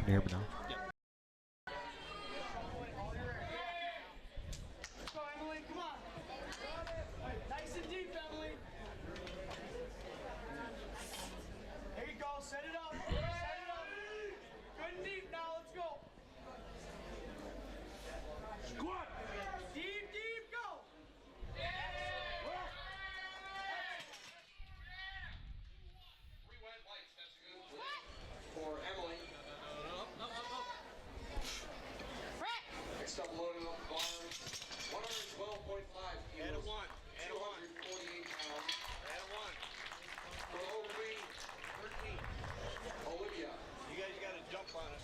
can hear me now. Yep. Let's go, Emily. Come on. Nice and deep, Emily. There you go. Set it up. Set it up. Good and deep now. Let's go. Squat. Deep, deep, go. Rewind lights, that's good. For Emily. Next up, loading up the bar. 112.5 kilos. And a one. 248 pounds. And a one. For Oakley, 13. Olivia. You guys got to jump on it.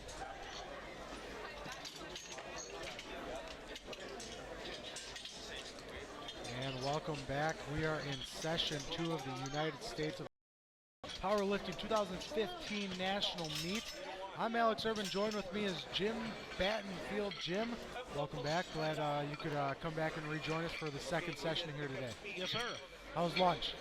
And welcome back. We are in session 2 of the United States of Powerlifting 2015 National Meet. I'm Alex Urban. Joined with me is Jim Battenfield. Jim, welcome back. Glad you could come back and rejoin us for the second session here today. Yes, sir. How's lunch?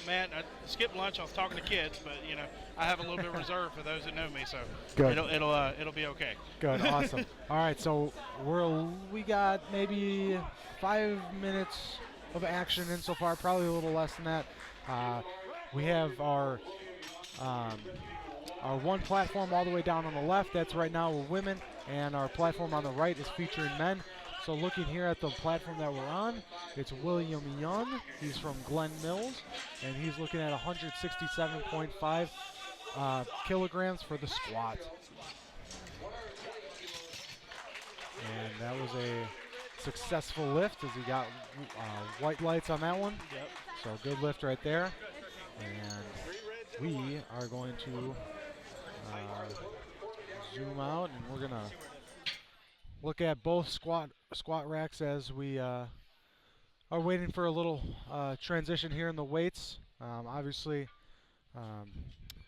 Man, I skipped lunch. I was talking to kids, but you know, I have a little bit of reserve for those that know me, so Good. it'll be okay. Good, awesome. All right, so we got maybe 5 minutes of action in so far, probably a little less than that. We have our one platform all the way down on the left. That's right now we're women, and our platform on the right is featuring men. So looking here at the platform that we're on, it's William Young. He's from Glen Mills, and he's looking at 167.5 kilograms for the squat. And that was a successful lift as he got white lights on that one. Yep. So good lift right there. And we are going to zoom out, and we're gonna look at both squat racks as we are waiting for a little transition here in the weights. Obviously,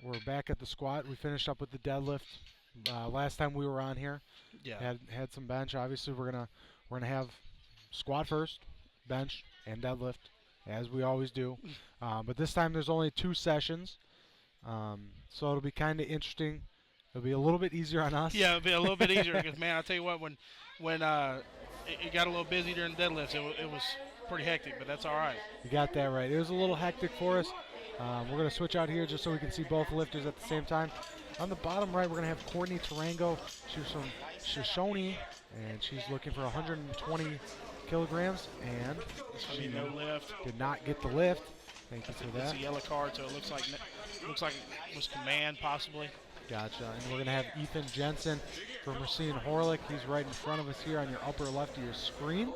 we're back at the squat. We finished up with the deadlift last time we were on here. Yeah. Had some bench. Obviously, we're gonna have squat first, bench, and deadlift, as we always do. But this time there's only 2 sessions, so it'll be kind of interesting. It'll be a little bit easier on us. Yeah, it'll be a little bit easier because, man, I'll tell you what, when it got a little busy during deadlifts, it was pretty hectic, but that's all right. You got that right. It was a little hectic for us. We're going to switch out here just so we can see both lifters at the same time. On the bottom right, we're going to have Courtney Tarango. She's from Shoshone, and she's looking for 120 kilograms, and She no lift. did not get the lift. Thank you for It's that. a yellow card, so it looks like it was command possibly. Gotcha. And we're going to have Ethan Jensen from Racine Horlick. He's right in front of us here on your upper left of your screen.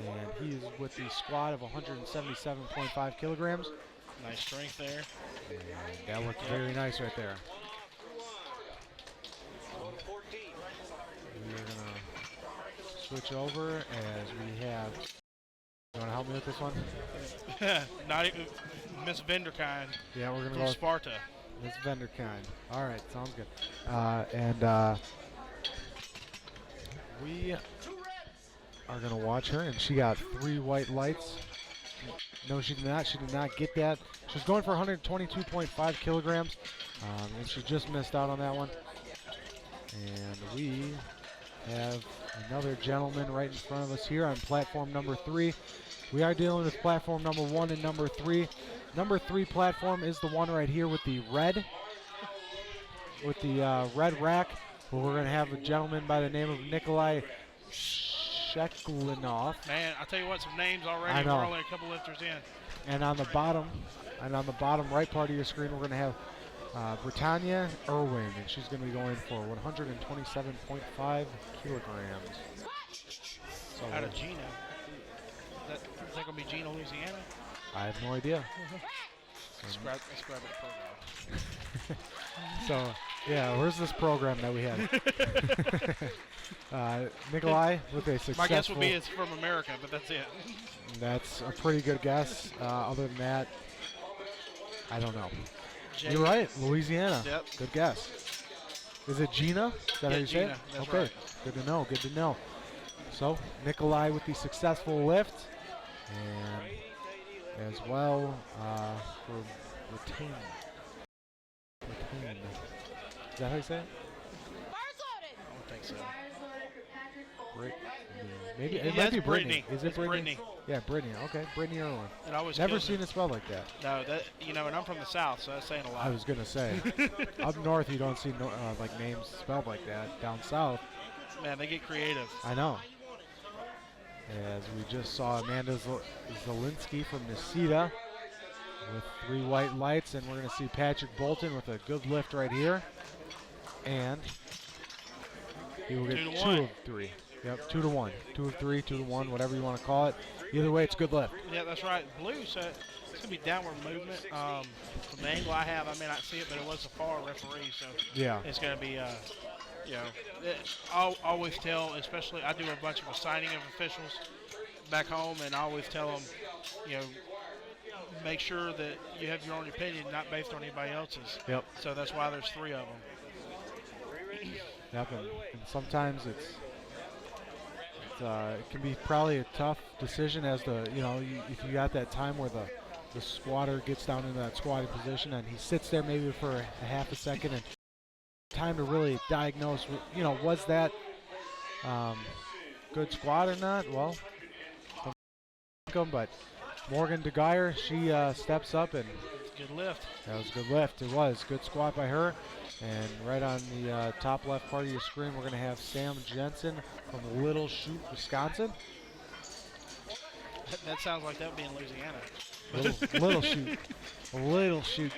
And he's with the squat of 177.5 kilograms. Nice strength there. And that looked very nice right there. We're going to switch over as we have... You want to help me with this one? Not even Miss Venderkind Yeah, we're going to from go with Sparta. Miss Venderkind. All right, sounds good. We are going to watch her, and she got 3 white lights. No, she did not. She did not get that. She was going for 122.5 kilograms, and she just missed out on that one. And we have another gentleman right in front of us here on platform number 3. We are dealing with platform number 1 and number 3. Number 3 platform is the one right here with the red rack. Where we're going to have a gentleman by the name of Nikolai Sheklinov. Man, I tell you what, some names already. I know. We're only a couple lifters in. And on the bottom right part of your screen, we're going to have Britannia Irwin, and she's going to be going for 127.5 kilograms. So Out of Gina. Is that going to be Gina, Louisiana? I have no idea. Let's grab the program. So, yeah, where's this program that we had? Nikolai with a successful... My guess would be it's from America, but that's it. That's a pretty good guess. Other than that, I don't know. Jane. You're right, Louisiana. Yep. Good guess. Is it Gina? Is that how you say Gina. it? That's Okay, right. good to know, good to know. So, Nikolai with the successful lift. And as well for retain. Is that how you say it? So Maybe it Yeah, might be it's Brittany. Brittany. Is it It's Brittany? Brittany. Yeah, Brittany. Okay, Brittany Irwin. It always Never kills seen me. it spelled like that. No, that and I'm from the South, so that's saying a lot. I was gonna say, up north you don't see like names spelled like that. Down south, Man, they get creative. I know. As we just saw Amanda Zielinski from Nisita with 3 white lights, and we're gonna see Patrick Bolton with a good lift right here, and he will get 2 to 2 1. of 3. Yep, 2 to 1, 2 of 3, 2 to 1, whatever you want to call it. Either way, it's a good lift. Yeah, that's right. Blue, so it's going to be downward movement. From the angle I have, I may not see it, but it was a far referee, so Yeah. it's going to be, I'll always tell, especially I do a bunch of assigning of officials back home, and I always tell them, make sure that you have your own opinion, not based on anybody else's. Yep. So that's why there's 3 of them. Yep, and sometimes it can be probably a tough decision as to, if you got that time where the squatter gets down in that squatting position and he sits there maybe for a half a second and time to really diagnose, was that good squat or not? Well, but Morgan DeGuyer, she steps up and Good lift. that was a good lift. It was good squat by her. And right on the top left part of your screen, we're going to have Sam Jensen from Little Chute, Wisconsin. That sounds like that would be in Louisiana. Little Chute,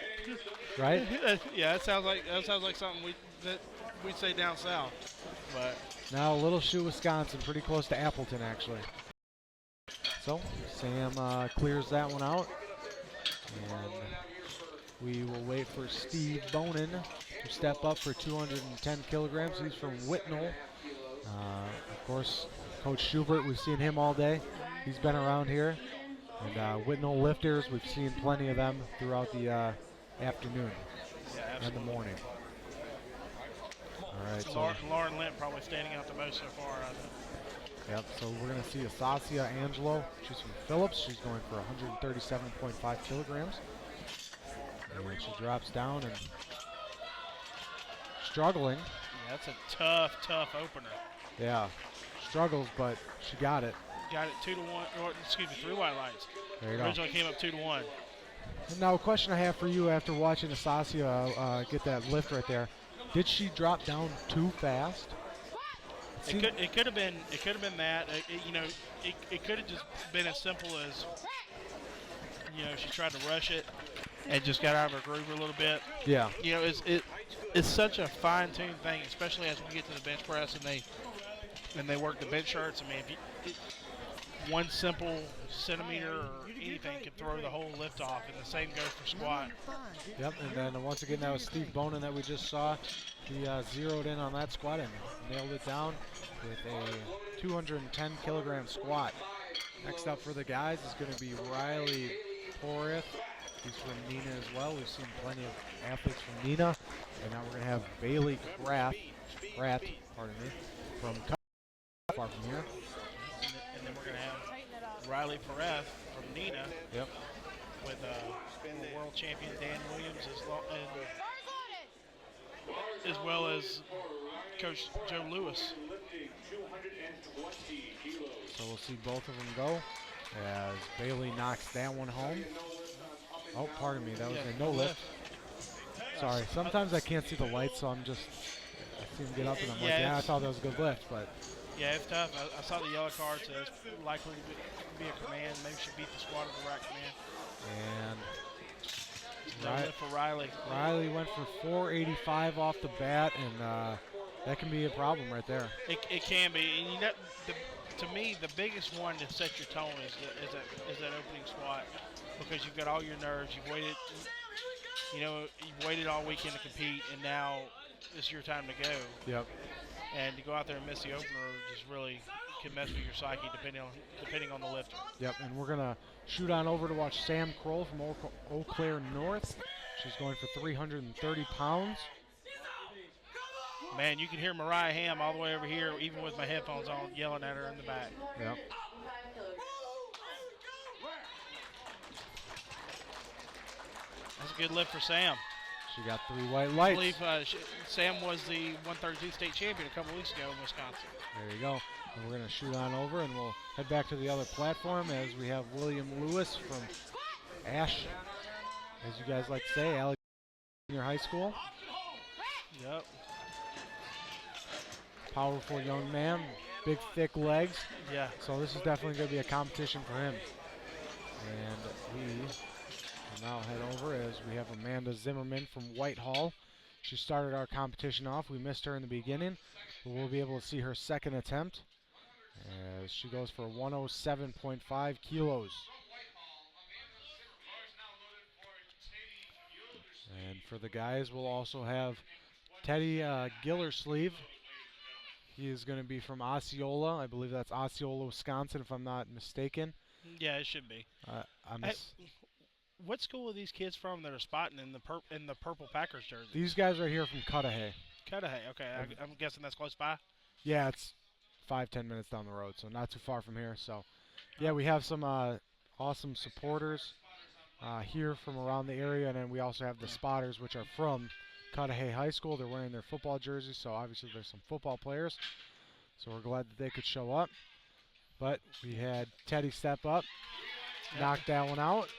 right? Yeah, that sounds like something we'd say down south. But Now Little Chute, Wisconsin, pretty close to Appleton actually. So Sam clears that one out, and we will wait for Steve Bonin to step up for 210 kilograms. He's from Whitnall. Of course, Coach Schubert, we've seen him all day. He's been around here. And Whitnall lifters, we've seen plenty of them throughout the afternoon and the morning. All right. So Lauren Lent probably standing out the most so far. Yep, so we're going to see Asasia Angelo. She's from Phillips. She's going for 137.5 kilograms. And she drops down and struggling. Yeah, that's a tough opener. Yeah, struggles, but she got it. Got it 2 to 1, or excuse me, 3 white lights. There you go. Originally came up 2 to 1. And now a question I have for you after watching Asasia get that lift right there. Did she drop down too fast? It could have been that. It could have just been as simple as she tried to rush it and just got out of her groove a little bit. Yeah. It's such a fine-tuned thing, especially as we get to the bench press and they work the bench shirts. I mean, one simple centimeter or anything can throw the whole lift off, and the same goes for squat. Yep, and then once again, that was Steve Bonin that we just saw. He zeroed in on that squat and nailed it down with a 210 kilogram squat. Next up for the guys is going to be Riley Porith. He's from Nina as well. We've seen plenty of athletes from Nina. And now we're going to have Bailey Pratt, from far from here. And then we're going to have Riley Perez from Nina. Yep. With world champion Dan Williams as well as Coach Joe Lewis. So we'll see both of them go as Bailey knocks that one home. Oh, pardon me, that was a no lift. Sorry, sometimes I can't see the lights, so I see him get up and I'm like, yeah, I thought that was a good lift, but. Yeah, it's tough. I saw the yellow card, so it's likely to be a command. Maybe she beat the squat of the right command. And no lift for Riley. Riley went for 485 off the bat, and that can be a problem right there. It can be. And to me, the biggest one to set your tone is that opening squat, because you've got all your nerves. You've waited all weekend to compete, and now it's your time to go. Yep. And to go out there and miss the opener just really can mess with your psyche depending on the lifter. Yep, and we're going to shoot on over to watch Sam Kroll from Eau Claire North. She's going for 330 pounds. Man, you can hear Mariah Ham all the way over here, even with my headphones on, yelling at her in the back. Yep. That's a good lift for Sam. She got 3 white I lights. believe Sam was the 132 state champion a couple weeks ago in Wisconsin. There you go. And we're going to shoot on over, and we'll head back to the other platform as we have William Lewis from Ash, as you guys like to say, Alexander Junior High School. Yep. Powerful young man, big thick legs. Yeah. So this is definitely going to be a competition for him. And we will now head over as we have Amanda Zimmerman from Whitehall. She started our competition off. We missed her in the beginning, but we'll be able to see her second attempt as she goes for 107.5 kilos. And for the guys, we'll also have Teddy Gillersleeve. He is going to be from Osceola. I believe that's Osceola, Wisconsin, if I'm not mistaken. Yeah, it should be. What school are these kids from that are spotting in the purple Packers jersey? These guys are here from Cudahy. Cudahy, okay. I'm guessing that's close by. Yeah, it's 5-10 minutes down the road, so not too far from here. So, yeah, we have some awesome supporters here from around the area, and then we also have the spotters, which are from Cudahy High School. They're wearing their football jerseys, so obviously there's some football players. So we're glad that they could show up. But we had Teddy step up, knock that one out.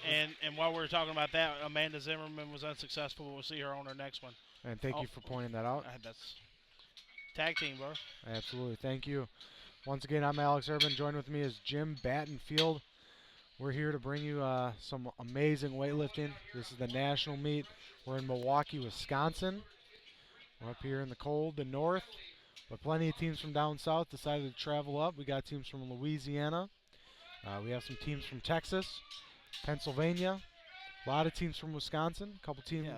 And while we were talking about that, Amanda Zimmerman was unsuccessful. We'll see her on her next one. And thank you for pointing that out. That's tag team, bro. Absolutely. Thank you. Once again, I'm Alex Urban. Joined with me is Jim Battenfield. We're here to bring you some amazing weightlifting. This is the national meet. We're in Milwaukee, Wisconsin. We're up here in the cold, the north. But plenty of teams from down south decided to travel up. We got teams from Louisiana. We have some teams from Texas, Pennsylvania. A lot of teams from Wisconsin. A couple teams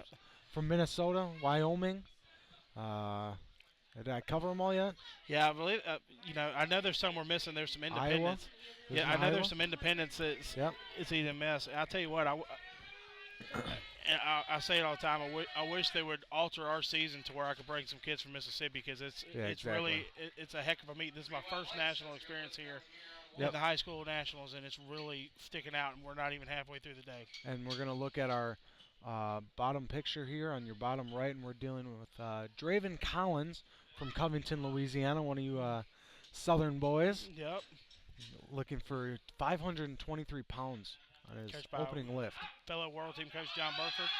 from Minnesota, Wyoming. Did I cover them all yet? Yeah, I believe. I know there's some we're missing. There's some independents. Iowa. I know there's some independents that's it's either mess. I'll tell you what. I say it all the time. I wish they would alter our season to where I could bring some kids from Mississippi because it's really it's a heck of a meet. This is my first national experience here in the high school nationals, and it's really sticking out. And we're not even halfway through the day. And we're gonna look at our bottom picture here on your bottom right, and we're dealing with Draven Collins from Covington, Louisiana, one of you Southern boys. Yep. Looking for 523 pounds on his opening lift. Fellow world team coach John Burford.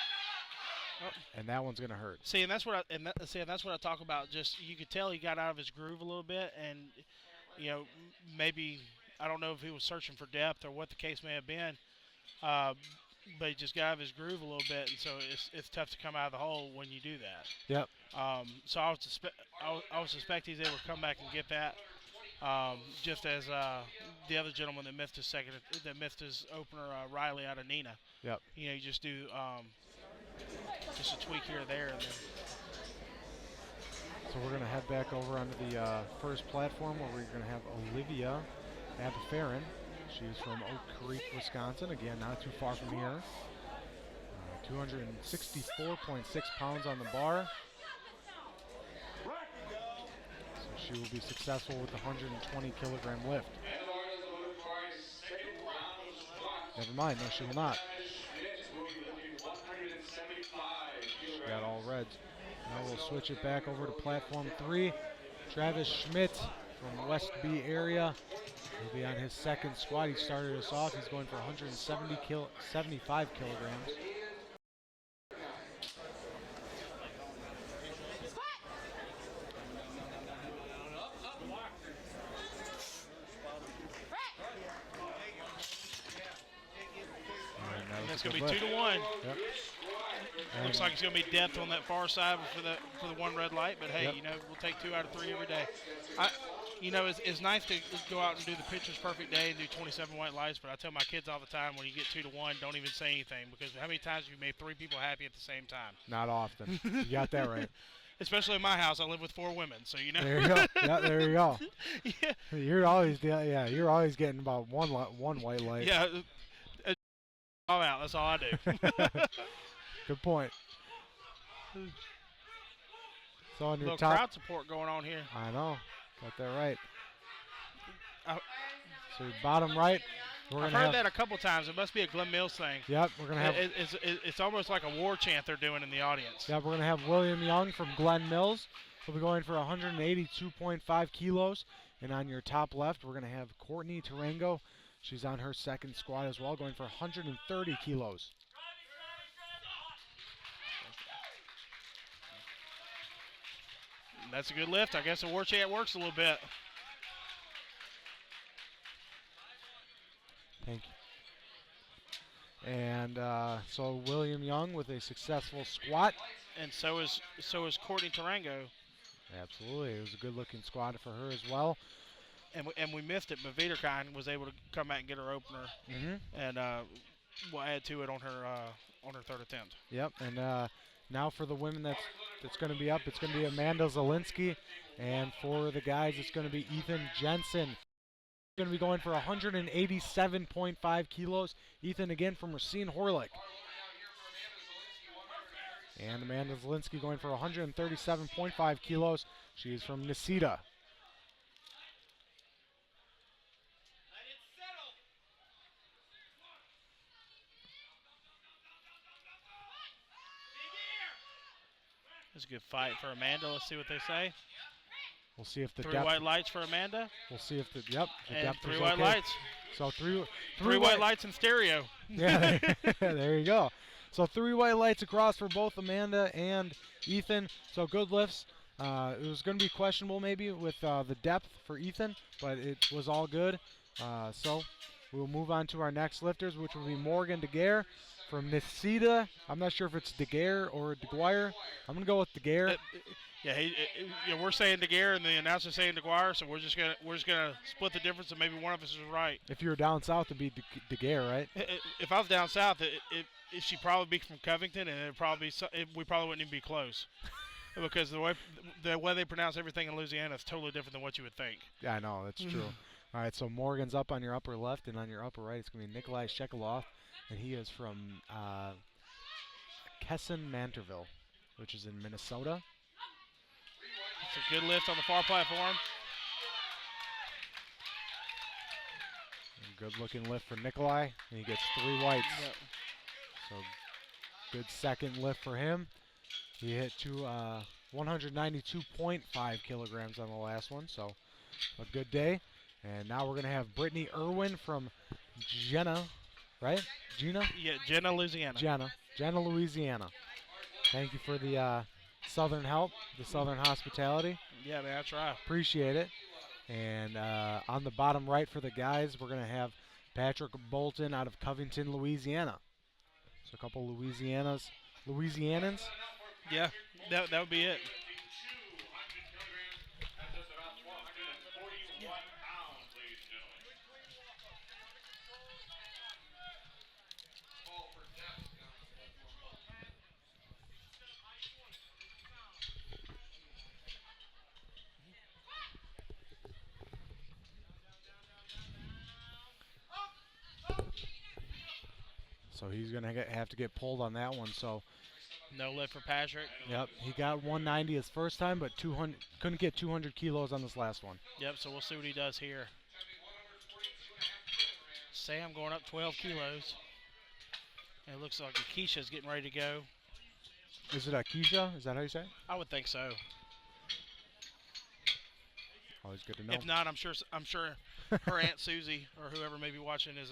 Oh. And that one's gonna hurt. See, and that's what I talk about. Just you could tell he got out of his groove a little bit, and maybe I don't know if he was searching for depth or what the case may have been. But he just got out of his groove a little bit, and so it's tough to come out of the hole when you do that. Yep. So I would suspect he's able to come back and get that, just as the other gentleman that missed his opener, Riley out of Neenah. Yep. You just do just a tweak here or there, and then. So we're gonna head back over onto the first platform where we're gonna have Olivia Abafarin. She's from Oak Creek, Wisconsin. Again, not too far from here. 264.6 pounds on the bar. So she will be successful with the 120 kilogram lift. Never mind, no, she will not. She got all reds. Now we'll switch it back over to platform 3. Travis Schmidt from West B area. He'll be on his second squat. He started us off. He's going for 75 kilograms. And that's going to be 2-1. Yep. Looks like it's going to be depth on that far side for the one red light, but hey, we'll take 2 out of 3 every day. It's nice to go out and do the pitcher's perfect day and do 27 white lights, but I tell my kids all the time when you get 2-1, don't even say anything, because how many times have you made 3 people happy at the same time? Not often. You got that right. Especially in my house, I live with 4 women, so you know. There you go. Yeah, there you go. Yeah. You're always getting about one white light. Yeah. All out. That's all I do. Good point. So on your little top crowd support going on here. I know. Got that right. So your bottom right, We're I've gonna heard have that a couple times. It must be a Glenn Mills thing. Yep, we're gonna have It's almost like a war chant they're doing in the audience. We're gonna have William Young from Glen Mills. He'll be going for 182.5 kilos. And on your top left, we're gonna have Courtney Tarango. She's on her second squat as well, going for 130 kilos. That's a good lift. I guess the war chant works a little bit. Thank you. And so William Young with a successful squat. And so is Courtney Tarango. Absolutely, it was a good-looking squat for her as well. And we missed it, but Viderkine was able to come back and get her opener. And we'll add to it on her third attempt. Yep, and now for the women that's going to be up, it's going to be Amanda Zielinski. And for the guys, it's going to be Ethan Jensen. Going to be going for 187.5 kilos. Ethan again from Racine Horlick. And Amanda Zielinski going for 137.5 kilos. She is from Nisita. It's a good fight for Amanda. Let's see what they say. We'll see if the Three depth. white lights for Amanda. We'll see if the And depth three is white okay. lights. So three white lights in stereo. Yeah, there you go. So 3 white lights across for both Amanda and Ethan. So good lifts. It was going to be questionable maybe with the depth for Ethan, but it was all good. So we'll move on to our next lifters, which will be Morgan DeGuerre from Nisita. I'm not sure if it's DeGuerre or DeGuire. I'm going to go with DeGuerre. We're saying DeGuerre and the announcer's saying DeGuire, so we're just gonna split the difference, and maybe one of us is right. If you were down south, it'd be DeGuerre, right? If I was down south, she'd probably be from Covington, and we probably wouldn't even be close, because the way they pronounce everything in Louisiana is totally different than what you would think. Yeah, I know, that's true. All right, so Morgan's up on your upper left, and on your upper right, it's going to be Nikolai Shekelov, and he is from Kesson-Mantorville, which is in Minnesota. It's a good lift on the far platform. Good looking lift for Nikolai, and he gets 3 whites. Yep. So good second lift for him. He hit 192.5 kilograms on the last one, so a good day. And now we're going to have Brittany Irwin from Jenna, right? Gina? Yeah, Jenna, Louisiana. Jenna, Louisiana. Thank you for the Southern help, the Southern hospitality. Yeah, man, that's right. Appreciate it. And on the bottom right for the guys, we're going to have Patrick Bolton out of Covington, Louisiana. So a couple Louisianans. Yeah, that would be it. So he's going to have to get pulled on that one. So no lift for Patrick. Yep, he got 190 his first time, but couldn't get 200 kilos on this last one. Yep, so we'll see what he does here. Sam going up 12 kilos. And it looks like Akeisha's getting ready to go. Is it Akeisha? Is that how you say it? I would think so. Always good to know. If not, I'm sure her Aunt Susie or whoever may be watching is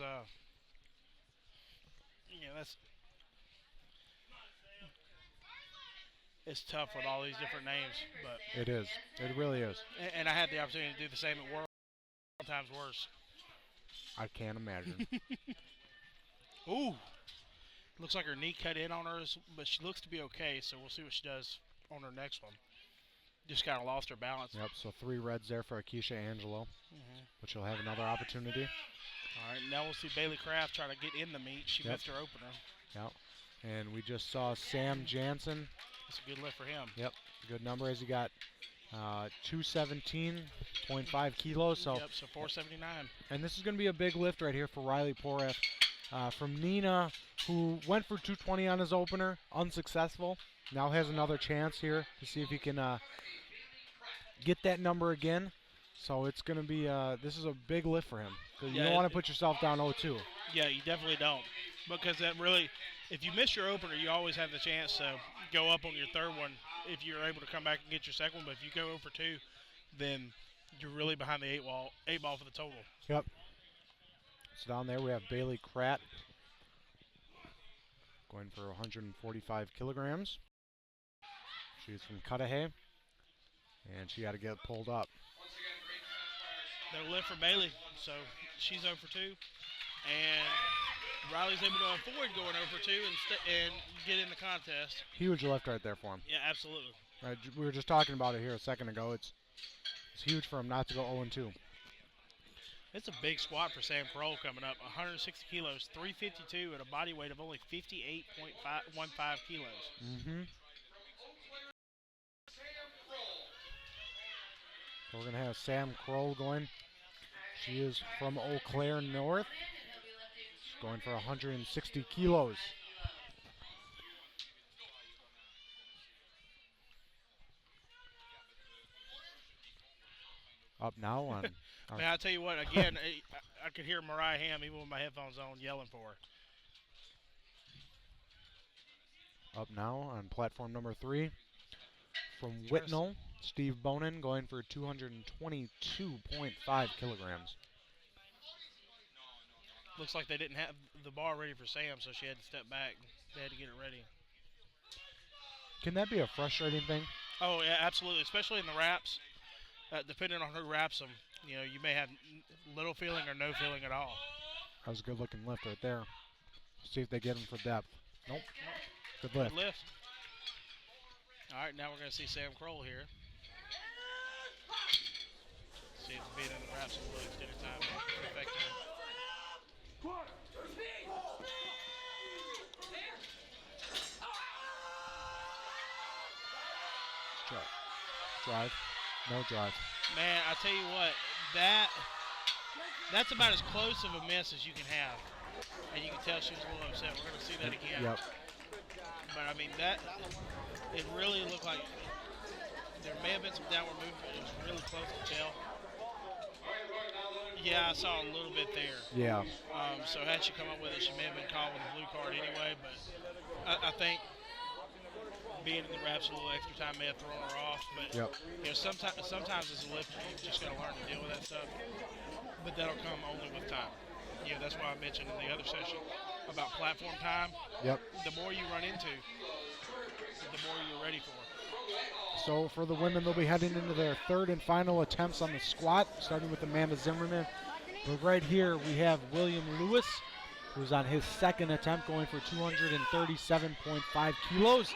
it's tough with all these different names, but it is. It really is. And I had the opportunity to do the same at World. Sometimes worse. I can't imagine. Ooh, looks like her knee cut in on her, but she looks to be okay. So we'll see what she does on her next one. Just kind of lost her balance. Yep. So 3 reds there for Akeisha Angelo, but she'll have another opportunity. All right, now we'll see Bailey Kraft try to get in the meet. She missed her opener. Yep. And we just saw Sam Jansen. That's a good lift for him. Yep. Good number as he got 217.5 kilos. So, yep, so 479. And this is going to be a big lift right here for Riley Porath from Nina, who went for 220 on his opener, unsuccessful. Now has another chance here to see if he can get that number again. So it's going to be, this is a big lift for him. 'Cause you Yeah, don't want to put yourself down 0-2. Yeah, you definitely don't. Because that really, if you miss your opener, you always have the chance to go up on your third one if you're able to come back and get your second one. But if you go 0-2, then you're really behind the eight ball for the total. Yep. So down there we have Bailey Kratt going for 145 kilograms. She's from Cudahy, and she got to get pulled up. They'll lift for Bailey, so she's 0-2. And Riley's able to avoid going 0-2 and get in the contest. Huge lift right there for him. Yeah, absolutely. We were just talking about it here a second ago. It's huge for him not to go 0-2. It's a big squat for Sam Kroll coming up. 160 kilos, 352 at a body weight of only 58.15 kilos. Mm-hmm. So we're going to have Sam Kroll going. She is from Eau Claire North. She's going for 160 kilos. Up now on. Man, I'll tell you what, again, I could hear Mariah Ham, even with my headphones on, yelling for her. Up now on platform number 3 from Whitnall, Steve Bonin going for 222.5 kilograms. Looks like they didn't have the bar ready for Sam, so she had to step back. They had to get it ready. Can that be a frustrating thing? Oh, yeah, absolutely, especially in the wraps. Depending on who wraps them, you may have little feeling or no feeling at all. That was a good looking lift right there. See if they get him for depth. Nope. Good Good lift. lift. All right, now we're going to see Sam Kroll here. See if being in the wraps a little extended time will affect him. Drive. No drive. Man, I tell you what, that's about as close of a miss as you can have. And you can tell she was a little upset. We're going to see that again. Yep. But, I mean, it really looked like there may have been some downward movement. It was really close to tell. Yeah, I saw a little bit there. Yeah. So had she come up with it, she may have been called with a blue card anyway. But I think being in the wraps a little extra time may have thrown her off. But Yep. sometimes as a lifter, you just got to learn to deal with that stuff. But that'll come only with time. That's why I mentioned in the other session about platform time. Yep. The more you run into, the more you're ready for. So for the women, they'll be heading into their third and final attempts on the squat, starting with Amanda Zimmerman. But right here we have William Lewis, who's on his second attempt, going for 237.5 kilos.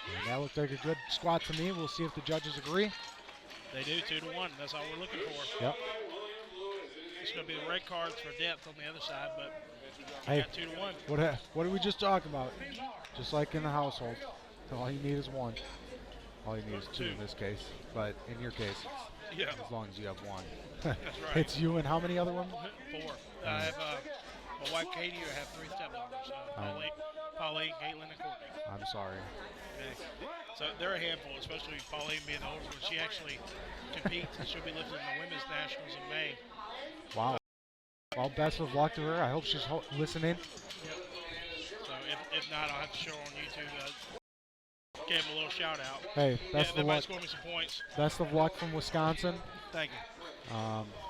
And that looked like a good squat to me. We'll see if the judges agree. They do, 2-1. That's all we're looking for. Yep. It's going to be the red cards for depth on the other side, but Hey, got 2-1. what did we just talk about? Just like in the household, all you need is one. All you need is two in this case, but in your case, Yeah, as long as you have one. that's right. It's you and how many other women? 4. I have my wife Katie. I have 3 stepdaughters, Pauline, Caitlin, and Courtney. I'm sorry. Okay. So they're a handful, especially Pauline being the older one. She actually competes, and she'll be lifting the women's nationals in May. Wow. Well, best of luck to her. I hope she's listening. Yep. So if not, I'll have to show her on YouTube. Gave him a little shout out. Hey, best they of might luck. score me some points. Best of luck from Wisconsin. Thank you.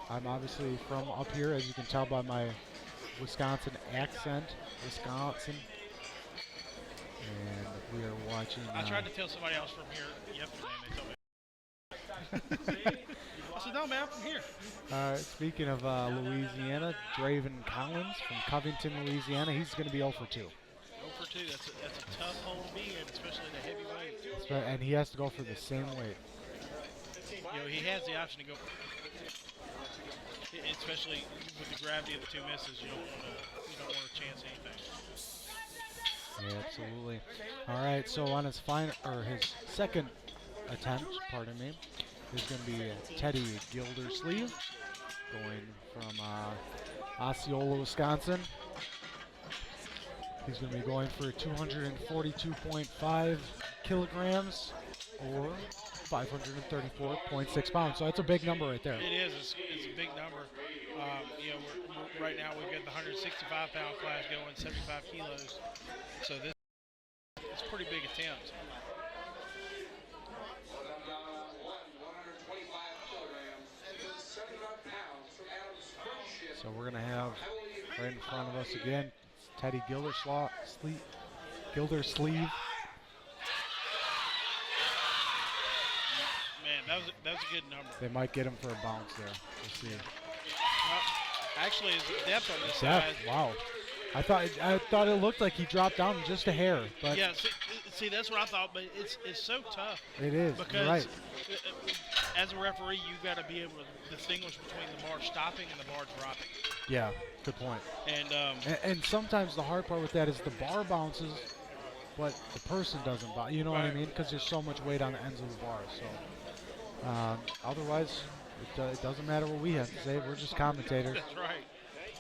I'm obviously from up here, as you can tell by my Wisconsin accent. Wisconsin. And we are watching. I tried to tell somebody else from here yesterday, and they told me. I said, no, man, I'm from here. Speaking of Louisiana, Draven Collins from Covington, Louisiana. He's going to be 0 for 2. 0 for 2. That's a tough hole to be in, especially the heavyweight. And he has to go for the same weight. He has the option to go, especially with the gravity of the 2 misses. You don't want to chance anything. Yeah, absolutely. All right, so on his his second attempt, pardon me, is going to be Teddy Gildersleeve, going from Osceola, Wisconsin. He's going to be going for 242.5 kilograms, or 534.6 pounds. So that's a big number right there. It is. It's a big number. You know, we're right now we've got the 165-pound class going, 75 kilos. So this is a pretty big attempt. 125 kilograms, 75 pounds from Adam's first shift. So we're going to have right in front of us again, Teddy Gildersleeve. Man, that was a good number. They might get him for a bounce there. We'll see. Well, actually, his depth on this Depth, side. wow. I thought it looked like he dropped down just a hair, but Yeah, see, that's what I thought, but it's so tough. it is. Because You're right. As a referee, you've got to be able to distinguish between the bar stopping and the bar dropping. Yeah, good point. And And sometimes the hard part with that is the bar bounces, but the person doesn't bounce. You know what I Right. mean? Because there's so much weight on the ends of the bar. So otherwise, it doesn't matter what we have to say. We're just commentators. that's right.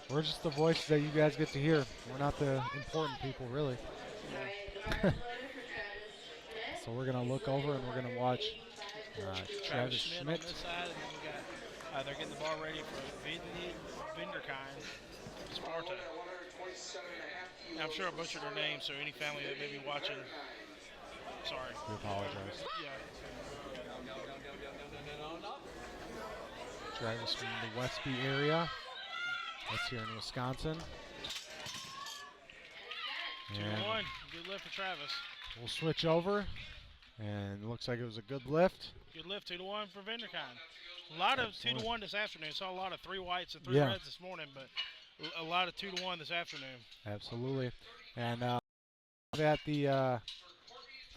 We're just the voice that you guys get to hear. We're not the important people, really. So we're going to look over and we're going to watch Travis Schmidt Schmidt. on this side, and then we got they're getting the bar ready for Vinderkind, Sparta. Now, I'm sure I butchered her name, so any family that may be watching, sorry. We apologize. Yeah. Travis from the Westby area. That's here in Wisconsin. 2-1. Good lift for Travis. We'll switch over, and it looks like it was a good lift. Good lift, 2-1 for Vinderkind. A lot of 2-1 this afternoon. Saw a lot of 3 whites and 3 reds this morning, but a lot of 2-1 this afternoon. Absolutely. And at the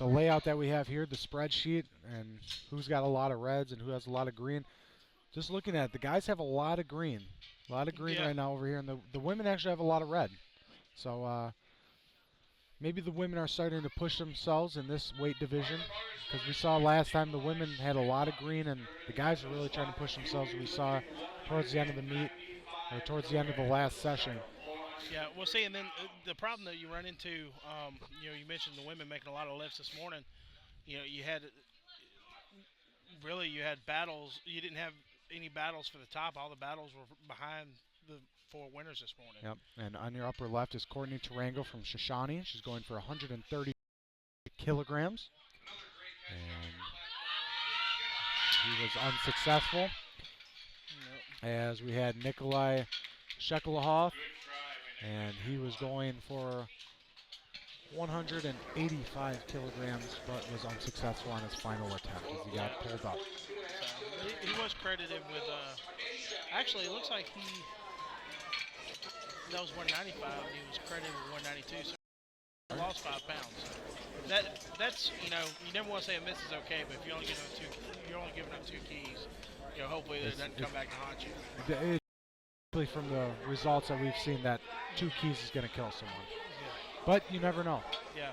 layout that we have here, the spreadsheet, and who's got a lot of reds and who has a lot of green. Just looking at it, the guys have a lot of green. A lot of green Yeah. right now over here, and the women actually have a lot of red. So maybe the women are starting to push themselves in this weight division, because we saw last time the women had a lot of green, and the guys were really trying to push themselves. We saw towards the end of the meet, or towards the end of the last session. Yeah, we'll see. And then the problem that you run into, you mentioned the women making a lot of lifts this morning. You had battles. You didn't have any battles for the top. All the battles were behind the 4 winners this morning. Yep, and on your upper left is Courtney Tarango from Shoshone. She's going for 130 kilograms. And she was unsuccessful. As we had Nikolai Shekelhoff, and he was going for 185 kilograms, but was unsuccessful on his final attempt as he got pulled up. So he was credited with, actually it looks like that was 195 and he was credited with 192, so he lost 5 pounds. That's you never want to say a miss is okay, but if you're only giving up 2 keys, hopefully it doesn't come back to haunt you. From the results that we've seen, that 2 keys is going to kill someone. Yeah. But you never know. Yeah.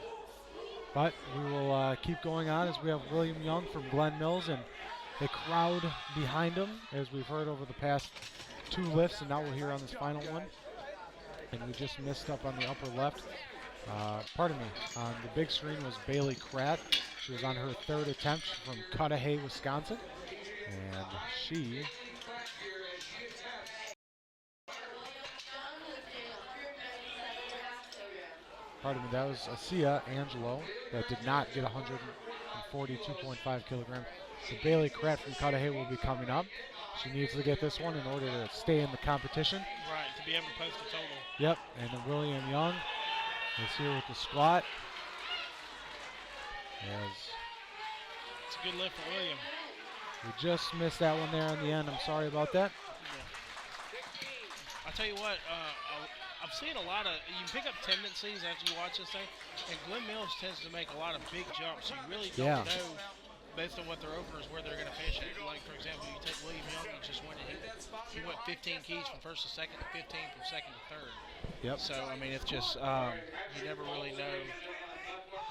But we will keep going on as we have William Young from Glen Mills and the crowd behind him, as we've heard over the past 2 lifts, and now we're here on this final one. And we just missed up on the upper left. Pardon me, on the big screen was Bailey Kratt. She was on her 3rd attempt from Cudahy, Wisconsin. And she pardon me, that was Asia Angelo that did not get 142.5 kilograms. So Bailey Kratt from Cudahy will be coming up. She needs to get this one in order to stay in the competition. Right, to be able to post a total. Yep, and then William Young is here with the squat. It's a good lift for William. We just missed that one there in the end. I'm sorry about that. Yeah. I'll tell you what, I'm seeing a lot of, you can pick up tendencies after you watch this thing, and Glen Mills tends to make a lot of big jumps. So you really don't know, based on what their openers, where they're going to finish at. Like, for example, you take William Young, he just went, he went 15 keys from 1st to 2nd, 15 from 2nd to 3rd. Yep. So, I mean, it's just, you never really know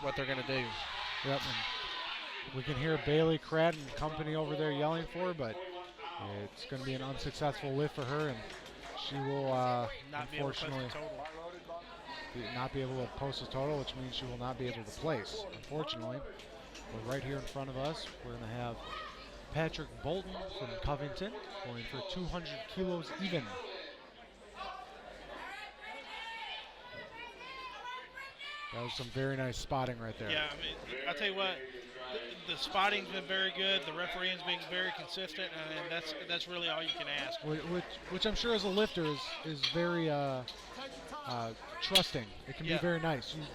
what they're going to do. Yep. And we can hear Bailey Kratt and company over there yelling for her, but it's going to be an unsuccessful lift for her, and she will unfortunately not be able to post a total, which means she will not be able to place, unfortunately. But right here in front of us, we're going to have Patrick Bolton from Covington going for 200 kilos even. That was some very nice spotting right there. Yeah, I mean, I'll tell you what, the spotting's been very good. The refereeing's being very consistent, and that's really all you can ask. Which I'm sure as a lifter is very trusting. It can be very nice. You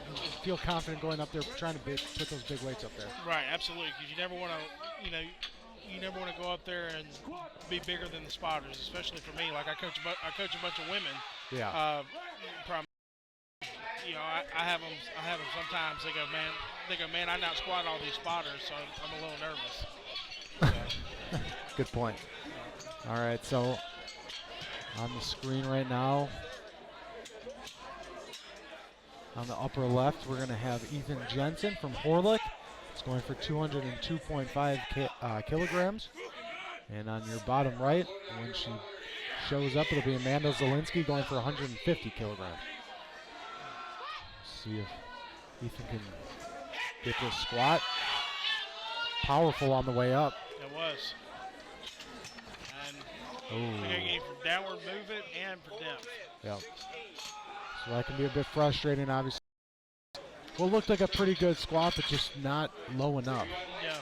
feel confident going up there trying to put those big weights up there. Right, absolutely, because you never want to, you never want to go up there and be bigger than the spotters, especially for me. Like I coach a bunch of women. Yeah. I have them sometimes. They go, man, I not squat all these spotters, so I'm a little nervous. So. Good point. All right, so on the screen right now, on the upper left, we're going to have Ethan Jensen from Horlick. It's going for 202.5 kilograms. And on your bottom right, when she shows up, it'll be Amanda Zielinski going for 150 kilograms. See if Ethan can get this squat. Powerful on the way up. It was. And Oh. for downward movement and for depth. Yeah. So that can be a bit frustrating, obviously. Well, it looked like a pretty good squat, but just not low enough. Yeah.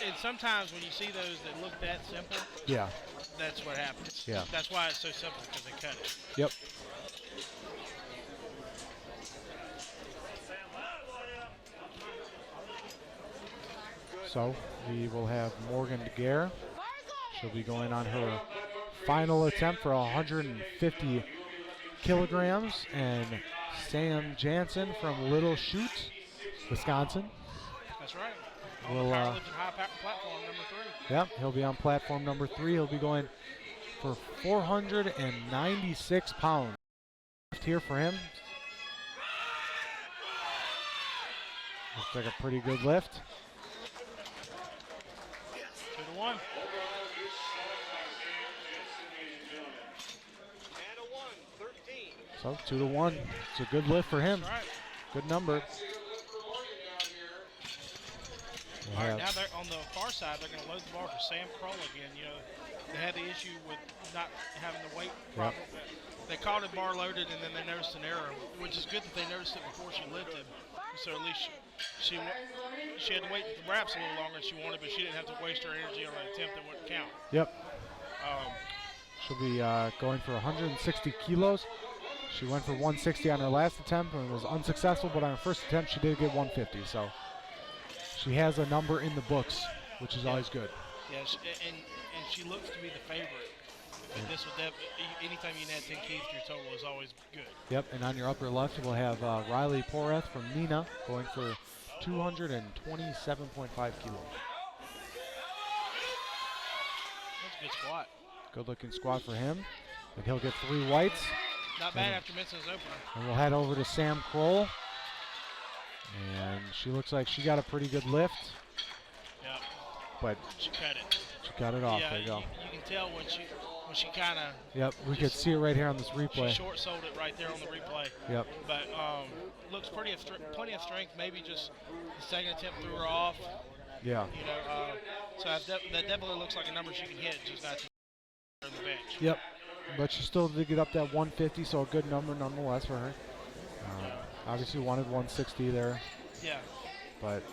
And sometimes when you see those that look that simple, Yeah. that's what happens. Yeah. That's why it's so simple, because they cut it. Yep. So we will have Morgan DeGare. She'll be going on her final attempt for 150 kilograms. And Sam Jansen from Little Chute, Wisconsin. That's right. Will, Powerlifting high platform number 3. Yep, he'll be on platform number 3. He'll be going for 496 pounds. Here for him. Looks like a pretty good lift. 2-1. And a 1, 13. So 2-1. It's a good lift for him. That's right. Good number. We'll All right, have- now they're on the far side. They're going to load the bar for Sam Kroll again. They had the issue with not having the weight proper. They called it bar loaded, and then they noticed an error, which is good that they noticed it before she lifted. So at least she had to wait the wraps a little longer than she wanted, but she didn't have to waste her energy on an attempt that wouldn't count. Yep. She'll be going for 160 kilos. She went for 160 on her last attempt and was unsuccessful, but on her first attempt she did get 150. So she has a number in the books, which is always good. Yeah, and she looks to be the favorite. And this would anytime you can add 10 keys to your total is always good. Yep, and on your upper left we'll have Riley Poreth from Nina going for 227.5 kilos. That's a good squat. Good looking squat for him. And he'll get 3 whites. Not bad after missing his opener. And we'll head over to Sam Kroll. And she looks like she got a pretty good lift. Yeah. But she cut it. She cut it off. Yeah, there you go. You can tell when she kind of. Yep, we could see it right here on this replay. She short sold it right there on the replay. Yep. But looks plenty of strength. Maybe just the second attempt threw her off. Yeah. So that definitely looks like a number she can hit, just not on the bench. Yep. But she still did get up that 150, so a good number nonetheless for her. Obviously wanted 160 there. Yeah. But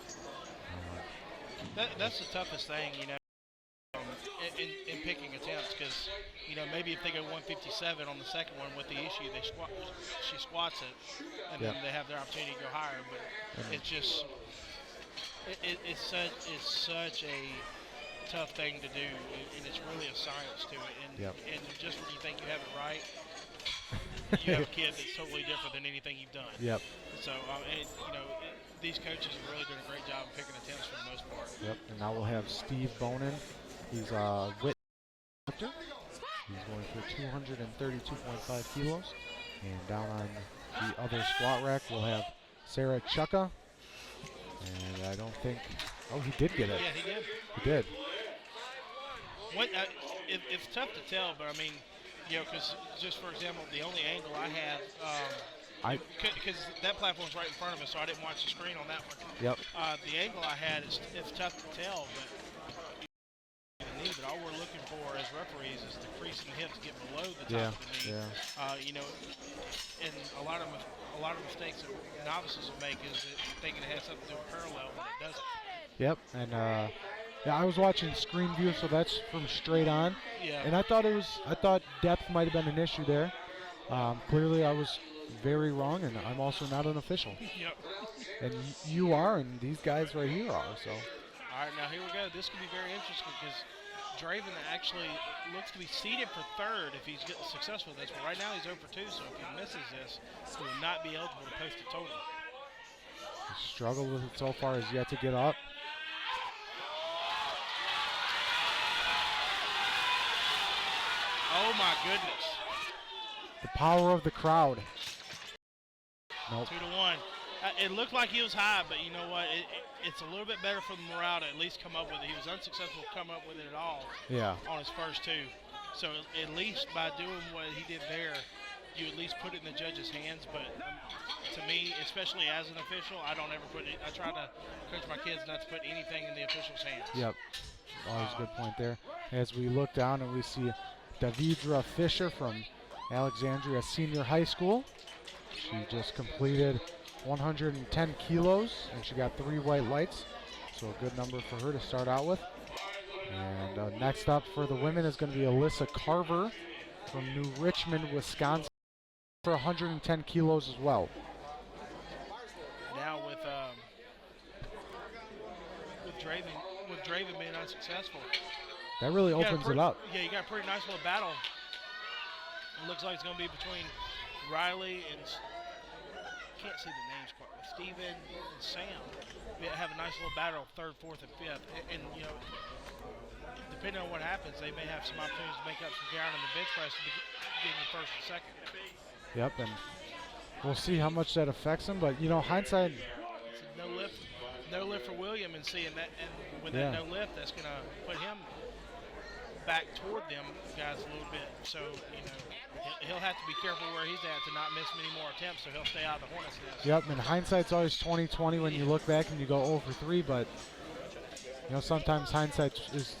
that's the toughest thing, in picking attempts, because maybe if they go 157 on the second one with the issue, she squats it, and then they have their opportunity to go higher. But it's just it's such a tough thing to do, and it's really a science to it. And just when you think you have it right, you have a kid that's totally different than anything you've done. Yep. So these coaches are really doing a great job of picking attempts for the most part. Yep. And now we'll have Steve Bonin. He's a wit lifter. He's going for 232.5 kilos. And down on the other squat rack, we'll have Sarah Chukka. And I don't think. Oh, he did get it. Yeah, he did. He did. It's tough to tell, but I mean, because just for example, the only angle I have because that platform's right in front of us, so I didn't watch the screen on that one. Yep. The angle I had it's tough to tell, but all we're looking for as referees is the crease in the hips get below the top of the knee. Yeah. And a lot of mistakes that novices will make is that thinking it has something to do with parallel when it doesn't. Yep. And yeah, I was watching screen view, so that's from straight on. Yeah. And I thought depth might have been an issue there. Clearly, I was very wrong, and I'm also not an official. Yep. And you are, and these guys right here are. So. All right, now here we go. This could be very interesting because Draven actually looks to be seeded for third if he's getting successful with this. But right now he's 0 for 2, so if he misses this, he will not be eligible to post a total. The struggle with it so far is yet to get up. Oh my goodness. The power of the crowd. Nope. 2-1. It looked like he was high, but you know what? It's a little bit better for the morale to at least come up with it. He was unsuccessful to come up with it at all on his first two. So at least by doing what he did there, you at least put it in the judge's hands. But to me, especially as an official, I don't ever put it. I try to coach my kids not to put anything in the official's hands. Yep. Always a good point there. As we look down and we see Davidra Fisher from Alexandria Senior High School. She just completed 110 kilos, and she got 3 white lights, so a good number for her to start out with. And next up for the women is going to be Alyssa Carver from New Richmond, Wisconsin, for 110 kilos as well. Now with Draven being unsuccessful, that really opens it up. Yeah, you got a pretty nice little battle. It looks like it's going to be between Riley and can't see the names quite, but Steven and Sam have a nice little battle, 3rd, 4th, and 5th. And you know, depending on what happens, they may have some opportunities to make up some ground in the bench press to get in 1st and 2nd. Yep, and we'll see how much that affects them. But you know, hindsight. No lift for William, and seeing that, and with that no lift, that's going to put him back toward them guys a little bit. So you know, he'll have to be careful where he's at to not miss many more attempts, so he'll stay out of the hornet's nest. Yep, and hindsight's always 20/20 when you look back and you go 0 for 3, but you know, sometimes hindsight is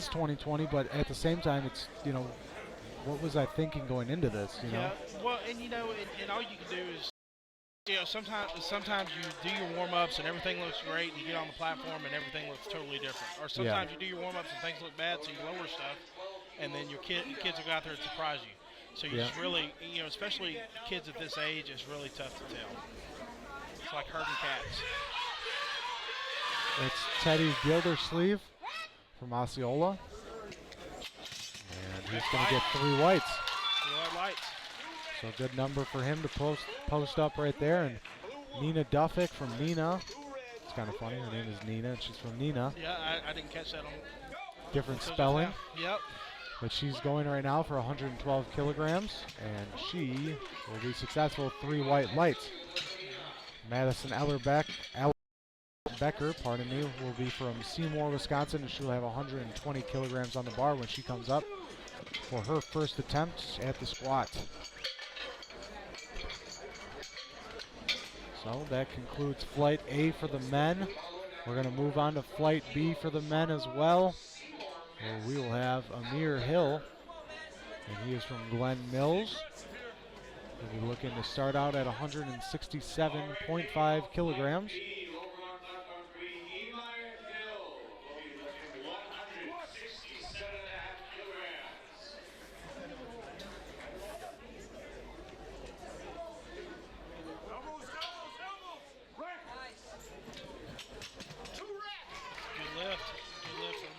20/20, but at the same time, it's, you know, what was I thinking going into this, you know? Well, and you know, and all you can do is, you know, sometimes you do your warm-ups and everything looks great, and you get on the platform and everything looks totally different. Or sometimes you do your warm-ups and things look bad, so you lower stuff, and then your kids will go out there and surprise you. So you just really, you know, especially kids at this age, it's really tough to tell. It's like herding cats. It's Teddy Gildersleeve from Osceola. And he's going to get 3 whites. 3 white lights. So a good number for him to post up right there. And Nina Duffick from Nina. It's kind of funny. Her name is Nina, and she's from Nina. Yeah, I didn't catch that on. Different spelling. Yep. But she's going right now for 112 kilograms, and she will be successful with 3 white lights. Madison Becker, pardon me, will be from Seymour, Wisconsin, and she'll have 120 kilograms on the bar when she comes up for her first attempt at the squat. So that concludes Flight A for the men. We're going to move on to Flight B for the men as well. Where we will have Amir Hill, and he is from Glen Mills. We'll be looking to start out at 167.5 kilograms.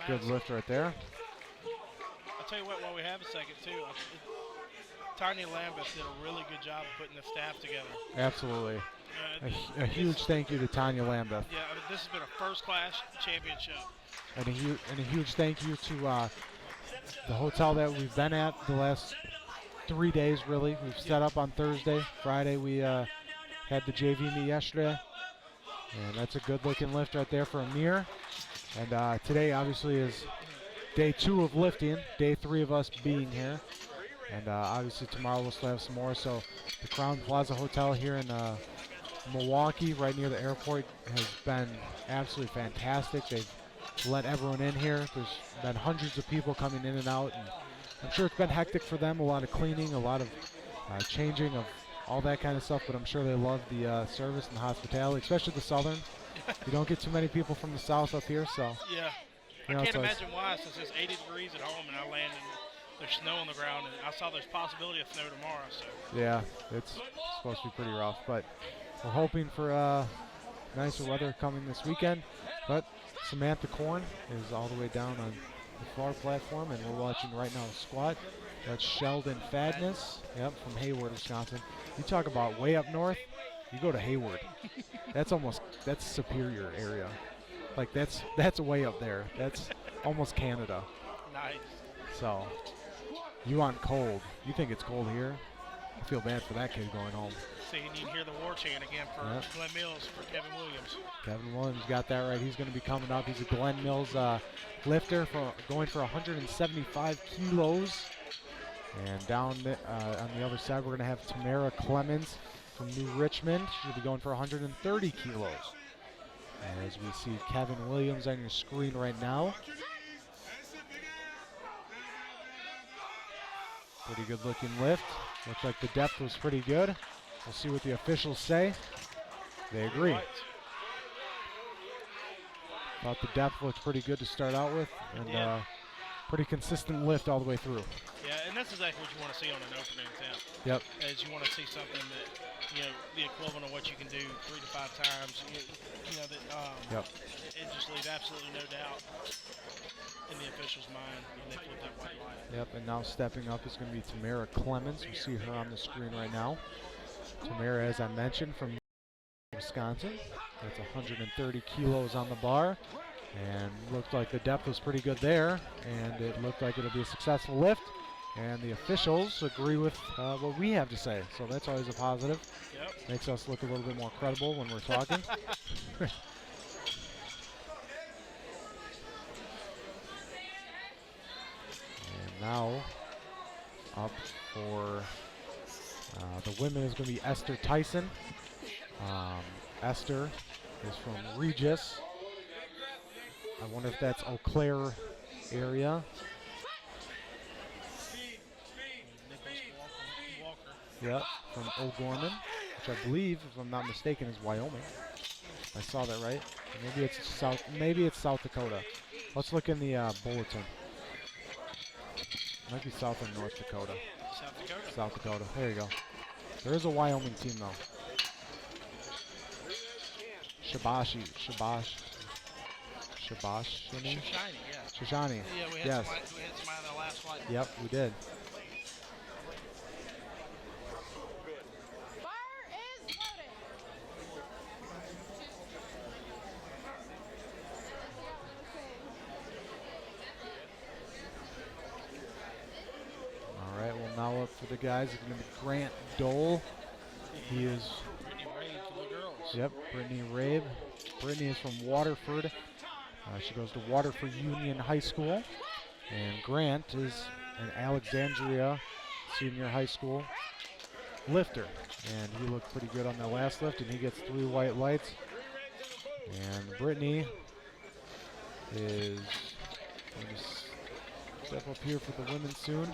Good lift right there. I'll tell you what, while we have a second, too, Tanya Lambeth did a really good job of putting the staff together. Absolutely. A huge thank you to Tanya Lambeth. Yeah, I mean, this has been a first-class championship. And a huge thank you to the hotel that we've been at the last 3 days, really. We've set up on Thursday. Friday, we had the JV meet yesterday. And that's a good-looking lift right there for Amir. And today, obviously, is day 2 of lifting, day 3 of us being here. And obviously tomorrow we'll still have some more. So the Crown Plaza Hotel here in Milwaukee, right near the airport, has been absolutely fantastic. They've let everyone in here. There's been hundreds of people coming in and out, and I'm sure it's been hectic for them. A lot of cleaning, a lot of changing of all that kind of stuff, but I'm sure they love the service and the hospitality, especially the Southern. You don't get too many people from the South up here, so. Yeah. You know, I can't so imagine why, since it's 80 degrees at home and I land and there's snow on the ground, and I saw there's possibility of snow tomorrow. So yeah, it's supposed to be pretty rough, but we're hoping for nicer weather coming this weekend. But Samantha Korn is all the way down on the far platform, and we're watching right now a squat. That's Sheldon Fadness, yep, from Hayward, Wisconsin. You talk about way up north, you go to Hayward. That's Superior area. Like that's way up there. That's almost Canada. nice. So you want cold. You think it's cold here? I feel bad for that kid going home. See, and you can hear the war chant again for Glenn Mills, for Kevin Williams. Kevin Williams got that right. He's going to be coming up. He's a Glenn Mills lifter going for 175 kilos. And down on the other side, we're going to have Tamara Clemens from New Richmond. She'll be going for 130 kilos. As we see Kevin Williams on your screen right now. Pretty good looking lift. Looks like the depth was pretty good. We'll see what the officials say. They agree. Thought the depth looks pretty good to start out with, and pretty consistent lift all the way through. Yeah, and that's exactly what you want to see on an opening attempt. Yep. Is you want to see something that, the equivalent of what you can do 3 to 5 times. Yep. It just leaves absolutely no doubt in the official's mind when they flip that white light. Yep, and now stepping up is going to be Tamara Clemens. We see her on the screen right now. Tamara, as I mentioned, from Wisconsin. That's 130 kilos on the bar. And looked like the depth was pretty good there. And it looked like it'll be a successful lift. And the officials agree with what we have to say. So that's always a positive. Yep. Makes us look a little bit more credible when we're talking. And now up for the women is going to be Esther Tyson. Esther is from Regis. I wonder if that's Eau Claire area. Yep, from O'Gorman, which I believe, if I'm not mistaken, is Wyoming. I saw that right. Maybe it's South. Maybe it's South Dakota. Let's look in the bulletin. Might be South or North Dakota. South Dakota. South Dakota. There you go. There is a Wyoming team though. Shoshani, Shoshani, yeah. Shoshani. Yeah, we had Yes. somebody on the last flight. Yep, we did. Fire is loaded. All right. Well, now up for the guys is going to be Grant Dole. He is. Brittany Rabe for the girls. Yep, Brittany Rabe. Brittany is from Waterford. She goes to Waterford Union High School. And Grant is an Alexandria Senior High School lifter. And he looked pretty good on the last lift, and he gets 3 white lights. And Brittany is going to step up here for the women soon.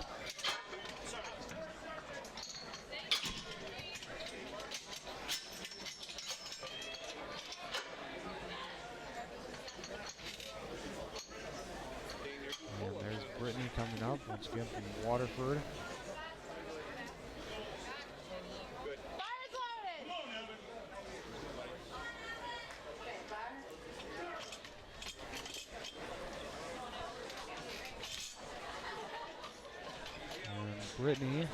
Brittany coming up once again from Waterford. Fire's loaded. And Brittany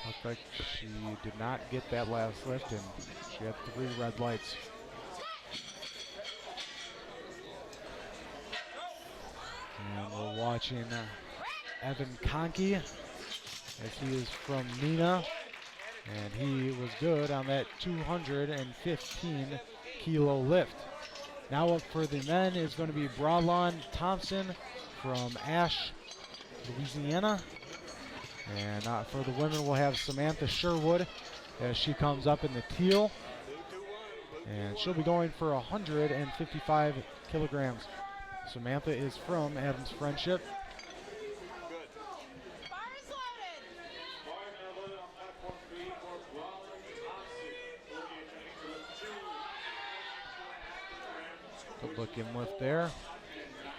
looked like she did not get that last lift, and she had 3 red lights. And we're watching Evan Conkey, as he is from Neenah, and he was good on that 215 kilo lift. Now up for the men is going to be Bralon Thompson from Ash, Louisiana. And for the women, we'll have Samantha Sherwood as she comes up in the teal. And she'll be going for 155 kilograms. Samantha is from Adams Friendship. Fire's loaded. Good looking lift there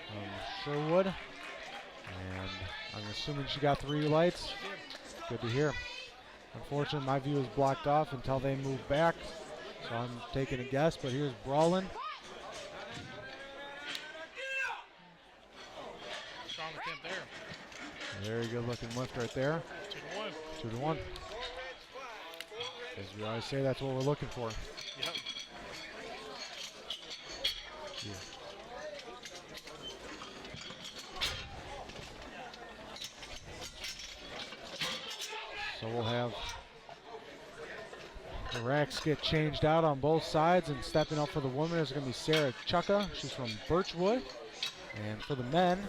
from Sherwood. And I'm assuming she got 3 lights. Good to hear. Unfortunately, my view is blocked off until they move back. So I'm taking a guess, but here's Brawlin. Strong attempt there. Very good looking lift right there. 2 to 1. 2 to 1. As we always say, that's what we're looking for. Yep. Yeah. So we'll have the racks get changed out on both sides, and stepping up for the women is going to be Sarah Chucka. She's from Birchwood. And for the men,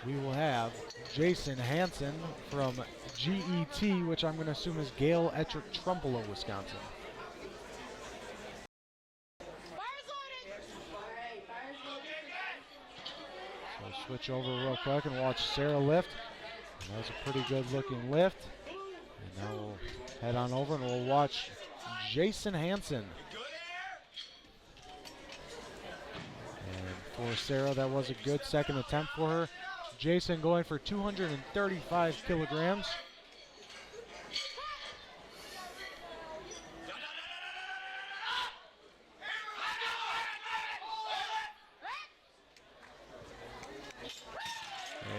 we will have Jason Hansen from GET, which I'm going to assume is Gale Ettrick Trumbull, Wisconsin. Fire's loaded. So switch over real quick and watch Sarah lift. And that was a pretty good looking lift. And now we'll head on over and we'll watch Jason Hansen. And for Sarah, that was a good second attempt for her. Jason going for 235 kilograms.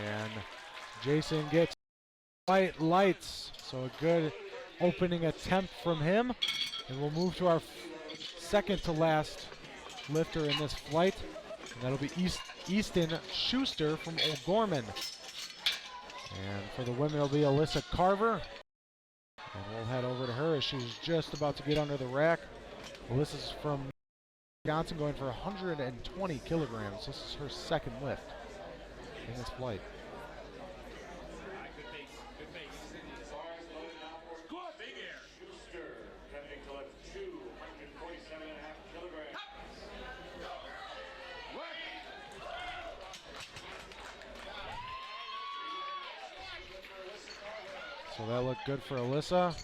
And Jason gets white lights. So a good opening attempt from him. And we'll move to our second to last lifter in this flight. And that'll be Easton Schuster from O'Gorman. And for the women, it'll be Alyssa Carver. And we'll head over to her as she's just about to get under the rack. Alyssa's from Wisconsin, going for 120 kilograms. This is her second lift in this flight. So that looked good for Alyssa.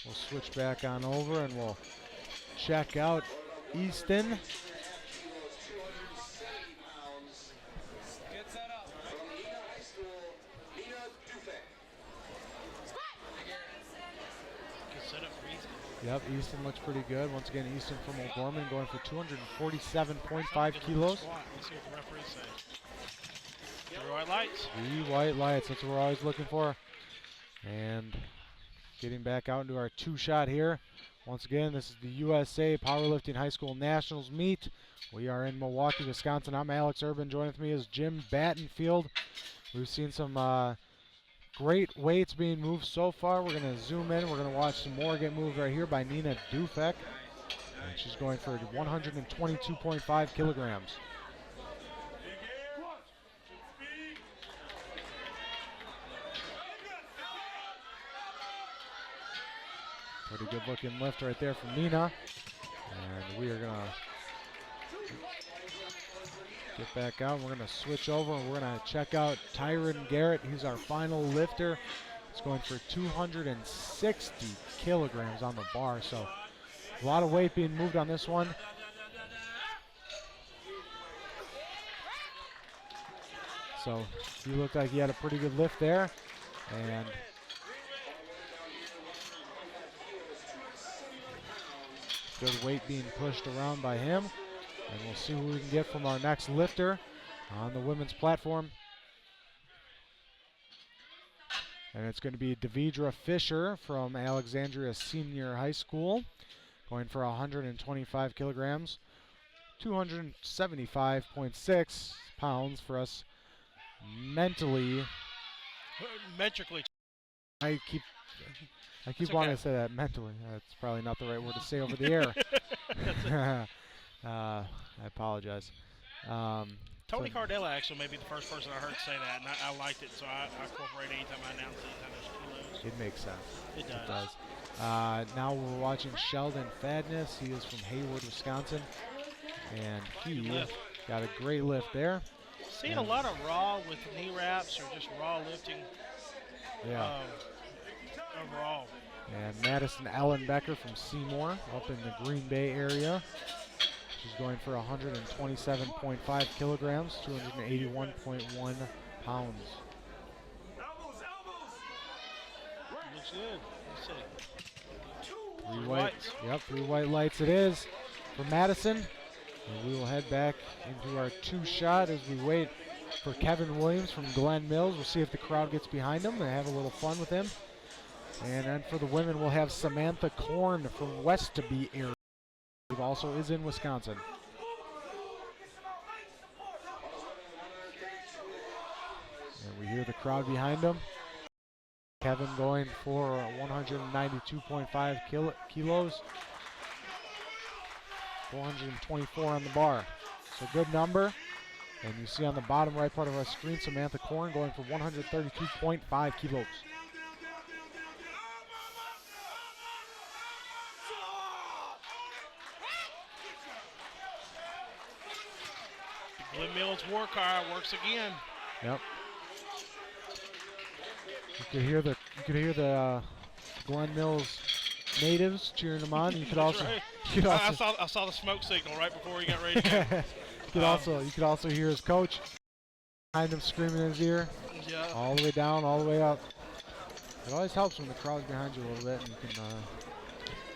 We'll switch back on over and we'll check out Easton. Get set up. Good setup for Easton. Yep, Easton looks pretty good. Once again, Easton from O'Gorman going for 247.5 kilos. Let's see what the referees say. 3 white lights. 3 white lights, that's what we're always looking for. And getting back out into our 2-shot here. Once again, this is the USA Powerlifting High School Nationals meet. We are in Milwaukee, Wisconsin. I'm Alex Urban. Joining with me is Jim Battenfield. We've seen some great weights being moved so far. We're going to zoom in. We're going to watch some more get moved right here by Nina Dufek. And she's going for 122.5 kilograms. Pretty good looking lift right there from Nina. And we are going to get back out. We're going to switch over and we're going to check out Tyron Garrett. He's our final lifter. He's going for 260 kilograms on the bar. So a lot of weight being moved on this one. So he looked like he had a pretty good lift there. And good weight being pushed around by him. And we'll see who we can get from our next lifter on the women's platform. And it's going to be Devidra Fisher from Alexandria Senior High School, going for 125 kilograms, 275.6 pounds for us mentally. Metrically. I keep It's wanting okay. to say that mentally. That's probably not the right word to say over the air. I apologize. Tony Cardella actually may be the first person I heard say that, and I liked it, so I incorporate it anytime I announce anytime there's kilos. It makes sense. It does. It does. Now we're watching Sheldon Fadness. He is from Hayward, Wisconsin. And he got a great lift there. Seeing a lot of raw with knee wraps or just raw lifting. Yeah. Overall. And Madison Allenbecker from Seymour up in the Green Bay area. She's going for 127.5 kilograms, 281.1 pounds. Looks good. Let's see. Three white lights it is for Madison. And we will head back into our 2-shot as we wait for Kevin Williams from Glen Mills. We'll see if the crowd gets behind him and have a little fun with him. And then for the women, we'll have Samantha Korn from Westaby area. He also is in Wisconsin. And we hear the crowd behind him. Kevin going for 192.5 kilos. 424 on the bar. So good number. And you see on the bottom right part of our screen, Samantha Korn going for 132.5 kilos. Glen Mills works again. Yep. You could hear the Glen Mills natives cheering him on. You could also, right. I saw the smoke signal right before he got ready to go. You could also hear his coach behind him screaming in his ear. Yeah. All the way down, all the way up. It always helps when the crowd's behind you a little bit and you can.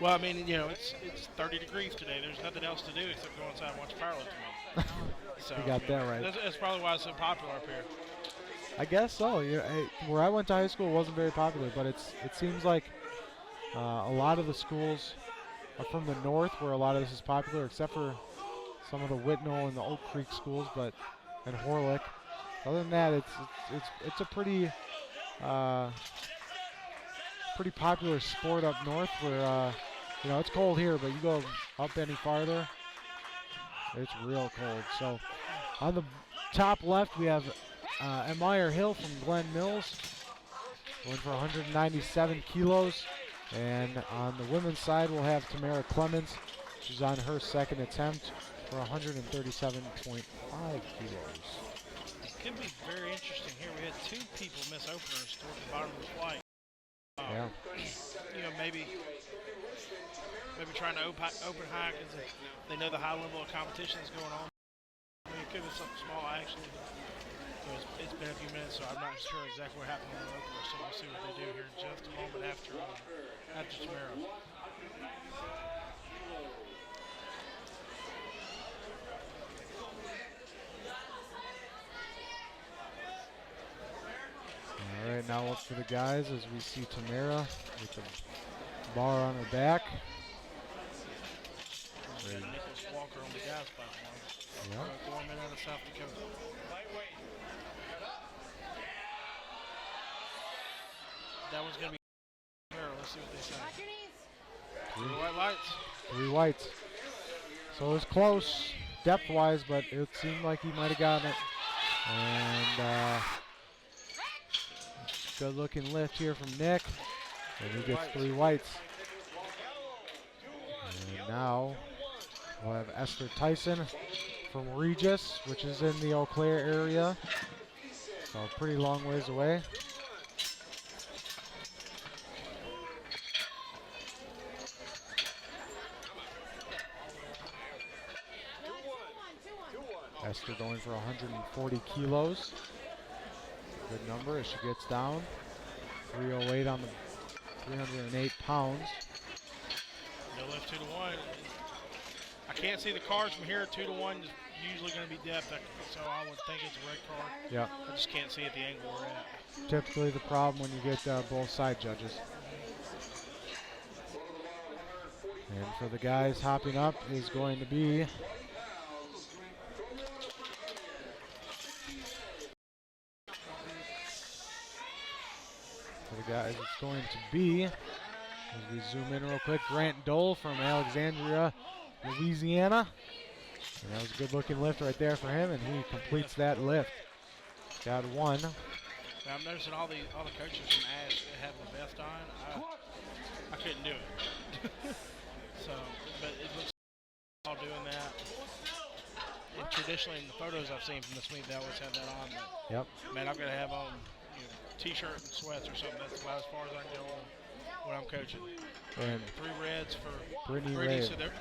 Well, I mean, it's 30 degrees today. There's nothing else to do except go inside and watch powerlifting. So, you got that right. That's probably why it's so popular up here. I guess so. Where I went to high school, it wasn't very popular, but it seems like a lot of the schools are from the north, where a lot of this is popular, except for some of the Whitnall and the Oak Creek schools, and Horlick. Other than that, it's a pretty popular sport up north, where it's cold here, but you go up any farther, it's real cold. So on the top left, we have Meyer Hill from Glen Mills, going for 197 kilos. And on the women's side, we'll have Tamara Clemens. She's on her second attempt for 137.5 kilos. It could be very interesting here. We had 2 people miss openers toward the bottom of the flight. Yeah. Maybe trying to open high because they know the high level of competition is going on. I mean, it could be something small, actually. It's been a few minutes, so I'm not sure exactly what happened in the opener. So we'll see what they do here in just a moment after Tamara. All right, now look for the guys as we see Tamara with the bar on her back. Nicholas Walker on the guys platform. Yeah. Gorman out of South Dakota. That was going to be Tamara. Let's see what they say. Lock your knees. 3 white lights. 3 whites. So it was close depth-wise, but it seemed like he might have gotten it. And good-looking lift here from Nick. And he gets 3 whites. And now we'll have Esther Tyson from Regis, which is in the Eau Claire area. So a pretty long ways away. Esther going for 140 kilos. Good number as she gets down. 308 on the 308 pounds. No lift 2 to 1. I can't see the cards from here. 2 to 1 is usually going to be depth, so I would think it's a red card. Yeah. I just can't see at the angle we're at. Typically the problem when you get both side judges. And for the guys hopping up is going to be it's going to be, as we zoom in real quick, Grant Dole from Alexandria, Louisiana. And that was a good looking lift right there for him, and he completes that lift. Got one. Now I'm noticing all the coaches from ASH have the vest on. I couldn't do it. So, but it looks like all doing that. And traditionally, in the photos I've seen from this meet, they always have that on. But Yep. man, I'm gonna have on t-shirt and sweats or something. That's about as far as I can go on when I'm coaching. And 3 reds for Brittany Brittany. Ray. So they're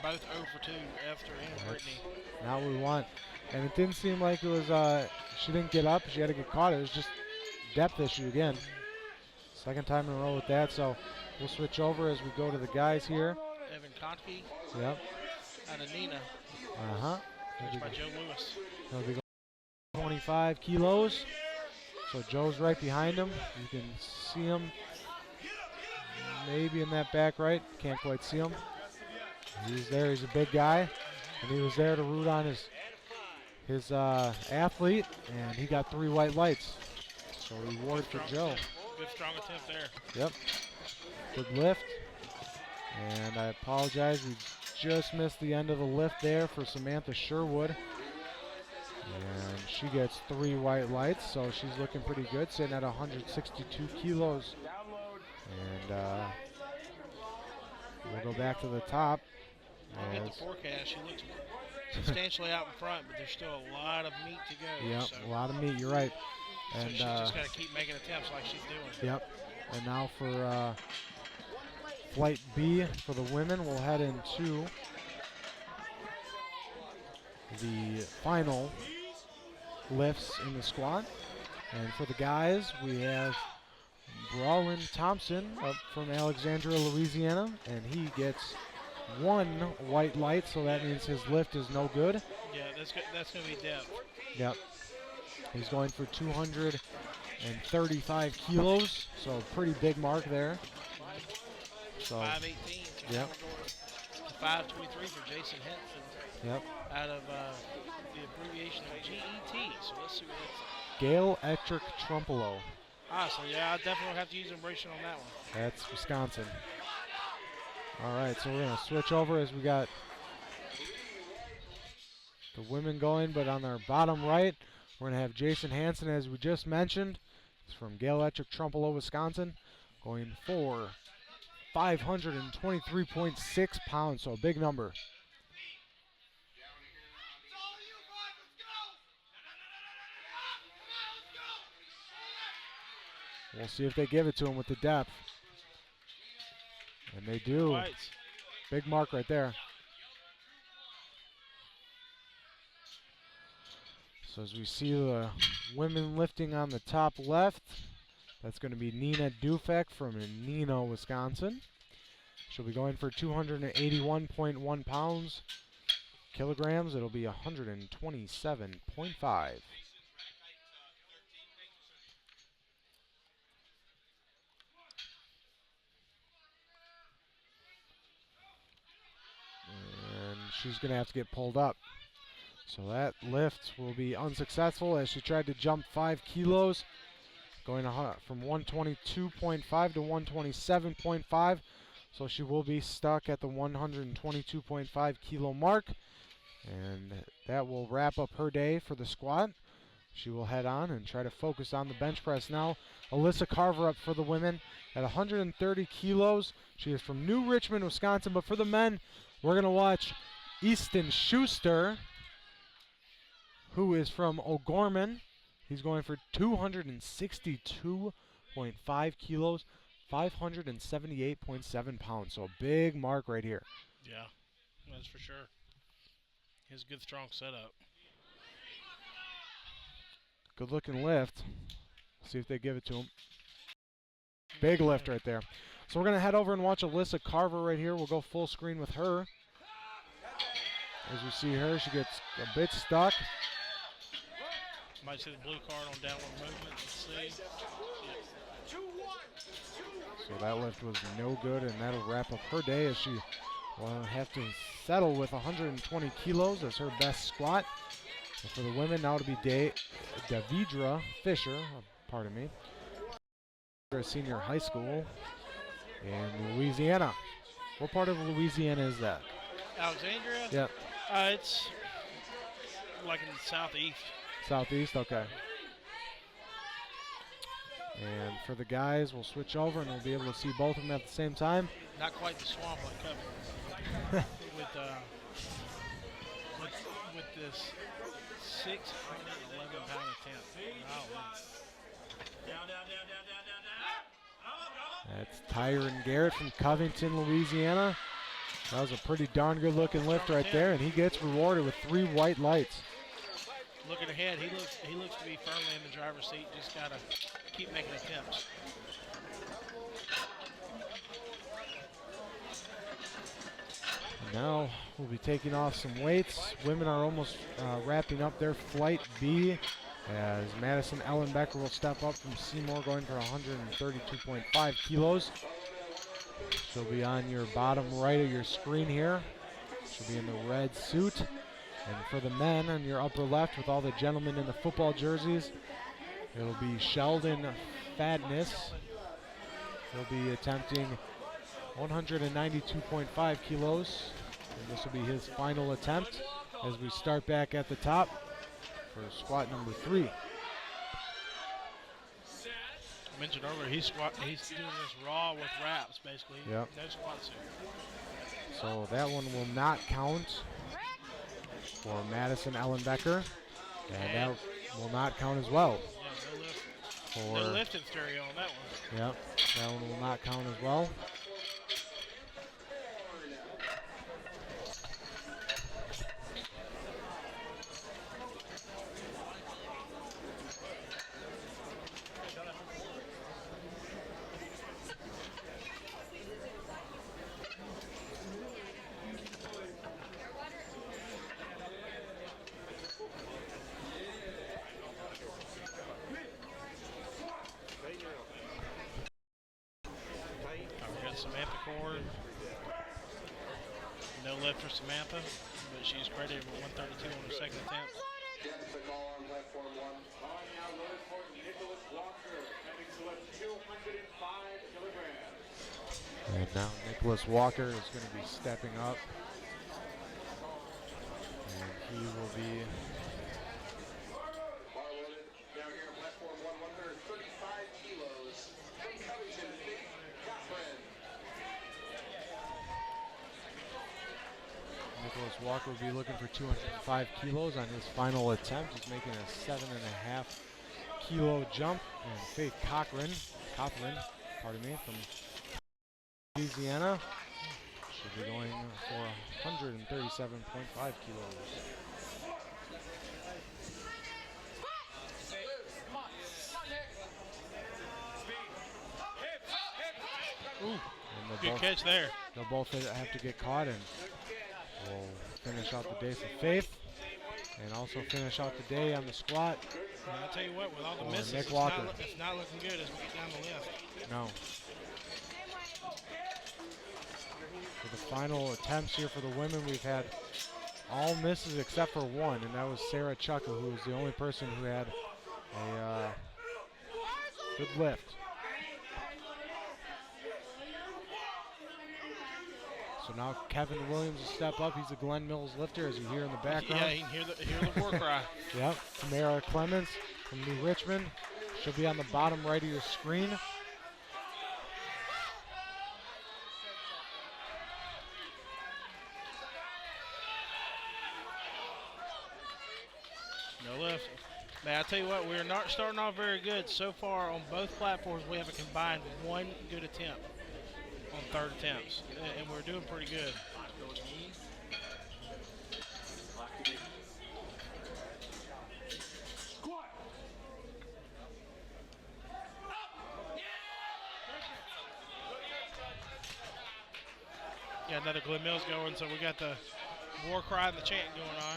both 0 for 2 after and Brittany. Now we want, and it didn't seem like it was. She didn't get up. She had to get caught. It was just depth issue again. Second time in a row with that. So we'll switch over as we go to the guys here. Evan Kontke. Yep. Out of Nina. Coached by Joe Lewis. He'll be going 25 kilos. So Joe's right behind him. You can see him maybe in that back right. Can't quite see him. He's there. He's a big guy. And he was there to root on his athlete. And he got 3 white lights. So reward for Joe. Good strong attempt there. Yep. Good lift. And I apologize. We just missed the end of the lift there for Samantha Sherwood. And she gets 3 white lights, so she's looking pretty good, sitting at 162 kilos. And we'll go back to the top. Look at the forecast. She looks substantially out in front, but there's still a lot of meat to go. Yep, so. a lot of meat, you're right. So And she's just got to keep making attempts like she's doing. Yep. And now for Flight B for the women, we'll head into the final lifts in the squat. And for the guys, we have Brawlin Thompson up from Alexandria, Louisiana, and he gets 1 white light, so that means his lift is no good. Yeah, that's going to be depth. Yep. He's going for 235 kilos, so pretty big mark there. So 518. So yep. 523 for Jason Henson. Yep. Out of the abbreviation of GET. So let's see what that's. Gail Ettrick Trumpelo. So yeah, I definitely have to use embracing on that one. That's Wisconsin. All right, so we're going to switch over as we got the women going, but on our bottom right, we're going to have Jason Hansen, as we just mentioned. He's from Gail Ettrick Trumpelo, Wisconsin, going for 523.6 pounds, so a big number. We'll see if they give it to him with the depth. And they do. Right. Big mark right there. So as we see the women lifting on the top left, that's going to be Nina Dufek from Neenah, Wisconsin. She'll be going for 281.1 pounds. Kilograms, it'll be 127.5. And she's going to have to get pulled up. So that lift will be unsuccessful as she tried to jump 5 kilos, going from 122.5 to 127.5. So she will be stuck at the 122.5 kilo mark. And that will wrap up her day for the squat. She will head on and try to focus on the bench press now. Alyssa Carver up for the women at 130 kilos. She is from New Richmond, Wisconsin. But for the men, we're going to watch Easton Schuster, who is from O'Gorman. He's going for 262.5 kilos, 578.7 pounds. So a big mark right here. Yeah, that's for sure. He has a good, strong setup. Good looking lift. See if they give it to him. Big lift right there. So we're going to head over and watch Alyssa Carver right here. We'll go full screen with her. As we see her, she gets a bit stuck. Might see the blue card on downward movement. Let's see. So that lift was no good, and that'll wrap up her day as she will have to settle with 120 kilos as her best squat. And for the women, now it'll be Davidra Fisher, pardon me, a senior high school in Louisiana. What part of Louisiana is that? Alexandria? Yep. It's like in the southeast. Southeast, okay. And for the guys, we'll switch over and we'll be able to see both of them at the same time. Not quite the swamp like Covington. with this 611-pound attempt. That's Tyron Garrett from Covington, Louisiana. That was a pretty darn good looking lift right there, and he gets rewarded with 3 white lights. Looking ahead, he looks to be firmly in the driver's seat. Just gotta keep making attempts. Now we'll be taking off some weights. Women are almost wrapping up their flight B, as Madison Ellenbecker will step up from Seymour, going for 132.5 kilos. She'll be on your bottom right of your screen here. She'll be in the red suit. And for the men on your upper left, with all the gentlemen in the football jerseys, it'll be Sheldon Fadness. He'll be attempting 192.5 kilos. And this will be his final attempt as we start back at the top for squat number 3. I mentioned earlier, he's doing this raw with wraps, basically. Yep. No squats here. So that one will not count for Madison Ellenbecker. And that will not count as well. Yeah, no lifting stereo on that one. Yep, that one will not count as well. Samantha Cord. No lift for Samantha, but she's credited with 132 on her second attempt. Gets the call on platform 1. Calling now loaded for Nicholas Walker, having to lift 205 kilograms. And now Nicholas Walker is going to be stepping up. And he will be Bar loaded down here on platform 1, 135 kilos. From Covington, Faith Cochran. Nicholas Walker will be looking for 205 kilos on his final attempt. He's making a 7.5 kilo jump. And Faith Cochran, pardon me, from Louisiana, should be going for 137.5 kilos. Ooh, And good catch there. They'll both have to get caught, and we'll finish out the day for Faith, and also finish out the day on the squat. And I'll tell you what, with all the misses, Nick it's Walker. not looking good as we get down the lift. No. For the final attempts here for the women, we've had all misses except for one, and that was Sarah Chucka, who was the only person who had a good lift. So now Kevin Williams will step up. He's a Glen Mills lifter, as you hear in the background. Yeah, you can hear the war cry. Yep, Tamara Clemens from New Richmond. She'll be on the bottom right of your screen. No lift. Man, I tell you what, we're not starting off very good. So far on both platforms, we have a combined 1 good attempt on third attempts, and we're doing pretty good. Yeah, another Glen Mills going, so we got the war cry and the chant going on.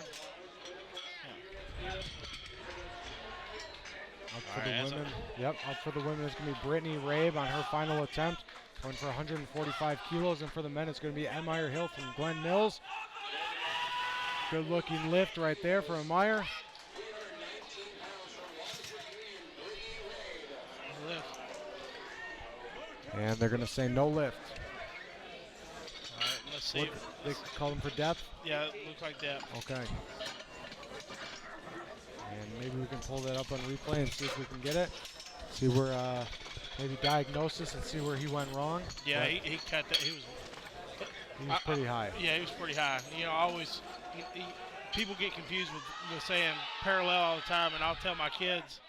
Up for the women. Yep, up for the women is going to be Brittany Rabe on her final attempt, going for 145 kilos. And for the men, it's going to be Emire Hill from Glen Mills. Good looking lift right there for Emire. Lift. And they're going to say no lift. All right, let's see. What, they call them for depth? Yeah, it looks like that. Okay. maybe we can pull that up on replay and see if we can get it. See where maybe diagnosis and see where he went wrong. Yeah, he cut that. He was pretty high. Yeah, he was pretty high. You know, always people get confused with saying parallel all the time, and I'll tell my kids,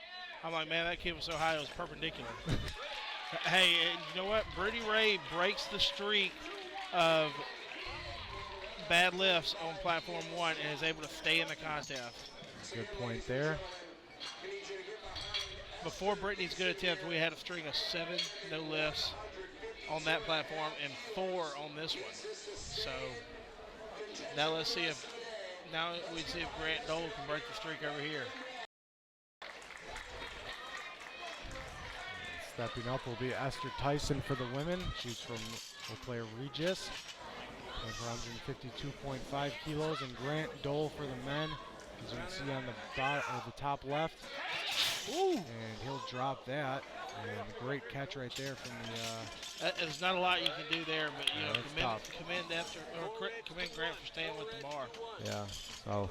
I'm like, man, that kid was so high it was perpendicular. Hey, and you know what? Brittany Ray breaks the streak of bad lifts on platform 1 and is able to stay in the contest. Good point there. Before Brittany's good attempt, we had a string of 7 no lifts on that platform and 4 on this one. So now we see if Grant Dole can break the streak over here. Stepping up will be Esther Tyson for the women. She's from Eau Claire Regis. Weighs 152.5 kilos. And Grant Dole for the men. As you can see on the top left. Ooh. And he'll drop that. And a great catch right there from the. There's not a lot you can do there, but you know, commend Grant for staying with the bar. Yeah. So.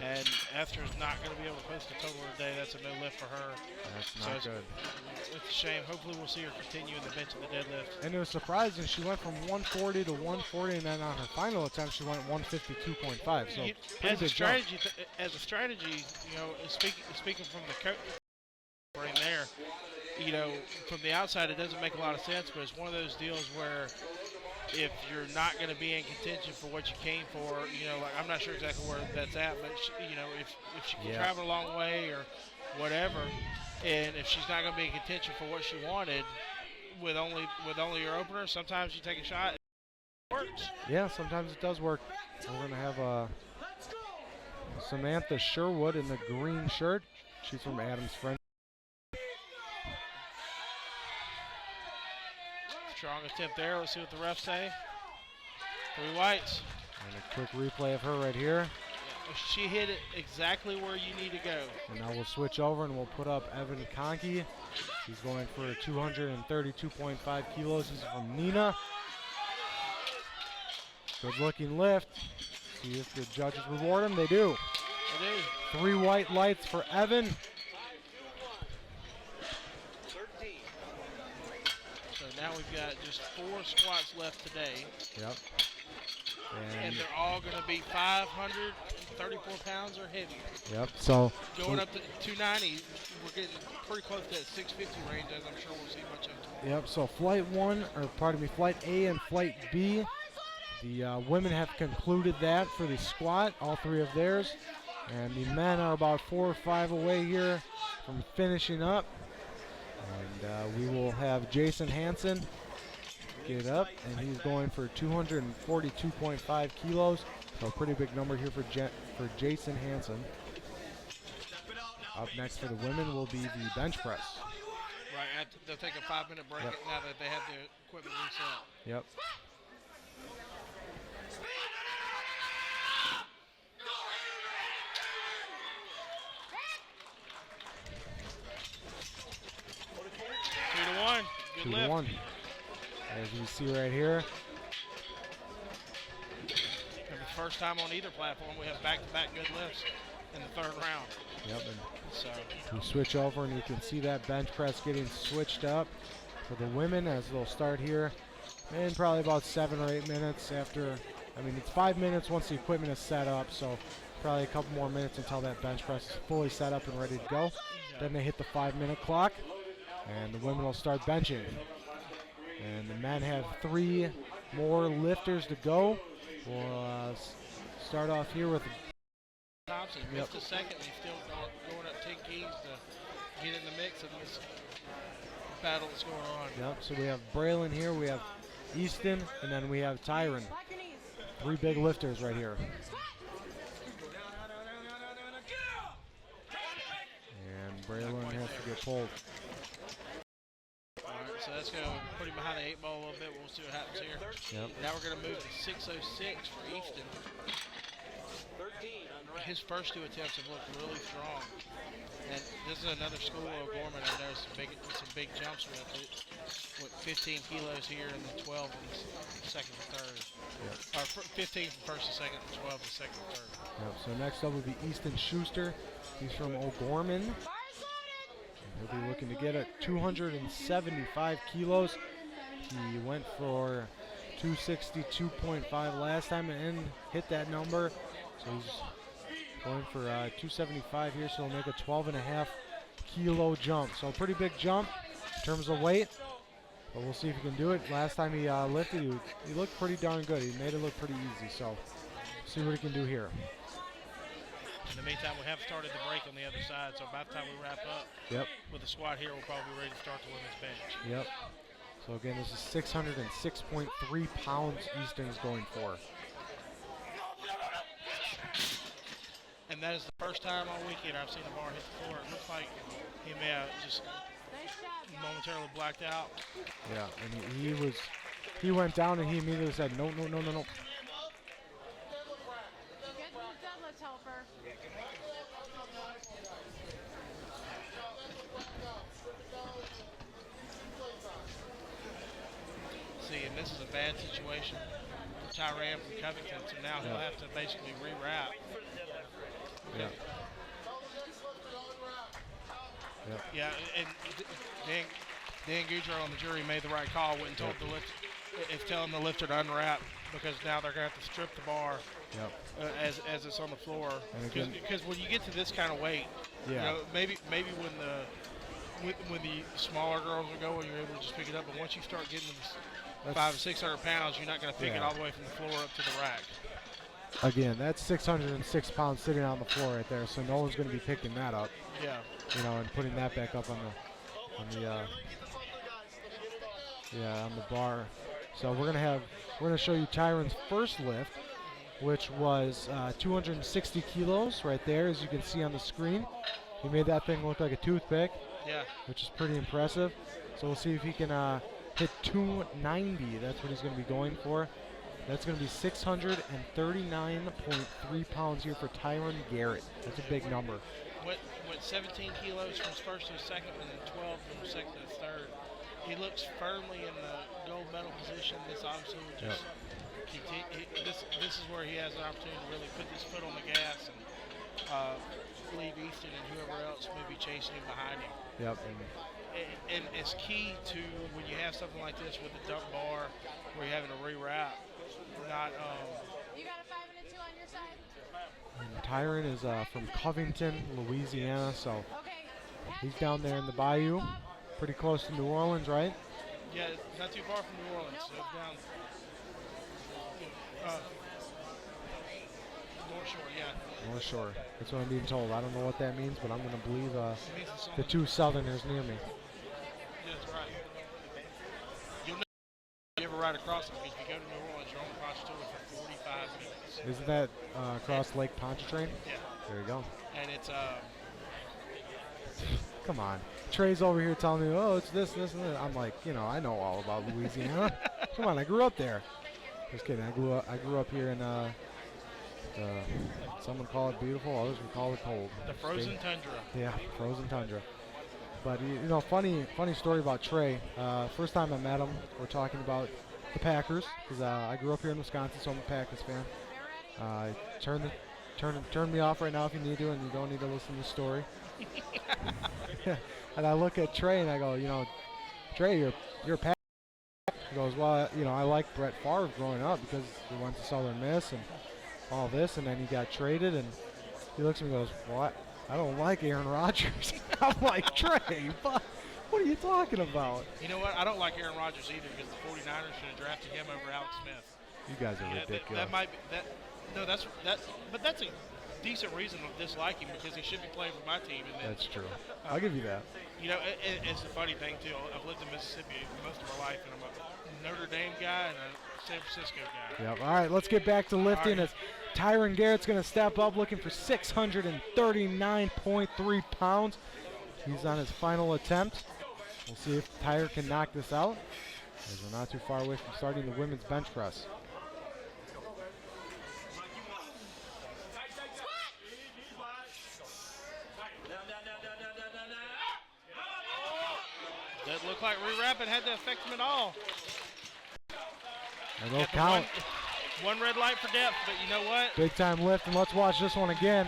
And Esther's not going to be able to post a total today. That's a no lift for her. That's not good. It's a shame. Hopefully we'll see her continue in the bench and the deadlift. And it was surprising. She went from 140 to 140, and then on her final attempt, she went 152.5. So as a strategy, you know, speaking from the coach right there, you know, from the outside, it doesn't make a lot of sense, but it's one of those deals where if you're not going to be in contention for what you came for, you know, like I'm not sure exactly where that's at, but you know, if she can travel a long way or whatever, and if she's not going to be in contention for what she wanted with only your opener, sometimes you take a shot. It works. Yeah, sometimes it does work. We're going to have Samantha Sherwood in the green shirt. She's from Adams French. Strong attempt there. Let's see what the refs say. 3 whites. And a quick replay of her right here. She hit it exactly where you need to go. And now we'll switch over and we'll put up Evan Conkey. He's going for 232.5 kilos. He's from Nina. Good looking lift. See if the judges reward him. They do. They do. 3 white lights for Evan. Now we've got just 4 squats left today. Yep. And they're all going to be 534 pounds or heavier. Yep. So going up to 290, we're getting pretty close to that 650 range, as I'm sure we'll see much of. Yep. So flight A and flight B. The women have concluded that for the squat, all 3 of theirs, and the men are about 4 or 5 away here from finishing up. And we will have Jason Hansen get up, and he's going for 242.5 kilos. So a pretty big number here for Jason Hansen. Up next for the women will be the bench press. Right, they'll take a 5-minute break now that they have the equipment reset. Yep. Good lift. 2-1. As you see right here. And the first time on either platform we have back-to-back good lifts in the 3rd round. Yep. And so we switch over and you can see that bench press getting switched up for the women as they'll start here in probably about 7 or 8 minutes after. I mean, it's 5 minutes once the equipment is set up, so probably a couple more minutes until that bench press is fully set up and ready to go. Then they hit the 5-minute clock. And the women will start benching. And the men have 3 more lifters to go. We'll start off here with Thompson. Missed a second. He's still going up 10 keys to get in the mix of this battle that's going on. Yep, so we have Braylon here, we have Easton, and then we have Tyron. 3 big lifters right here. And Braylon has to get pulled. So that's going to put him behind the 8 ball a little bit. We'll see what happens here. Yep. Now we're going to move to 606 for Easton. 13 on the his first 2 attempts have looked really strong. And this is another school O'Gorman I know some big jumps with it. With 15 kilos here and then 12 in the second and third. Yep. Or 15 from first and second and 12 in second and third. Yep. So next up will be Easton Schuster. He's from O'Gorman. Bars loaded. He'll be looking to get at 275 kilos. He went for 262.5 last time and hit that number. So he's going for 275 here, so he'll make a 12.5 kilo jump. So a pretty big jump in terms of weight, but we'll see if he can do it. Last time he lifted, he looked pretty darn good. He made it look pretty easy, so see what he can do here. In the meantime, we have started the break on the other side, so by the time we wrap up with the squat here, we'll probably be ready to start the women's bench. Yep. So again, this is 606.3 pounds Easton's going for. And that is the first time all weekend I've seen the bar hit the floor. It looks like he may have just Nice job, guys. momentarily blacked out. Yeah, and he went down and he immediately said, no. Get to the deadlift helper. See, and this is a bad situation for Tyran from Covington, so now he'll have to basically rewrap. Yeah. Yeah, and Dan Goudreau on the jury made the right call. Went and told the lift, if telling the lifter to unwrap, because now they're going to have to strip the bar as it's on the floor. Because when you get to this kind of weight, you know, maybe when the smaller girls are going, you're able to just pick it up. But once you start getting to 500 or 600 pounds, you're not going to pick it all the way from the floor up to the rack. Again, that's 606 pounds sitting on the floor right there, so no one's going to be picking that up. Yeah. You know, and putting that back up on the bar. So we're gonna show you Tyron's first lift, which was 260 kilos right there, as you can see on the screen. He made that thing look like a toothpick. Yeah. Which is pretty impressive. So we'll see if he can hit 290. That's what he's going to be going for. That's going to be 639.3 pounds here for Tyron Garrett. That's a big number. Went 17 kilos from his first to his second, and then 12 from his second to his third. He looks firmly in the gold medal position. This obviously will just continue. This is where he has an opportunity to really put his foot on the gas and leave Easton and whoever else may be chasing him behind him. Yep. And it's key to when you have something like this with the dump bar where you're having to rewrap. Not. You got a 5 and a 2 on your side? And Tyron is from Covington, Louisiana, so Okay. he's down there in the bayou, pretty close to New Orleans, right? Yeah, it's not too far from New Orleans. So it's down North Shore, yeah. North Shore. That's what I'm being told. I don't know what that means, but I'm going to believe the two Southerners near me. Yeah, that's right. You'll know if you ever ride across it, because if you go to New Orleans, you're on the cross tour for 45 minutes. Isn't that across Lake Pontchartrain? Yeah. There you go. And it's Come on. Trey's over here telling me, oh, it's this, and this. I'm like, you know, I know all about Louisiana. Come on, I grew up there. Just kidding. I grew up here in some would call it beautiful, others would call it cold. the frozen tundra. Yeah, frozen tundra. But you know, funny story about Trey. First time I met him, we're talking about the Packers, because I grew up here in Wisconsin, so I'm a Packers fan. Turn me off right now if you need to, and you don't need to listen to the story. And I look at Trey and I go, you know, Trey, you're a Packer. He goes, well, you know, I liked Brett Favre growing up because he went to Southern Miss and all this, and then he got traded, and he looks at me and goes, well, I don't like Aaron Rodgers. I'm like, Trey, what are you talking about? You know what? I don't like Aaron Rodgers either, because the 49ers should have drafted him over Alex Smith. You guys are ridiculous. That might be that. No, that's a decent reason to dislike him, because he should be playing for my team. And then, That's true. I'll give you that. You know, it's a funny thing too. I've lived in Mississippi most of my life, and I'm a Notre Dame guy and a San Francisco guy. Yep. All right, let's get back to lifting. As Tyron Garrett's going to step up, looking for 639.3 pounds. He's on his final attempt. We'll see if Tyron can knock this out, as we're not too far away from starting the women's bench press. looked like rewrapping had to affect him at all. And they'll Got the count. One red light for depth, but you know what? Big time lift, and let's watch this one again.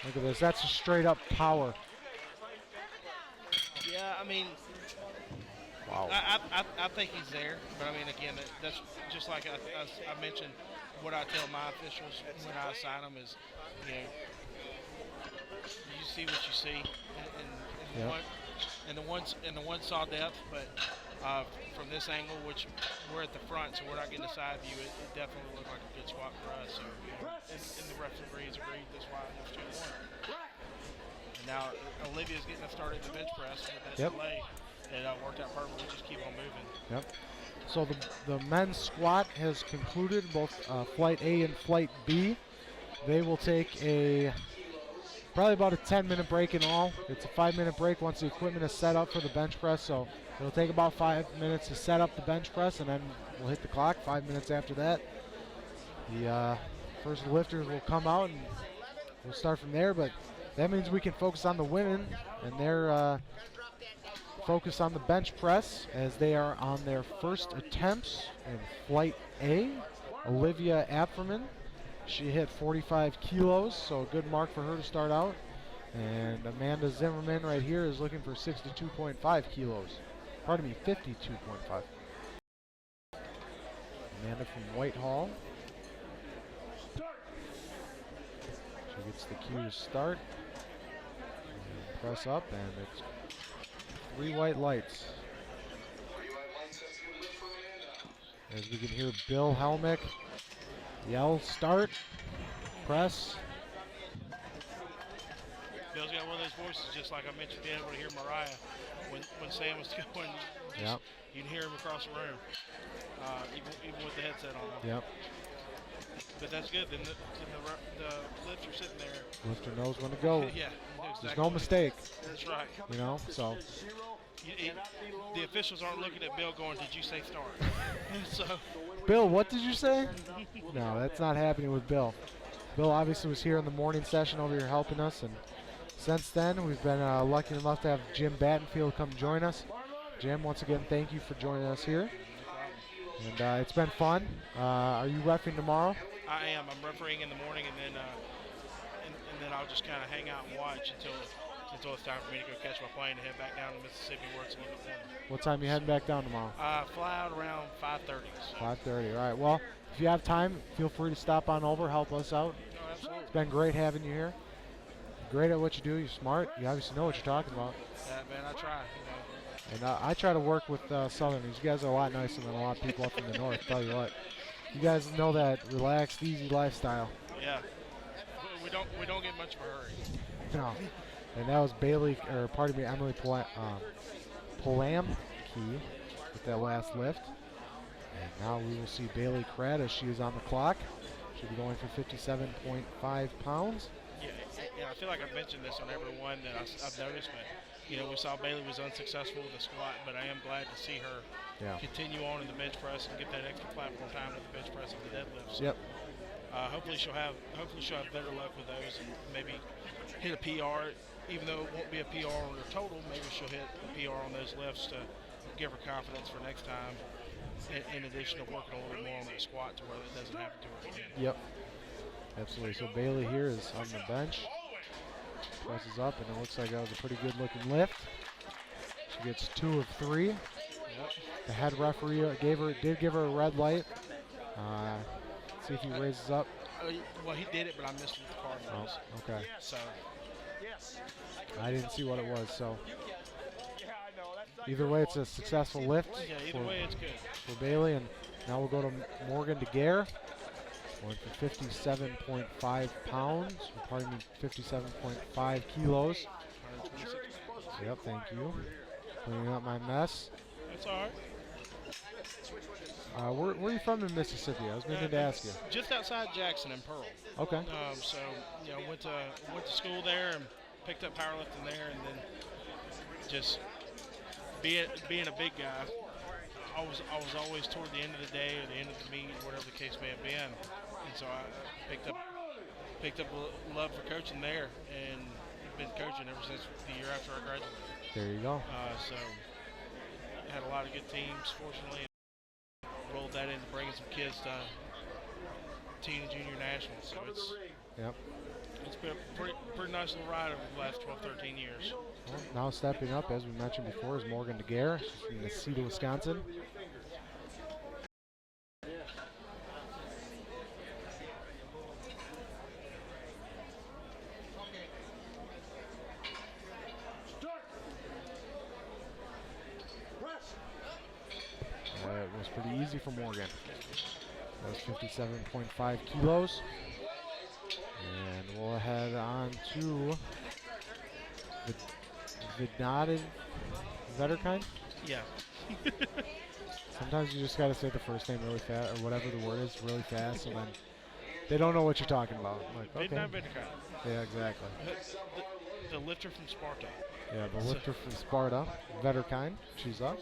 Look at this. That's a straight up power. Yeah, I mean, Wow. I think he's there, but I mean, again, that's just like I mentioned. What I tell my officials when I assign them is, you know, you see what you see, and the one saw depth, but from this angle, which we're at the front, so we're not getting a side view, it definitely looked like a good spot for us. So, and the referees agreed that's why it was 2-1. And now Olivia's getting us started in the bench press with that delay. It worked out perfectly. Just keep on moving. Yep. So the men's squat has concluded, both Flight A and Flight B. They will take probably about a 10-minute break in all. It's a 5-minute break once the equipment is set up for the bench press. So it'll take about 5 minutes to set up the bench press, and then we'll hit the clock 5 minutes after that. The first lifters will come out, and we'll start from there. But that means we can focus on the women, and they're focus on the bench press as they are on their first attempts in Flight A. Olivia Apferman, she hit 45 kilos, so a good mark for her to start out. And Amanda Zimmerman right here is looking for 62.5 kilos. Pardon me, 52.5. Amanda from Whitehall. She gets the cue to start. And press up, and it's 3 white lights. As we can hear Bill Helmick yell, start, press. Bill's got one of those voices, just like I mentioned, being able to hear Mariah when Sam was going. Yep. You can hear him across the room, even with the headset on. Yep. But that's good. Then the lifter sitting there. Lifter knows when to go. Yeah. There's no mistake. That's right. You know, so. The officials aren't looking at Bill going, did you say start? So. Bill, what did you say? No, that's not happening with Bill. Bill obviously was here in the morning session over here helping us, and since then we've been lucky enough to have Jim Battenfield come join us. Jim, once again, thank you for joining us here. And it's been fun. Are you reffing tomorrow? I am. I'm refereeing in the morning, and then I'll just kind of hang out and watch until it's time for me to go catch my plane and head back down to Mississippi where it's a little bit warmer. What time are you heading back down tomorrow? Fly out around 5:30. So. 5:30. All right. Well, if you have time, feel free to stop on over, help us out. No, absolutely. It's been great having you here. You're great at what you do. You're smart. You obviously know what you're talking about. Yeah, man, I try. And I try to work with Southerners. You guys are a lot nicer than a lot of people up in the north. Tell you what, you guys know that relaxed, easy lifestyle. Yeah, we don't get much of a hurry. No. And that was Emily Polamki with that last lift. And now we will see Bailey Kratt as she is on the clock. She'll be going for 57.5 pounds. Yeah, I feel like I've mentioned this on every one that I've noticed, but you know, we saw Bailey was unsuccessful with the squat, but I am glad to see her continue on in the bench press and get that extra platform time with the bench press and the deadlifts. Yep. Hopefully she'll have better luck with those and maybe hit a PR. Even though it won't be a PR on her total, maybe she'll hit a PR on those lifts to give her confidence for next time. In addition to working a little more on that squat to where it doesn't happen to her again. Yep. Absolutely. So Bailey here is on the bench. Presses up, and it looks like that was a pretty good looking lift. She gets 2 of 3. Yep. The head referee did give her a red light. See if he raises up. Well, he did it, but I missed it with the card notice. Oh, okay. So I didn't see what it was, so either way, it's a successful lift. Yeah, either way, it's good. For Bailey, and now we'll go to Morgan DeGare. Going for 57.5 pounds, or pardon me, 57.5 kilos. 126. Yep, thank you. Cleaning up my mess. That's all right. Where are you from in Mississippi? I was meaning to ask you. Just outside Jackson and Pearl. Okay. So you know, went to school there and picked up powerlifting there, and then just being a big guy, I was always toward the end of the day or the end of the meet, whatever the case may have been, and so I picked up a love for coaching there, and been coaching ever since the year after I graduated. There you go. So had a lot of good teams, fortunately. Rolled that into bringing some kids to teen and junior nationals. So it's been a pretty nice little ride over the last 12, 13 years. Well, now stepping up, as we mentioned before, is Morgan DeGare. She's from Necedah, Wisconsin. It was pretty easy for Morgan. That was 57.5 kilos. And we'll head on to the Vidnadid Vetterkind. Yeah. Sometimes you just gotta say the first name really fast, or whatever the word is, really fast, and then they don't know what you're talking about. I'm like, okay. Yeah, exactly. The lifter from Sparta. Yeah, the lifter from Sparta, Vetterkind. She's up.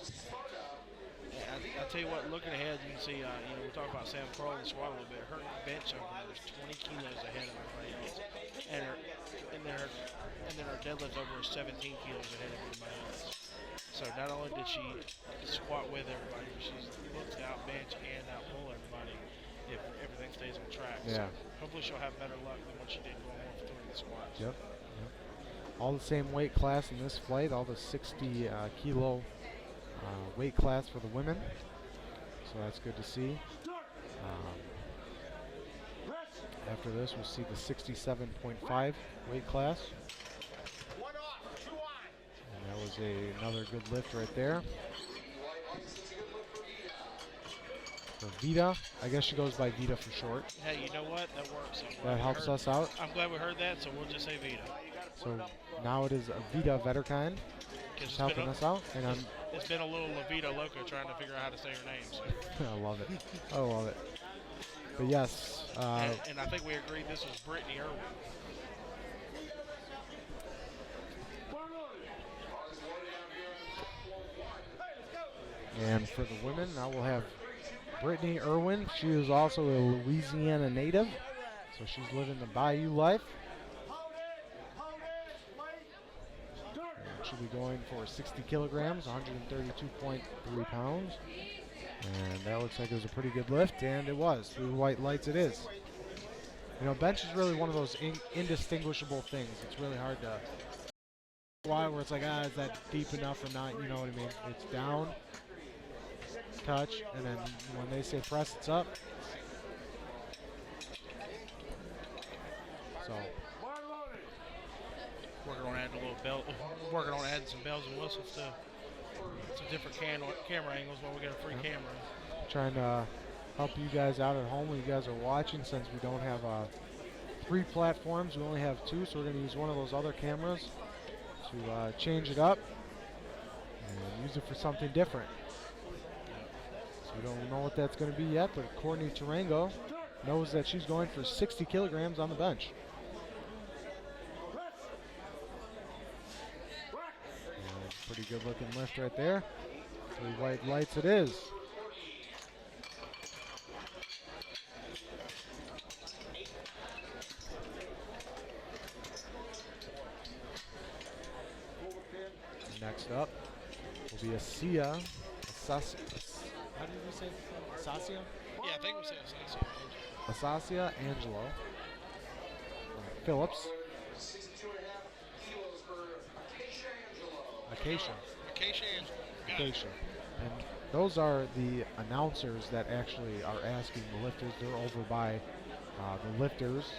I tell you what, looking ahead, you can see, we talk about Sam Kroll and squat a little bit. Her bench over there is 20 kilos ahead of everybody else. And then her deadlift over is 17 kilos ahead of everybody else. So not only did she squat with everybody, but she's looked to outbench and outpull everybody if everything stays on track. Yeah. So hopefully she'll have better luck than what she did going on for 3 squats. Yep. All the same weight class in this flight, all the 60 kilo weight class for the women. So that's good to see. After this, we'll see the 67.5 weight class. And that was another good lift right there. For Vita, I guess she goes by Vita for short. Hey, you know what? That works. That helps us out. I'm glad we heard that, so we'll just say Vita. So now it is Vita Vetterkind. Just helping us out. And it's been a little La Vida Loca trying to figure out how to say her name. So. I love it. I love it. But yes. And I think we agreed this was Brittany Irwin. And for the women, now we'll have Brittany Irwin. She is also a Louisiana native. So she's living the Bayou life. She'll be going for 60 kilograms, 132.3 pounds. And that looks like it was a pretty good lift, and it was. 3 white lights it is. You know, bench is really one of those indistinguishable things. It's really hard to why where it's like, is that deep enough or not? You know what I mean? It's down, touch, and then when they say press, it's up. So working on adding a little belt. Working on adding some bells and whistles to some different camera angles while we get a free camera. Trying to help you guys out at home when you guys are watching, since we don't have 3 platforms, we only have 2, so we're going to use one of those other cameras to change it up and use it for something different. So we don't know what that's going to be yet, but Courtney Tarango knows that she's going for 60 kilograms on the bench. Pretty good looking lift right there. 3 white lights it is. Next up will be Asia. How did you say it? Asasia? Yeah, I think we said Asasia. Asasia Angelo. Phillips. Acacia. Acacia. And those are the announcers that actually are asking the lifters. They're over by the lifters,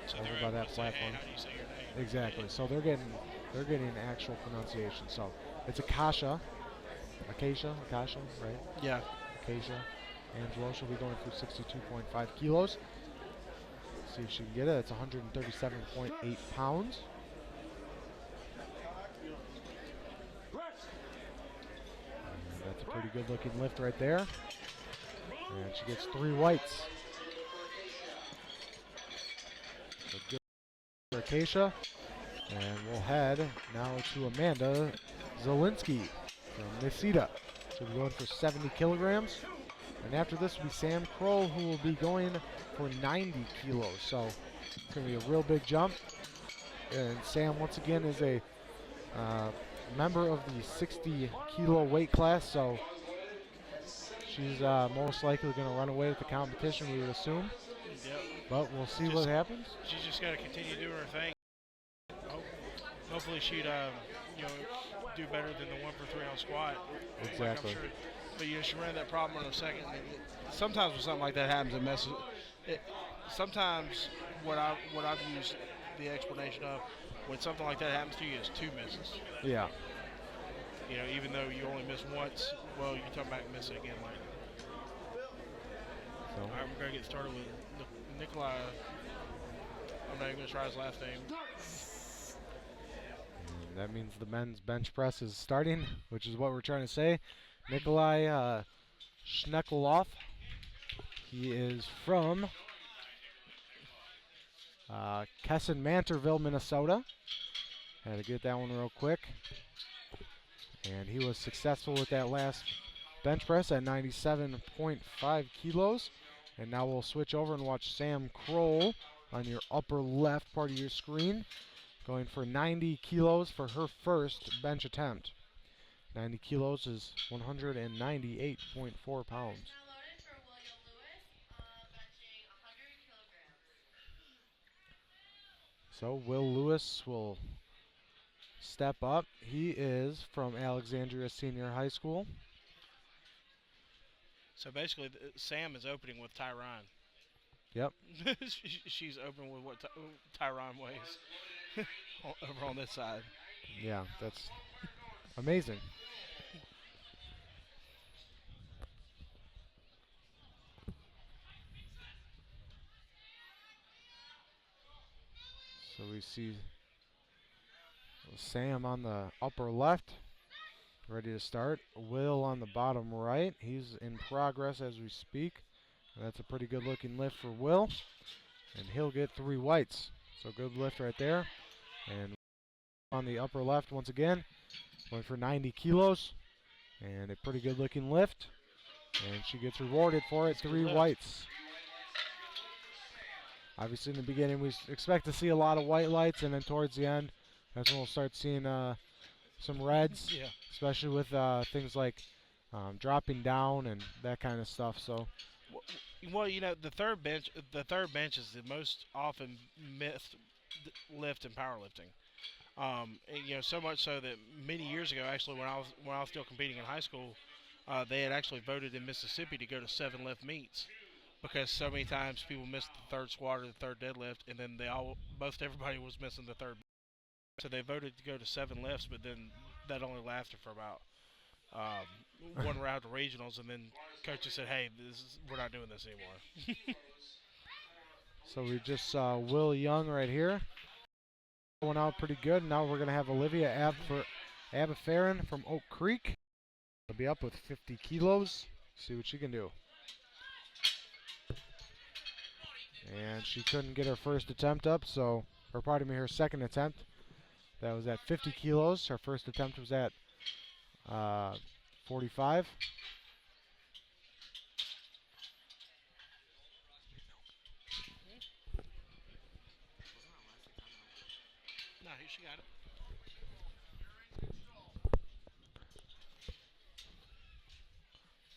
so over by that platform. Hey, how do you say your name? Exactly. So they're getting actual pronunciation. So it's Acacia, right? Yeah. Acacia Angelo. She'll be going for 62.5 kilos. See if she can get it. It's 137.8 pounds. That's a pretty good looking lift right there. And she gets 3 whites. So good for Acacia. And we'll head now to Amanda Zielinski from Necedah. She'll be going for 70 kilograms. And after this will be Sam Kroll, who will be going for 90 kilos. So it's going to be a real big jump. And Sam, once again, is a member of the 60-kilo weight class, so she's most likely going to run away with the competition, we would assume. Yep. But we'll see what happens. She's just got to continue doing her thing. Hopefully she'd do better than the 1 for 3 on squat. Exactly. Like I'm sure, but she ran that problem in a second. Sometimes when something like that happens, it messes. Sometimes what I've used the explanation of when something like that happens to you is 2 misses. Yeah. Even though you only miss once, well, you're talking about missing again later. So. All right, we're going to get started with Nikolai. I'm not even going to try his last name. And that means the men's bench press is starting, which is what we're trying to say. Nikolai Schneckloff. He is from Kesson-Mantorville, Minnesota. Had to get that one real quick. And he was successful with that last bench press at 97.5 kilos. And now we'll switch over and watch Sam Kroll on your upper left part of your screen, going for 90 kilos for her first bench attempt. 90 kilos is 198.4 pounds. So Will Lewis will step up. He is from Alexandria Senior High School. So basically, Sam is opening with Tyron. Yep. She's open with what Tyron weighs over on this side. Yeah, that's amazing. So we see Sam on the upper left, ready to start. Will on the bottom right. He's in progress as we speak. That's a pretty good looking lift for Will. And he'll get 3 whites. So good lift right there. And on the upper left once again, going for 90 kilos. And a pretty good looking lift. And she gets rewarded for it, 3 whites. Obviously in the beginning we expect to see a lot of white lights, and then towards the end that's when we'll start seeing some reds, Yeah. especially with things like dropping down and that kind of stuff. So, well, the third bench is the most often missed lift in powerlifting. And, so much so that many years ago, actually, when I was still competing in high school, they had actually voted in Mississippi to go to 7 lift meets, because so many times people missed the third squat or the third deadlift, and then everybody was missing the third. So they voted to go to 7 lifts, but then that only lasted for about 1 round of regionals, and then coaches said, "Hey, we're not doing this anymore." so we just saw Will Young right here, going out pretty good. Now we're gonna have Olivia Abafarin from Oak Creek. She'll be up with 50 kilos. See what she can do. And she couldn't get her first attempt up, her second attempt. That was at 50 kilos. Her first attempt was at 45. No, she got it.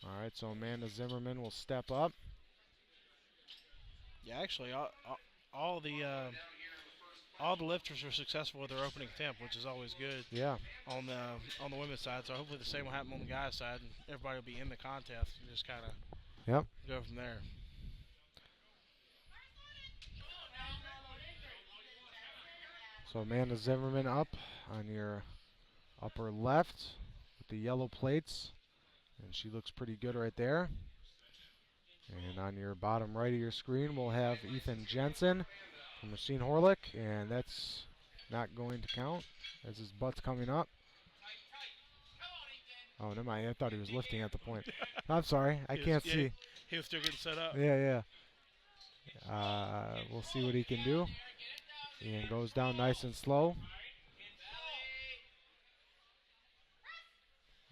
All right, so Amanda Zimmerman will step up. Yeah, actually, all the lifters were successful with their opening attempt, which is always good. Yeah. On the women's side, so hopefully the same will happen on the guys' side, and everybody will be in the contest and just kind of go from there. So Amanda Zimmerman up on your upper left with the yellow plates, and she looks pretty good right there. And on your bottom right of your screen, we'll have Ethan Jensen from Machine Horlick, and that's not going to count as his butt's coming up. Oh, never mind. I thought he was lifting at the point. I'm sorry. I can't see. He was still getting set up. Yeah. We'll see what he can do. Ian goes down nice and slow.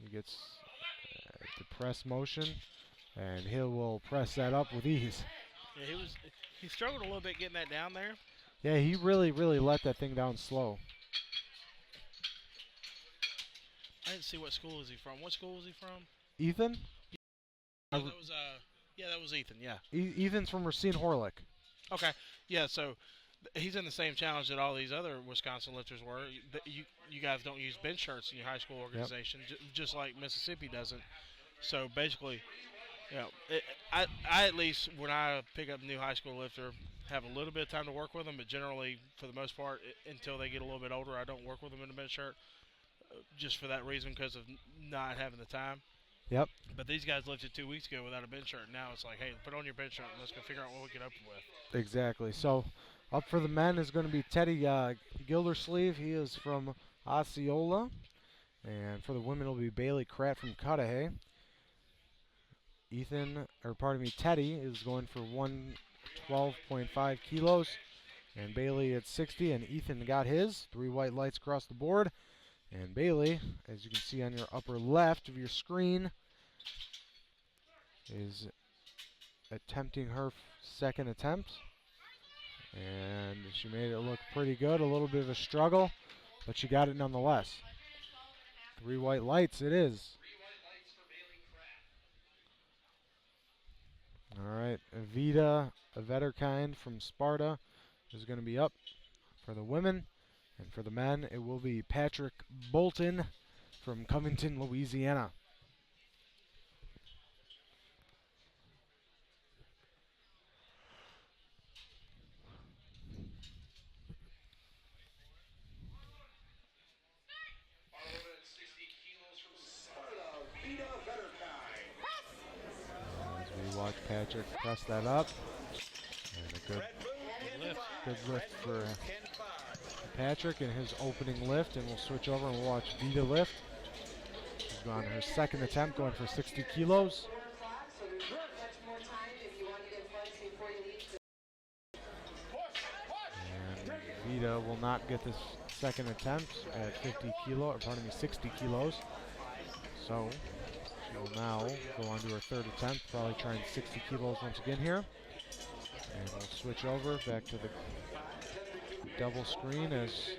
He gets the press motion, and he will press that up with ease. Yeah, he struggled a little bit getting that down there. Yeah, he really let that thing down slow. didn't see what school is he from. What school was he from? Ethan? Oh, that was yeah, that was Ethan. Yeah. Ethan's from Racine Horlick. Okay. Yeah. So he's in the same challenge that all these other Wisconsin lifters were. You guys don't use bench shirts in your high school organization, just like Mississippi doesn't. So basically, you know, I at least when I pick up a new high school lifter, have a little bit of time to work with them, but generally, for the most part, until they get a little bit older, I don't work with them in a bench shirt, just for that reason, because of not having the time. Yep. But these guys lifted 2 weeks ago without a bench shirt. Now it's like, hey, put on your bench shirt and let's go figure out what we can open with. Exactly. So up for the men is going to be Teddy Gildersleeve. He is from Osceola. And for the women, it'll be Bailey Kratt from Cudahy. Teddy is going for 112.5 kilos. And Bailey at 60. And Ethan got his. 3 white lights across the board. And Bailey, as you can see on your upper left of your screen, is attempting her second attempt. And she made it look pretty good. A little bit of a struggle, but she got it nonetheless. 3 white lights it is. All right, Evita Vetterkind from Sparta is going to be up for the women. And for the men, it will be Patrick Bolton from Covington, Louisiana. As we watch Patrick press that up. And a good lift for Patrick in his opening lift. And we'll switch over and we'll watch Vita lift. She's on her second attempt, going for 60 kilos. And Vita will not get this second attempt at 60 kilos. So she will now go on to her third attempt, probably trying 60 kilos once again here. And we'll switch over back to the double screen as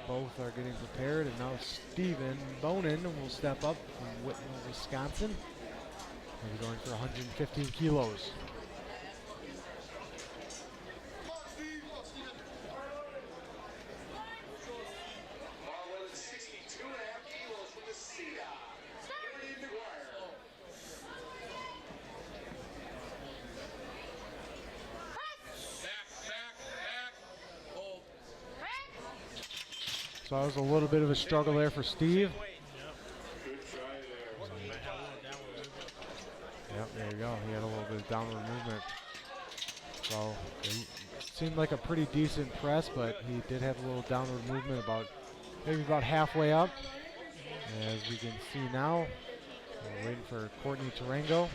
both are getting prepared. And now Stephen Bonin will step up from Whitnall, Wisconsin. He'll be going for 115 kilos. So that was a little bit of a struggle there for Steve. Yep, there you go. He had a little bit of downward movement. So it seemed like a pretty decent press, but he did have a little downward movement maybe about halfway up. As we can see now, we're waiting for Courtney Tarango.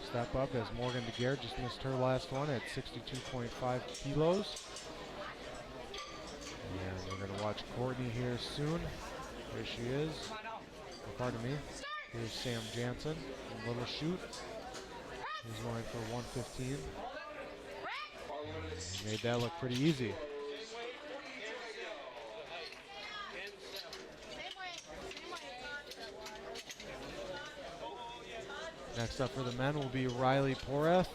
Step up as Morgan DeGuerre just missed her last one at 62.5 kilos. And we're going to watch Courtney here soon. There she is. Oh, pardon me. Here's Sam Jansen from Little Chute. He's going for 115. He made that look pretty easy. Next up for the men will be Riley Porath.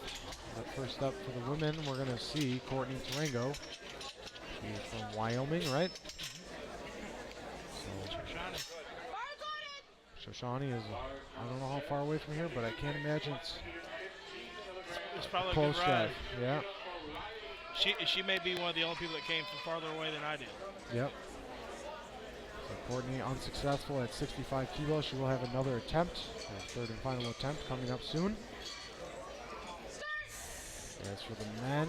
But first up for the women, we're going to see Courtney Tarango. She's from Wyoming, right? So Shoshani is, I don't know how far away from here, but I can't imagine It's probably close a good ride. drive. Yeah. She may be one of the only people that came from farther away than I did. Yep. So Courtney unsuccessful at 65 kilos. She will have another attempt, her third and final attempt coming up soon. As for the men,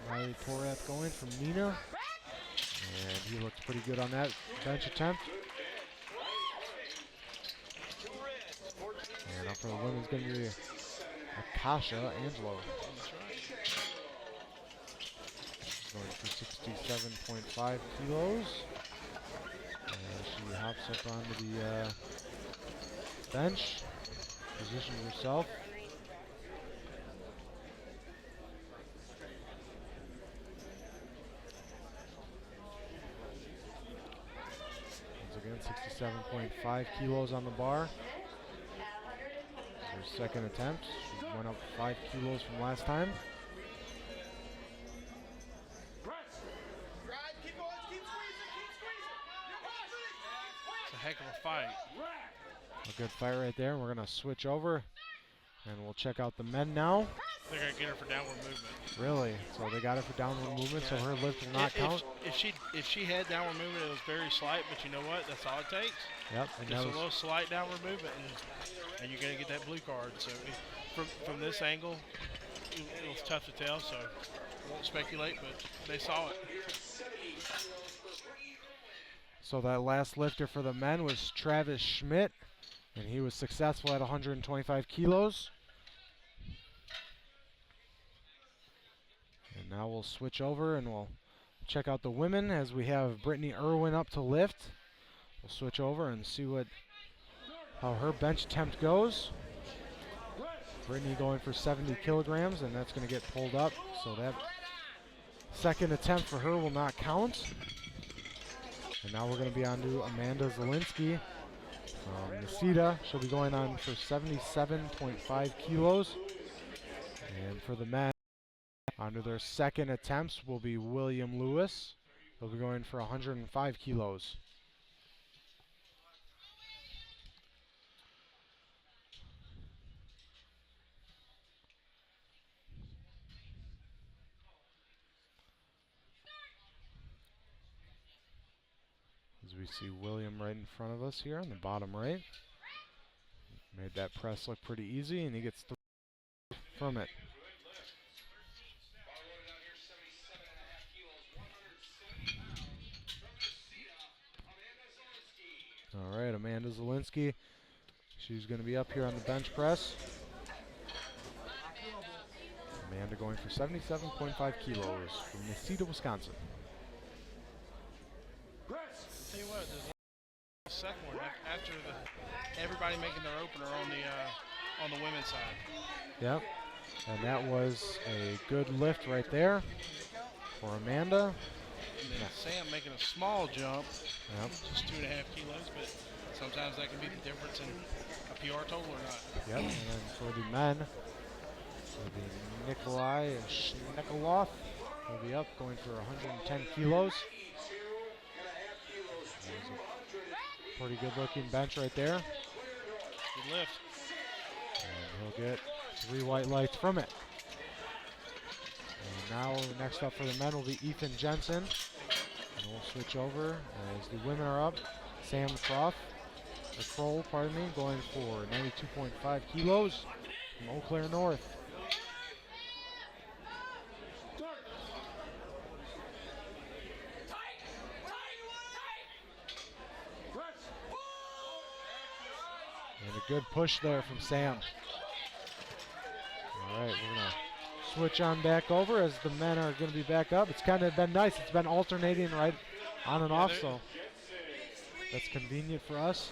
Riley Porath going from Nina. And he looks pretty good on that bench attempt. And up for the women's going to be Akasha Angelo. Going for 67.5 kilos. And she hops up onto the bench, positions herself. 77.5 kilos on the bar. Her second attempt. She went up 5 kilos from last time. It's a heck of a fight. A good fight right there. We're going to switch over and we'll check out the men now. They're going to get her for downward movement. Really? So they got her for downward movement, so her lift will not count? If she had downward movement, it was very slight, but you know what? That's all it takes. Yep. And Just a little slight downward movement, and you're going to get that blue card. So from this angle, it was tough to tell, so I won't speculate, but they saw it. So that last lifter for the men was Travis Schmidt, and he was successful at 125 kilos. And now we'll switch over and we'll check out the women as we have Brittany Irwin up to lift. We'll switch over and see how her bench attempt goes. Brittany going for 70 kilograms, and that's going to get pulled up. So that second attempt for her will not count. And now we're going to be on to Amanda Zielinski from Nisita. She'll be going on for 77.5 kilos. And for the men, onto their second attempts will be William Lewis. He'll be going for 105 kilos. As we see William right in front of us here on the bottom right. Made that press look pretty easy, and he gets 3 from it. All right, Amanda Zielinski. She's going to be up here on the bench press. Amanda going for 77.5 kilos from Nisita, Wisconsin. Tell you what, the second one after everybody making their opener on the women's side. Yep, and that was a good lift right there for Amanda. And then Sam making a small jump, Yep. just 2.5 kilos, but sometimes that can be the difference in a PR total or not. Yep, and then for the men, it'll be Nikolai Shnekolov. He'll be up, going for 110 kilos. Pretty good looking bench right there. Good lift. And he'll get 3 white lights from it. And now next up for the men will be Ethan Jensen. And we'll switch over as the women are up. Sam Kroll, pardon me, going for 92.5 kilos from Eau Claire North. And a good push there from Sam. All right, we're going to switch on back over as the men are going to be back up. It's kind of been nice. It's been alternating right on and off, so that's convenient for us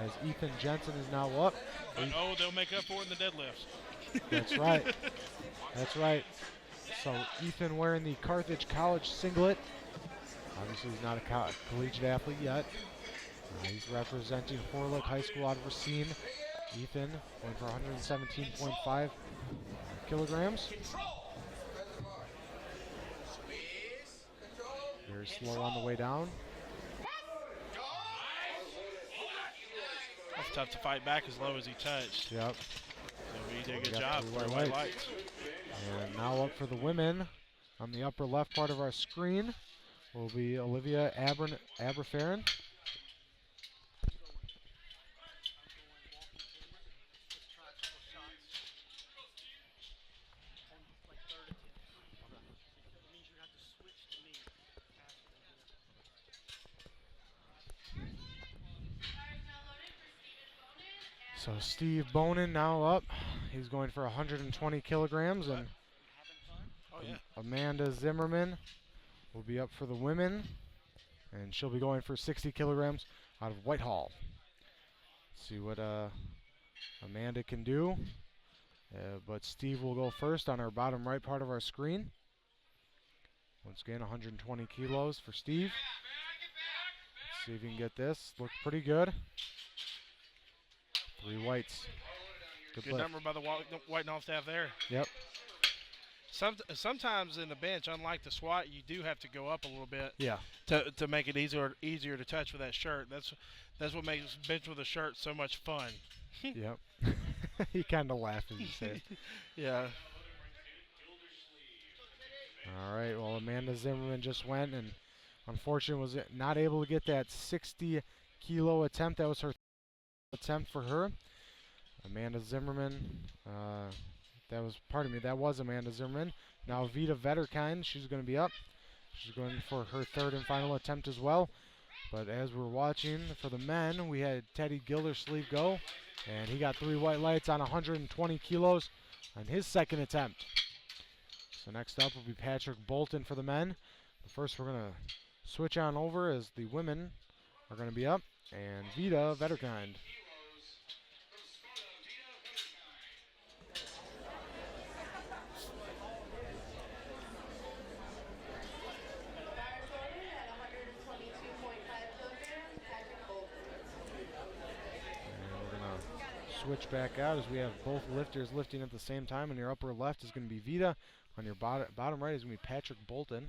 as Ethan Jensen is now up. But they'll make up for it in the deadlifts. That's right. That's right. So Ethan wearing the Carthage College singlet. Obviously he's not a collegiate athlete yet. He's representing Horlick High School out of Racine. Ethan going for 117.5 kilograms. Very slow on the way down. That's tough to fight back as low as he touched. Yep. So he did a good got job. 3 Three white white lights. lights. And now up for the women on the upper left part of our screen will be Olivia Aberfarin. So Steve Bonin now up. He's going for 120 kilograms, and Oh, yeah. Amanda Zimmerman will be up for the women, and she'll be going for 60 kilograms out of Whitehall. See what Amanda can do. But Steve will go first on our bottom right part of our screen. Once again, 120 kilos for Steve. Let's See if you can get this. Look pretty good. 3 whites. Good lift. number by the White Knoll staff there. Yep. Sometimes in the bench, unlike the squat, you do have to go up a little bit. Yeah. To make it easier to touch with that shirt. That's what makes bench with a shirt so much fun. Yep. He kind of laughed as you say it. Yeah. All right. Well, Amanda Zimmerman just went and unfortunately was not able to get that 60-kilo attempt. That was her attempt for her. Amanda Zimmerman. That was Amanda Zimmerman. Now Vita Vetterkind, she's going to be up. She's going for her 3rd and final attempt as well. But as we're watching for the men, we had Teddy Gildersleeve go, and he got 3 white lights on 120 kilos on his 2nd attempt. So next up will be Patrick Bolton for the men. But first we're going to switch on over as the women are going to be up, and Vita Vetterkind. Switch back out as we have both lifters lifting at the same time. On your upper left is going to be Vita. On your bottom right is going to be Patrick Bolton.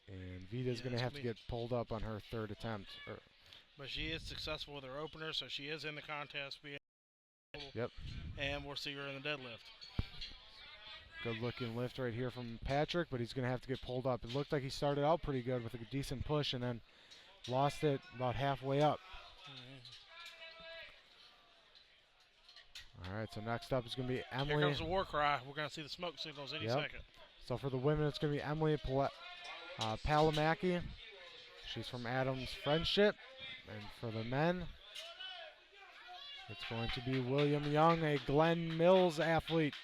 And Vita's going to have to get pulled up on her 3rd attempt. But she is successful with her opener, so she is in the contest. Yep. And we'll see her in the deadlift. Good looking lift right here from Patrick, but he's going to have to get pulled up. It looked like he started out pretty good with a decent push and then lost it about halfway up. All right, so next up is going to be Emily. Here comes the war cry. We're going to see the smoke signals any second. So for the women, it's going to be Emily Palamaki. She's from Adams Friendship. And for the men, it's going to be William Young, a Glen Mills athlete.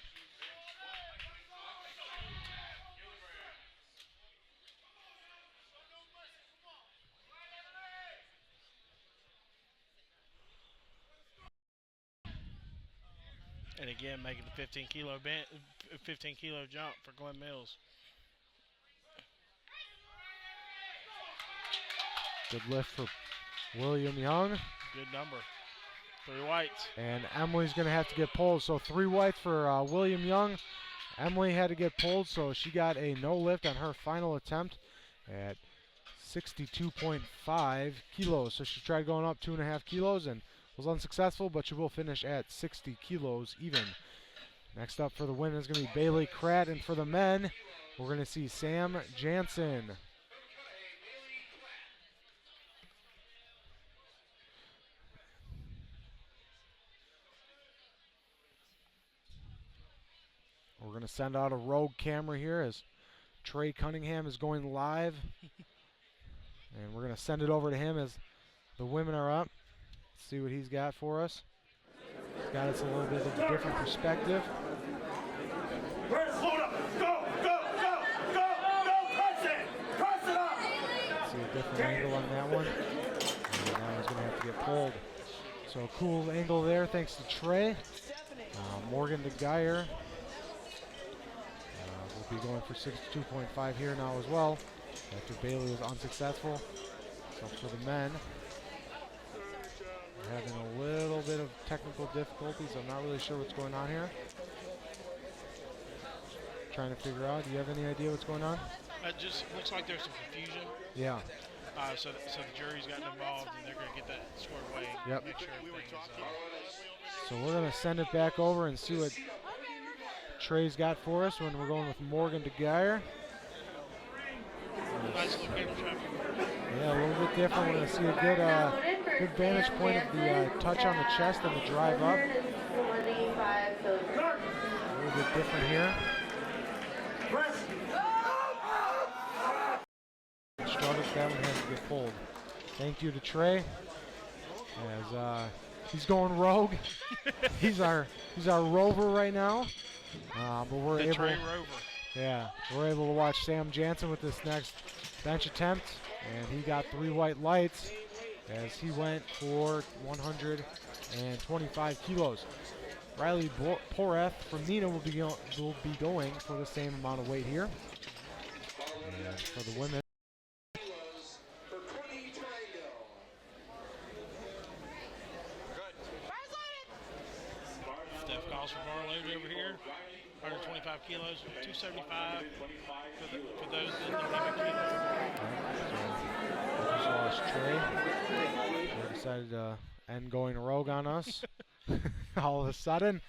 And again, making the 15 kilo jump for Glen Mills. Good lift for William Young. Good number. 3 whites. And Emily's going to have to get pulled. So 3 whites for William Young. Emily had to get pulled, so she got a no lift on her final attempt at 62.5 kilos. So she tried going up 2.5 kilos and was unsuccessful, but she will finish at 60 kilos even. Next up for the women is going to be Bailey Kratt, and for the men, we're going to see Sam Jansen. We're going to send out a rogue camera here as Trey Cunningham is going live. And we're going to send it over to him as the women are up. See what he's got for us. He's got us a little bit of a different perspective. Press up. Go, go, go, go, go, press it. Press it up. See a different angle on that one. And now he's going to have to get pulled. So cool angle there thanks to Trey. Morgan DeGuyer will be going for 62.5 here now as well, after Bailey was unsuccessful. So for the men, we're having a little bit of technical difficulties. I'm not really sure what's going on here. Trying to figure out. Do you have any idea what's going on? It just looks like there's some confusion. Yeah. So the jury's gotten involved, and they're going to get that squared away. Yep. Make sure everything is, So we're going to send it back over and see what Trey's got for us when we're going with Morgan DeGuyer. nice little cable shot. Yeah, a little bit different. We're going to see a good vantage point of the touch on the chest and the drive up. A little bit different here. Struggles, that one has to get pulled. Thank you to Trey. As he's going rogue. he's our rover right now. But we're able. Trey rover. Yeah, we're able to watch Sam Jansen with this next bench attempt, and he got 3 white lights as he went for 125 kilos. Riley Poreth from Nina will be going for the same amount of weight here. And for the women. pounds for bar load over here. 125 kilos, 275 for those that don't have kilos. Just lost Trey. They decided to end going rogue on us all of a sudden.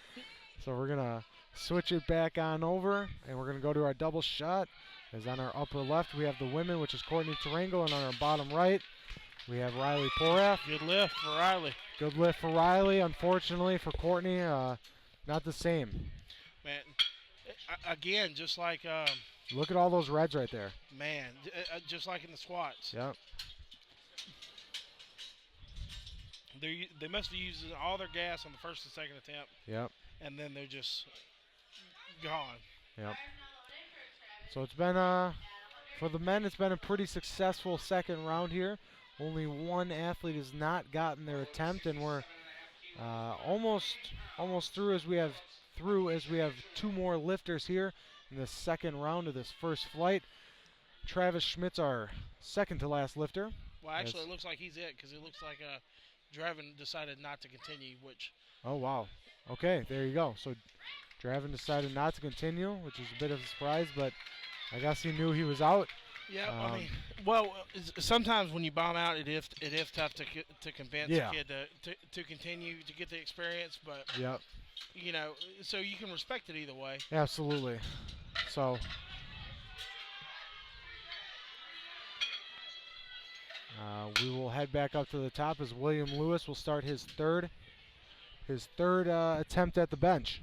So we're going to switch it back on over, and we're going to go to our double shot. As on our upper left, we have the women, which is Courtney Tarango, and on our bottom right, we have Riley Porath. Good lift for Riley. Good lift for Riley. Unfortunately for Courtney, not the same. Man, again, just like Look at all those reds right there. man, just like in the squats. Yep. They must have used all their gas on the first and second attempt, Yep. and then they're just gone. Yep. So it's been, for the men, it's been a pretty successful second round here. Only one athlete has not gotten their attempt, and we're almost through as we have two more lifters here in the second round of this first flight. Travis Schmidt's our second to last lifter. Well, actually, it looks like he's it because it looks like Draven decided not to continue, which. Oh, wow. Okay, there you go. So Draven decided not to continue, which is a bit of a surprise, but I guess he knew he was out. Yeah, I mean, well, sometimes when you bomb out, it is tough to convince a kid to continue to get the experience, but yep. You know, so you can respect it either way. Absolutely. So we will head back up to the top as William Lewis will start his third attempt at the bench.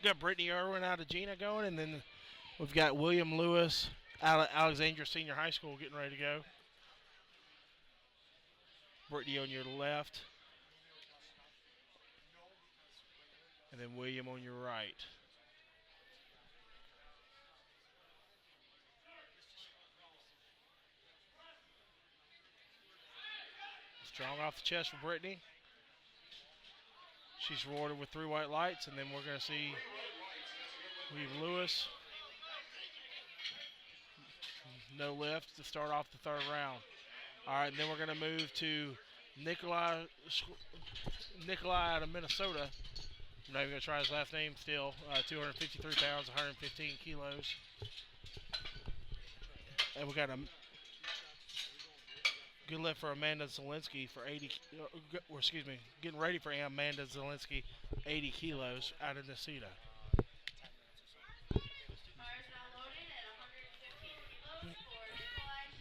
Got Brittany Irwin out of Gina going, and then we've got William Lewis out of Alexandria Senior High School getting ready to go. Brittany on your left, and then William on your right. Strong off the chest for Brittany. She's rewarded with 3 white lights, and then we're going to see William Lewis. No lift to start off the third round. All right, and then we're going to move to Nikolai out of Minnesota. I'm not even going to try his last name still. 253 pounds, 115 kilos. And we got a good lift for Amanda Zielinski for 80, getting ready for Amanda Zielinski, 80 kilos out of Necedah.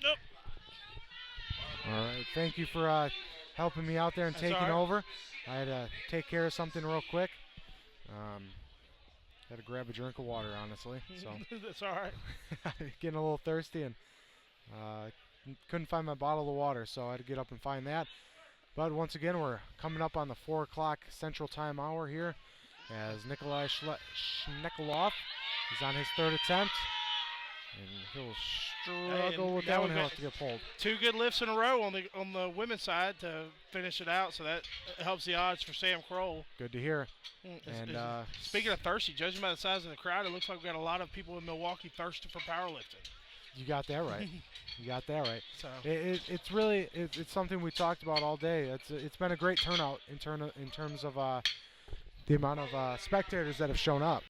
Nope. All right, thank you for helping me out there and taking over. I had to take care of something real quick. Had to grab a drink of water, honestly. So that's all right. Getting a little thirsty and couldn't find my bottle of water, so I had to get up and find that. But once again, we're coming up on the 4 o'clock Central Time hour here as Nikolai Schneckloff is on his third attempt. And he'll struggle with that one. He'll have to get pulled. 2 good lifts in a row on the women's side to finish it out, so that helps the odds for Sam Kroll. Good to hear. And speaking of thirsty, judging by the size of the crowd, it looks like we've got a lot of people in Milwaukee thirsty for powerlifting. You got that right. You got that right. So it's really something we talked about all day. It's been a great turnout in terms of the amount of spectators that have shown up.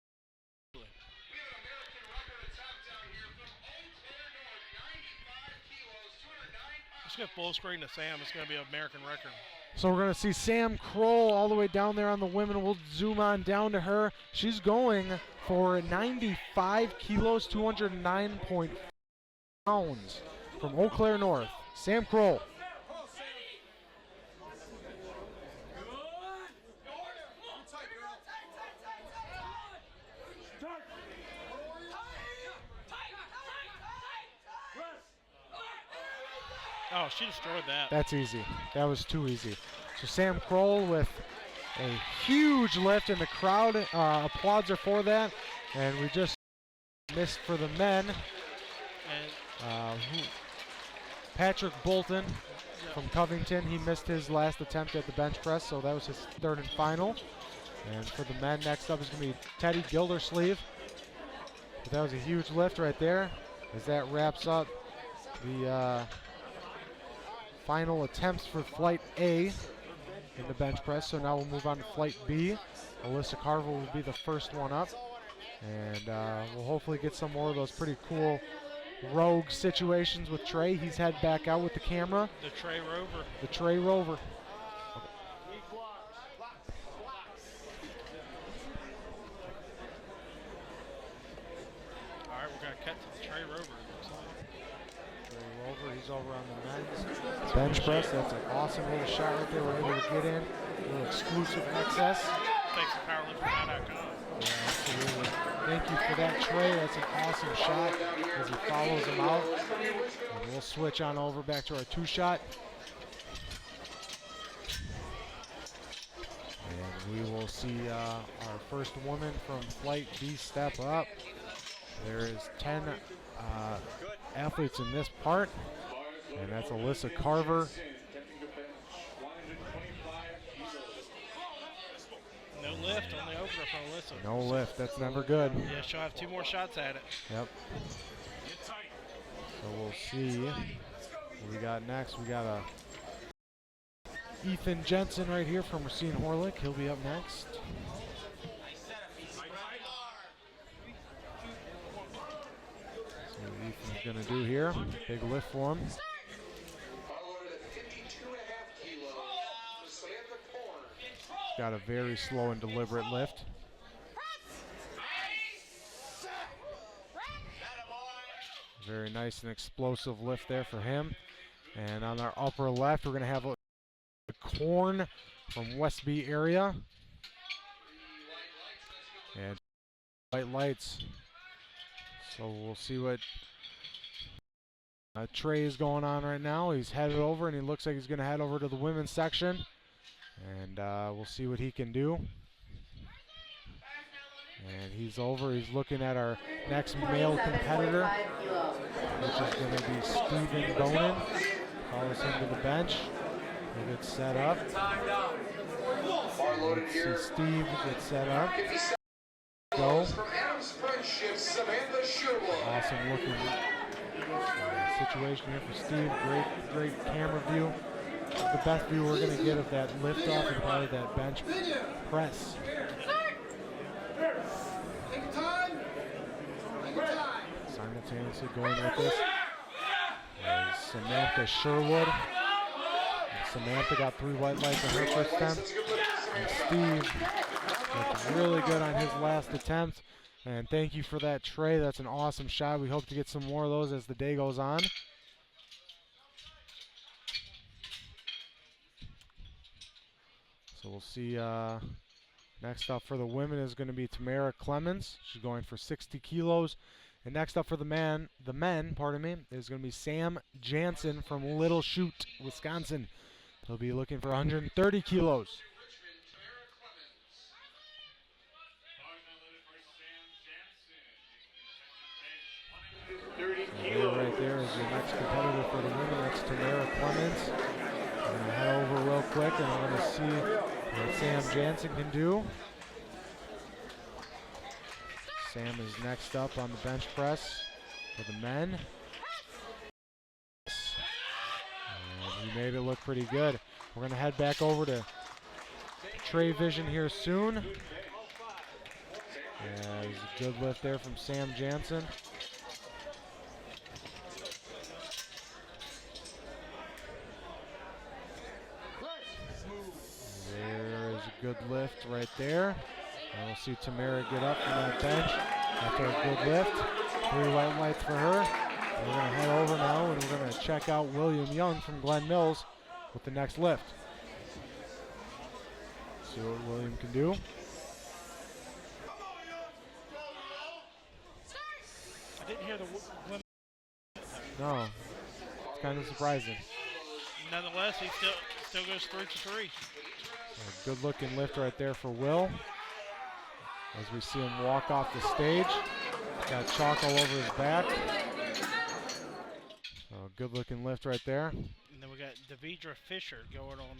Let's go full screen to Sam. It's going to be an American record. So we're going to see Sam Kroll all the way down there on the women. We'll zoom on down to her. She's going for 95 kilos, 209.5 pounds from Eau Claire North. Sam Kroll. Oh, she destroyed that. That's easy. That was too easy. So Sam Kroll with a huge lift, and the crowd applauds her for that. And we just missed for the men. And Patrick Bolton from Covington, he missed his last attempt at the bench press, so that was his third and final. And for the men, next up is going to be Teddy Gildersleeve. But that was a huge lift right there, as that wraps up the final attempts for Flight A in the bench press. So now we'll move on to Flight B. Alyssa Carver will be the first one up. And we'll hopefully get some more of those pretty cool rogue situations with Trey. He's head back out with the camera. the Trey Rover. The Trey Rover. All right, we're going to cut to the Trey Rover. Trey Rover, he's over on the men's bench press. That's an awesome little shot right there. We're able to get in. A little exclusive access. Thanks to Powerlifting.com. Yeah, absolutely. Thank you for that, Trey. That's an awesome shot as he follows him out. And we'll switch on over back to our two-shot. And we will see our first woman from Flight B step up. There is 10 athletes in this part, and that's Alyssa Carver. No lift on the opener from Alyssa. No lift, that's never good. Yeah, she'll have 2 more shots at it. Yep. So we'll see what we got next. We got a Ethan Jensen right here from Racine Horlick. He'll be up next. See what Ethan's gonna do here. Big lift for him. Got a very slow and deliberate lift. Very nice and explosive lift there for him. And on our upper left, we're going to have a Corn from West B area. And white lights. So we'll see what Trey is going on right now. He's headed over, and he looks like he's going to head over to the women's section. And we'll see what he can do. And he's over. He's looking at our next male competitor, which is going to be Steven Bonin. Follows him to the bench. He'll get set up. Let's see Steve get set up. Go. Awesome looking situation here for Steve. Great camera view. The best view we're going to get of that lift off and probably that bench press. Simultaneously going with this is Samantha Sherwood. And Samantha got 3 white lights on her first attempt. And Steve looked really good on his last attempt. And thank you for that, Trey. That's an awesome shot. We hope to get some more of those as the day goes on. So we'll see. Next up for the women is going to be Tamara Clemens. She's going for 60 kilos. And next up for the men, pardon me, is going to be Sam Jansen from Little Chute, Wisconsin. He'll be looking for 130 kilos. So right there is your next competitor for the women. That's Tamara Clemens. We're going to head over real quick and we're going to see what Sam Jansen can do. Sam is next up on the bench press for the men. And he made it look pretty good. We're going to head back over to Trey Vision here soon. Yeah, there's a good lift there from Sam Jansen. There is a good lift right there. And we'll see Tamara get up from that bench after a good lift. 3 white lights for her. And we're going to head over now and we're going to check out William Young from Glen Mills with the next lift. See what William can do. I didn't hear the Glen. No, it's kind of surprising. Nonetheless, he still goes 3 to 3. A good looking lift right there for Will as we see him walk off the stage. Got chalk all over his back. So good looking lift right there. And then we got Devidra Fisher going on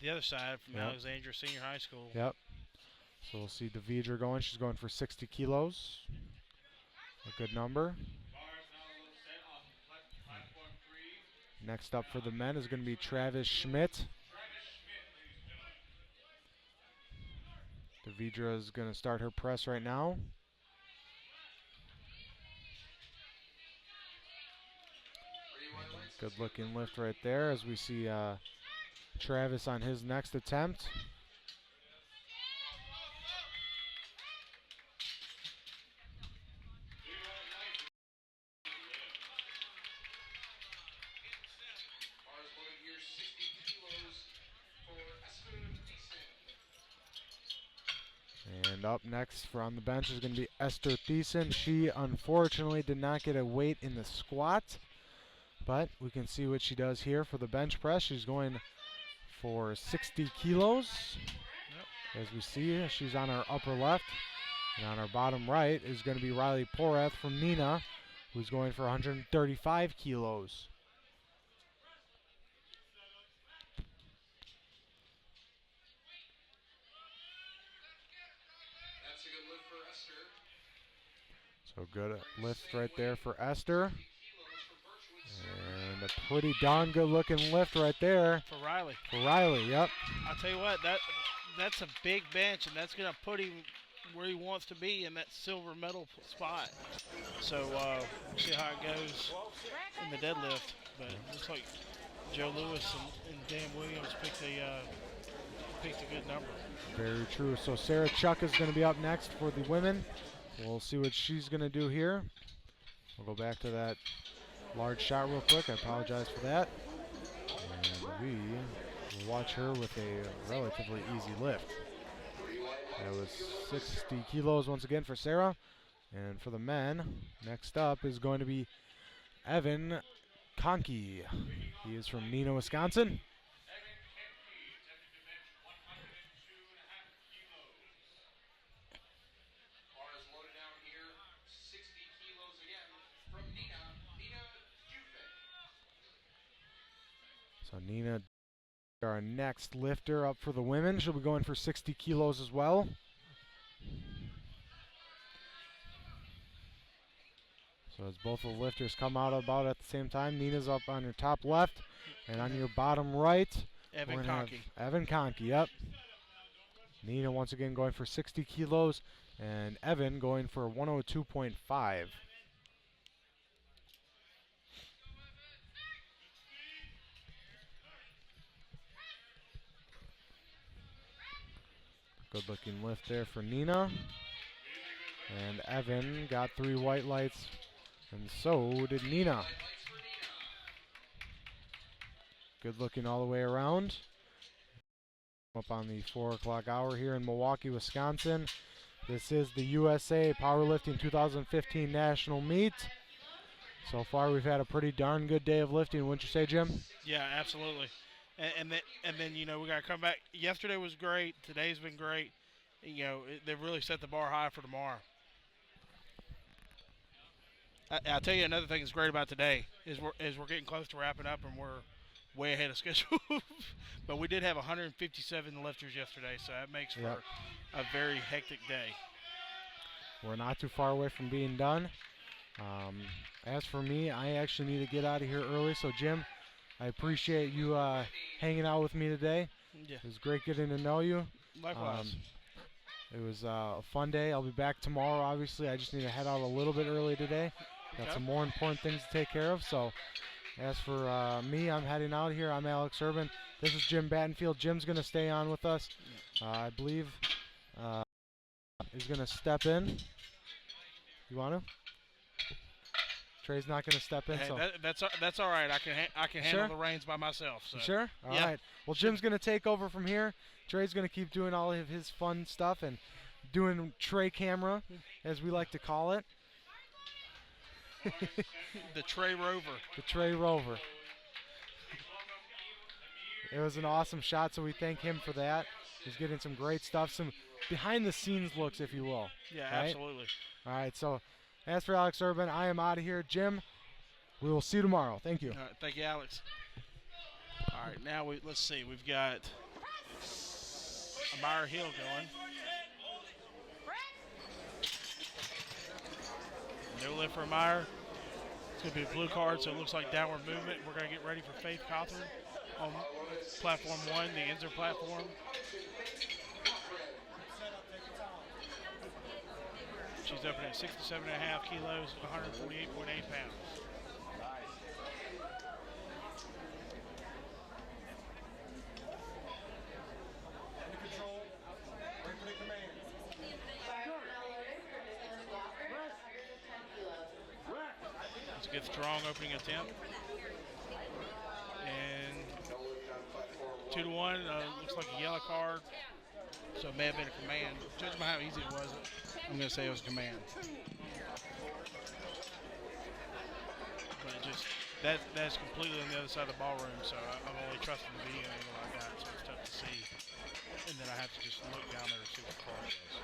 the other side from Alexandria Senior High School. Yep. So we'll see Devidra going. She's going for 60 kilos. A good number. Next up for the men is going to be Travis Schmidt. Devidra is going to start her press right now. Good looking lift right there as we see Travis on his next attempt. And up next for on the bench is going to be Esther Thiessen. She unfortunately did not get a weight in the squat, but we can see what she does here for the bench press. She's going for 60 kilos. Yep. As we see, she's on our upper left. And on our bottom right is going to be Riley Porath from Nina, who's going for 135 kilos. So good lift right there for Esther. And a pretty darn good looking lift right there. For Riley. For Riley, yep. I'll tell you what, that's a big bench, and that's going to put him where he wants to be in that silver medal spot. So we'll see how it goes in the deadlift. But it looks like Joe Lewis and Dan Williams picked a good number. Very true. So Sarah Chuck is going to be up next for the women. We'll see what she's going to do here. We'll go back to that large shot real quick. I apologize for that. And we will watch her with a relatively easy lift. That was 60 kilos once again for Sarah. And for the men, next up is going to be Evan Conkey. He is from Neenah, Wisconsin. So Neenah, our next lifter up for the women. She'll be going for 60 kilos as well. So as both the lifters come out about at the same time, Neenah's up on your top left, and on your bottom right, Evan Conkey. Evan Conkey, yep. Neenah once again going for 60 kilos, and Evan going for 102.5. Good looking lift there for Neenah. And Evan got 3 white lights, and so did Neenah. Good looking all the way around. Up on the 4 o'clock hour here in Milwaukee, Wisconsin. This is the USA Powerlifting 2015 National Meet. So far we've had a pretty darn good day of lifting, wouldn't you say, Jim? Yeah, absolutely. And then you know, we got to come back. Yesterday was great. Today's been great. You know, they've really set the bar high for tomorrow. I'll tell you another thing that's great about today is we're getting close to wrapping up, and we're way ahead of schedule. But we did have 157 lifters yesterday, so that makes for a very hectic day. We're not too far away from being done. As for me, I actually need to get out of here early. So, Jim, I appreciate you hanging out with me today. Yeah. It was great getting to know you. Likewise. It was a fun day. I'll be back tomorrow, obviously. I just need to head out a little bit early today. Got some more important things to take care of. So, as for me, I'm heading out here. I'm Alex Urban. This is Jim Battenfield. Jim's going to stay on with us. I believe he's going to step in. You want to? Trey's not going to step in. Hey, so that's all right. I can handle the reins by myself. So. You sure? All right. Well, Jim's going to take over from here. Trey's going to keep doing all of his fun stuff and doing Trey camera, as we like to call it. The Trey Rover. The Trey Rover. It was an awesome shot, so we thank him for that. He's getting some great stuff, some behind-the-scenes looks, if you will. Yeah, right? absolutely. All right, so As for Alex Urban, I am out of here. Jim, we will see you tomorrow. Thank you. All right, thank you, Alex. All right, now let's see. We've got a Meyer Hill going. No lift for Meyer. It's going to be a blue card, so it looks like downward movement. We're going to get ready for Faith Cawthorn on platform 1, the Enzer platform. She's opening at 67.5 kilos, 148.8 pounds. It's a good strong opening attempt. And 2-1, looks like a yellow card. So it may have been a command. Judging by how easy it was, I'm going to say it was a command. But it just, that's completely on the other side of the ballroom, so I'm only trusting the video angle I got, so it's tough to see. And then I have to just look down there to see what the card is.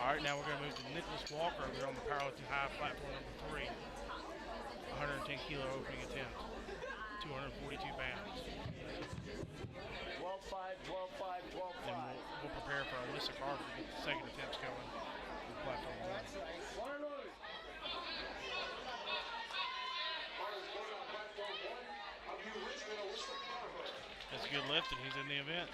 All right, now we're going to move to Nicholas Walker over here on the Powerlifting High platform number 3. 110 kilo opening attempt, 242 pounds. 12-5, 12-5, 12-5. Then we'll prepare for Alyssa Carter to get the second attempts going on platform 1. That's a good lift, and he's in the event.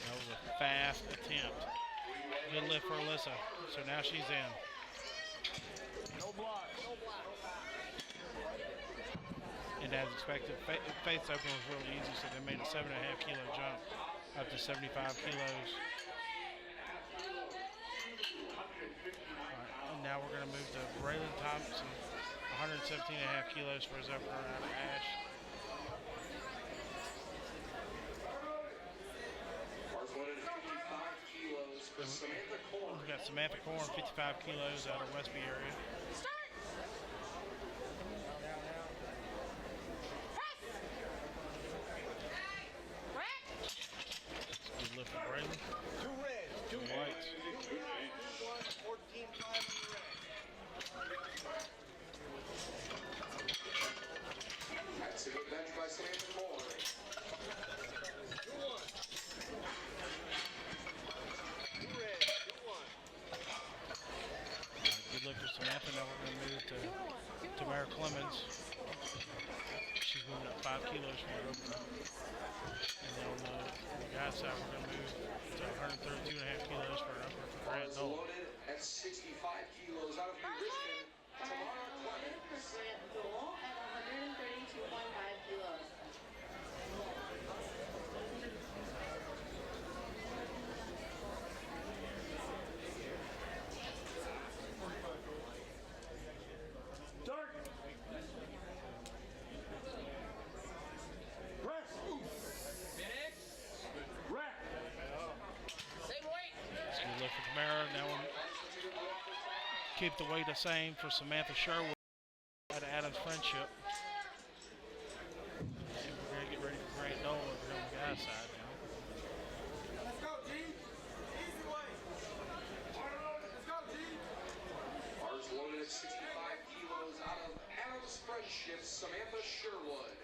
That was a fast attempt. Good lift for Alyssa. So now she's in. No block. And as expected, Faith's open was really easy, so they made a 7.5 kilo jump up to 75 kilos. Alright, and now we're going to move to Braylon Thompson, 117.5 kilos for his opener out of Ash. We've got Samantha Korn, 55 kilos out of Westby area. Good lift for Braylon. 2 reds, 2 Whites. 2 1, 14-5 in the red. That's a good bench by Samantha Korn. 2-1. 2 reds, 2-1. Good lift for Samantha. Now we're going to move to Tamara Clemens. She's moving up 5 kilos from her opener. And then on the guy's side, we're going to move to 132.5 kilos for an opener for Grant Knoll. Loaded at 65 kilos out of New Richmond. Tamara Clemens. Grant Dole at 132.5 kilos. Dark. Press. Rack. It's a good lift for Tamara. Now we'll keep the weight the same for Samantha Sherwood out of Adams Friendship. And we're going to get ready for Grant Knoll over here on the guy's side now. Let's go, G. Easy way. Let's go, G. Bars loaded at 65 kilos out of Adams Friendship, Samantha Sherwood.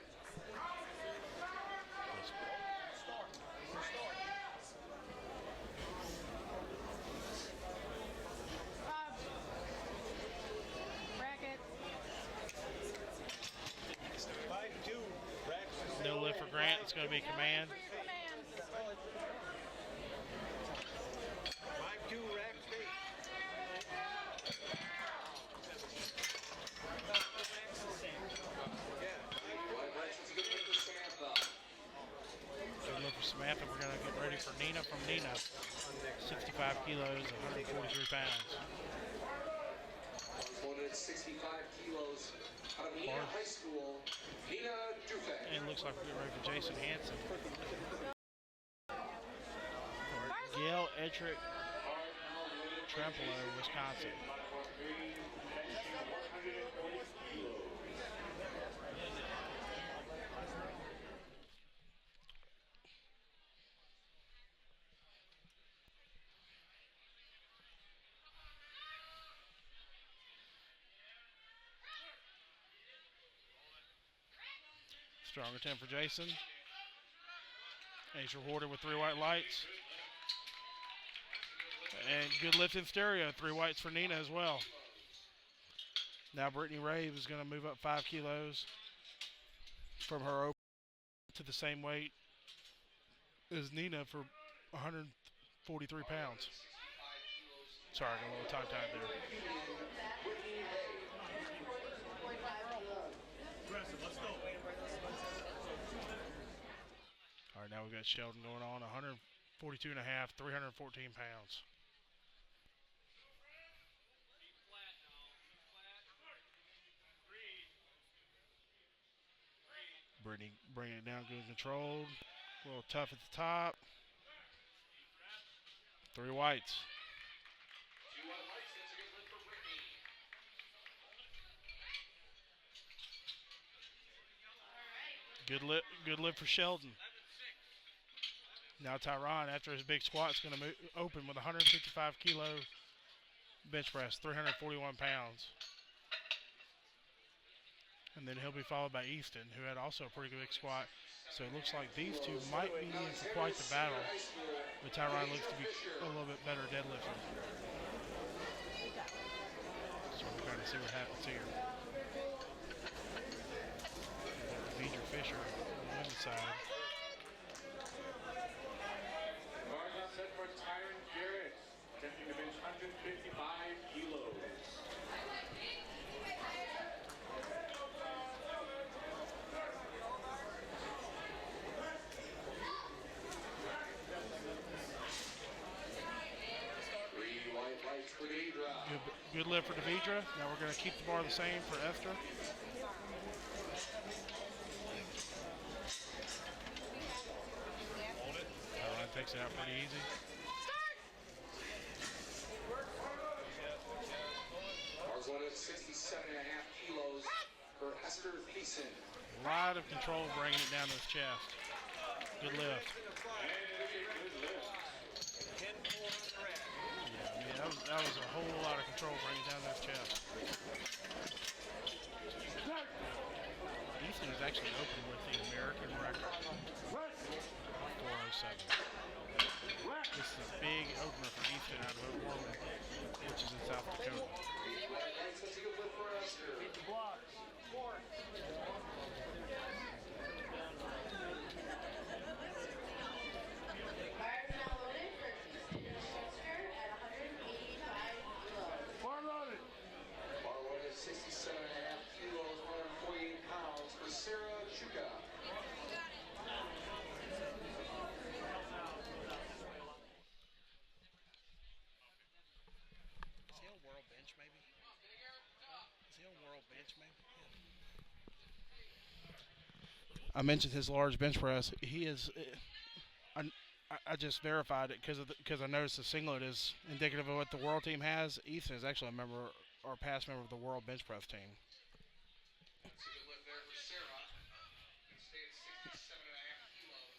Bracket. 5-2, racks. No lift for Grant. It's going to be command. For your commands. 5-2, racks, big. Black Branson's a good win for Samantha. Good lift for Samantha. We're going to get ready for Nina from Nina. 65 kilos, 143 pounds. Bars loaded at 65 kilos out of Nina High School, Nina Dufek. And it looks like we're getting ready for Jason Hansen. Gail Dietrich Trempolo, Wisconsin. Strong attempt for Jason. And he's rewarded with 3 white lights. And good lift in stereo, 3 whites for Nina as well. Now Brittany Rave is going to move up 5 kilos from her open to the same weight as Nina for 143 pounds. Sorry, I got a little tongue-tied there. All right, now we've got Sheldon going on, 142 and a half, 314 pounds. Brittany bringing it down, good controlled. A little tough at the top. 3 whites. Good lift for Sheldon. Now Tyron, after his big squat, is going to open with 155 kilo bench press, 341 pounds. And then he'll be followed by Easton, who had also a pretty big squat. So it looks like these two might be in for quite the battle. But Tyron looks to be a little bit better deadlifting. So we're going to see what happens here. Deidre Fisher on the women's side. Set for Tyron Garrett, attempting to bench 155 kilos. Good lift for Deidre. Now we're going to keep the bar the same for Esther. Tyron takes it out pretty easy. Bars loaded at 67.5 kilos for Esther Thiessen. A lot of control bringing it down to his chest. Good lift. That was a whole lot of control bringing it down to his chest. Easton is actually open with the American record. 407. This is a big opener for Easton out of Oklahoma, which is in South Dakota. Bar loaded. Bar loaded 67.5 kilos, 148 pounds for Sarah Chuka. Is he on world bench maybe? Is he on world bench maybe? I mentioned his large bench press. He is. I just verified it because I noticed the singlet is indicative of what the world team has. Ethan is actually a member or past member of the world bench press team. That's a good lift there for Sarah. Can stay at 67.5 kilos.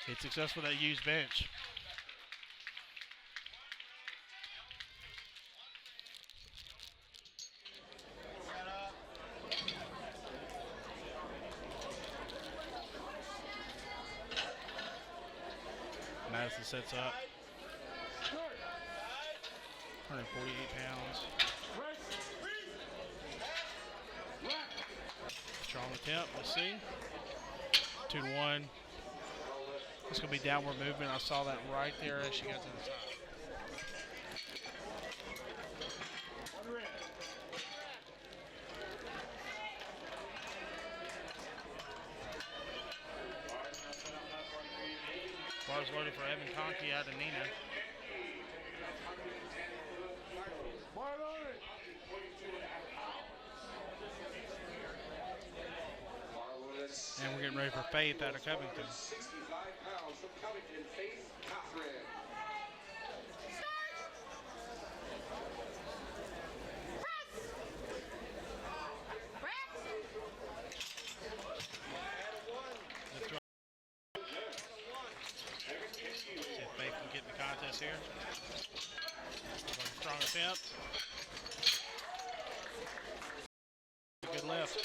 It's successful that used bench. Madison sets up. 148 pounds. Strong attempt. Let's see. 2-1. It's going to be downward movement. I saw that right there as she got to the top. Bars loaded for Evan Conkey out of Nina. Bar loaded. And we're getting ready for Faith out of Covington. 65 pounds from Covington, Faith Catherine. See if Faith can get in the contest here. Strong attempt. Good lift.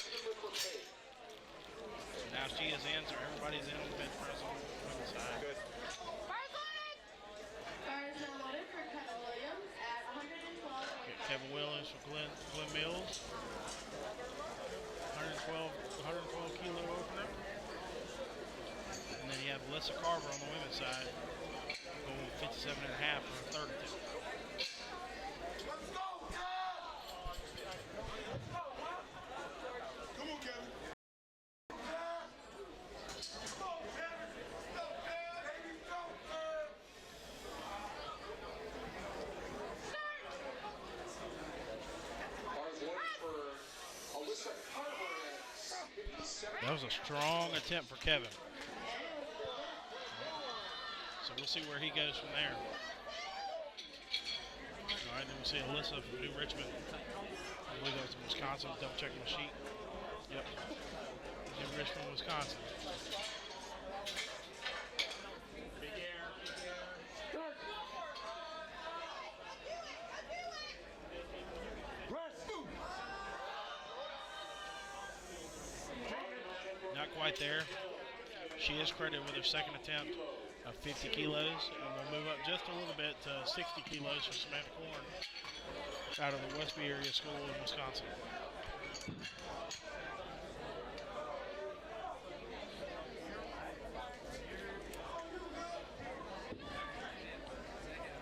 Now she is in, so everybody's in on the bench press on the women's side. Good. Bars now loaded for Kevin Williams at 112.5. Kevin Williams for Glenn Mills. 112 kilo opener. And then you have Alyssa Carver on the women's side, going 57 and a half for a third attempt. Come on, Kevin. Bars loaded for Alyssa Carver at 57. That was a strong attempt for Kevin. So we'll see where he goes from there. All right, then we'll see Alyssa from New Richmond. I believe that was in Wisconsin. Double checking my sheet. Yep. New Richmond, Wisconsin. Big air. Not quite there. She is credited with her second attempt of 50 kilos, and we'll move up just a little bit to 60 kilos for Samantha Korn out of the Westby Area School in Wisconsin.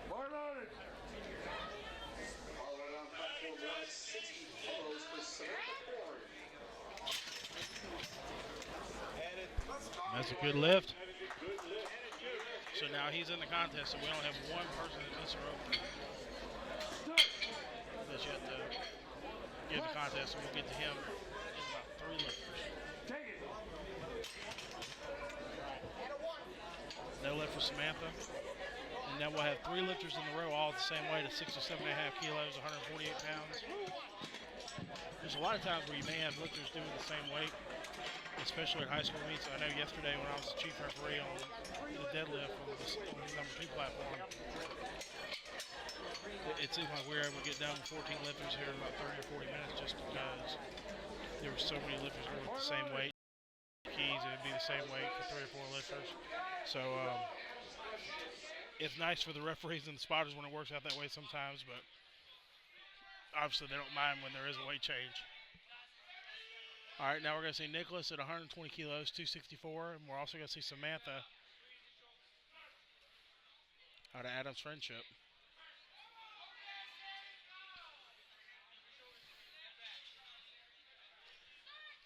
Bar loaded. All right on platform 1 at 60 kilos for Samantha Korn. Headed. That's a good lift. So now he's in the contest, so we only have one person that missed her opener. That you have to get the contest, and we'll get to him in about 3 lifters. Take it. No lift for Samantha. And then we'll have 3 lifters in the row, all the same weight at 67.5 kilos, 148 pounds. There's a lot of times where you may have lifters doing the same weight, especially at high school meets. I know yesterday when I was the chief referee on the deadlift on the number 2 platform, it seemed like we were able to get down to 14 lifters here in about 30 or 40 minutes just because there were so many lifters going with the same weight. Keys, it would be the same weight for 3 or 4 lifters. So it's nice for the referees and the spotters when it works out that way sometimes, but obviously they don't mind when there is a weight change. All right, now we're going to see Nicholas at 120 kilos, 264, and we're also going to see Samantha out of Adams Friendship.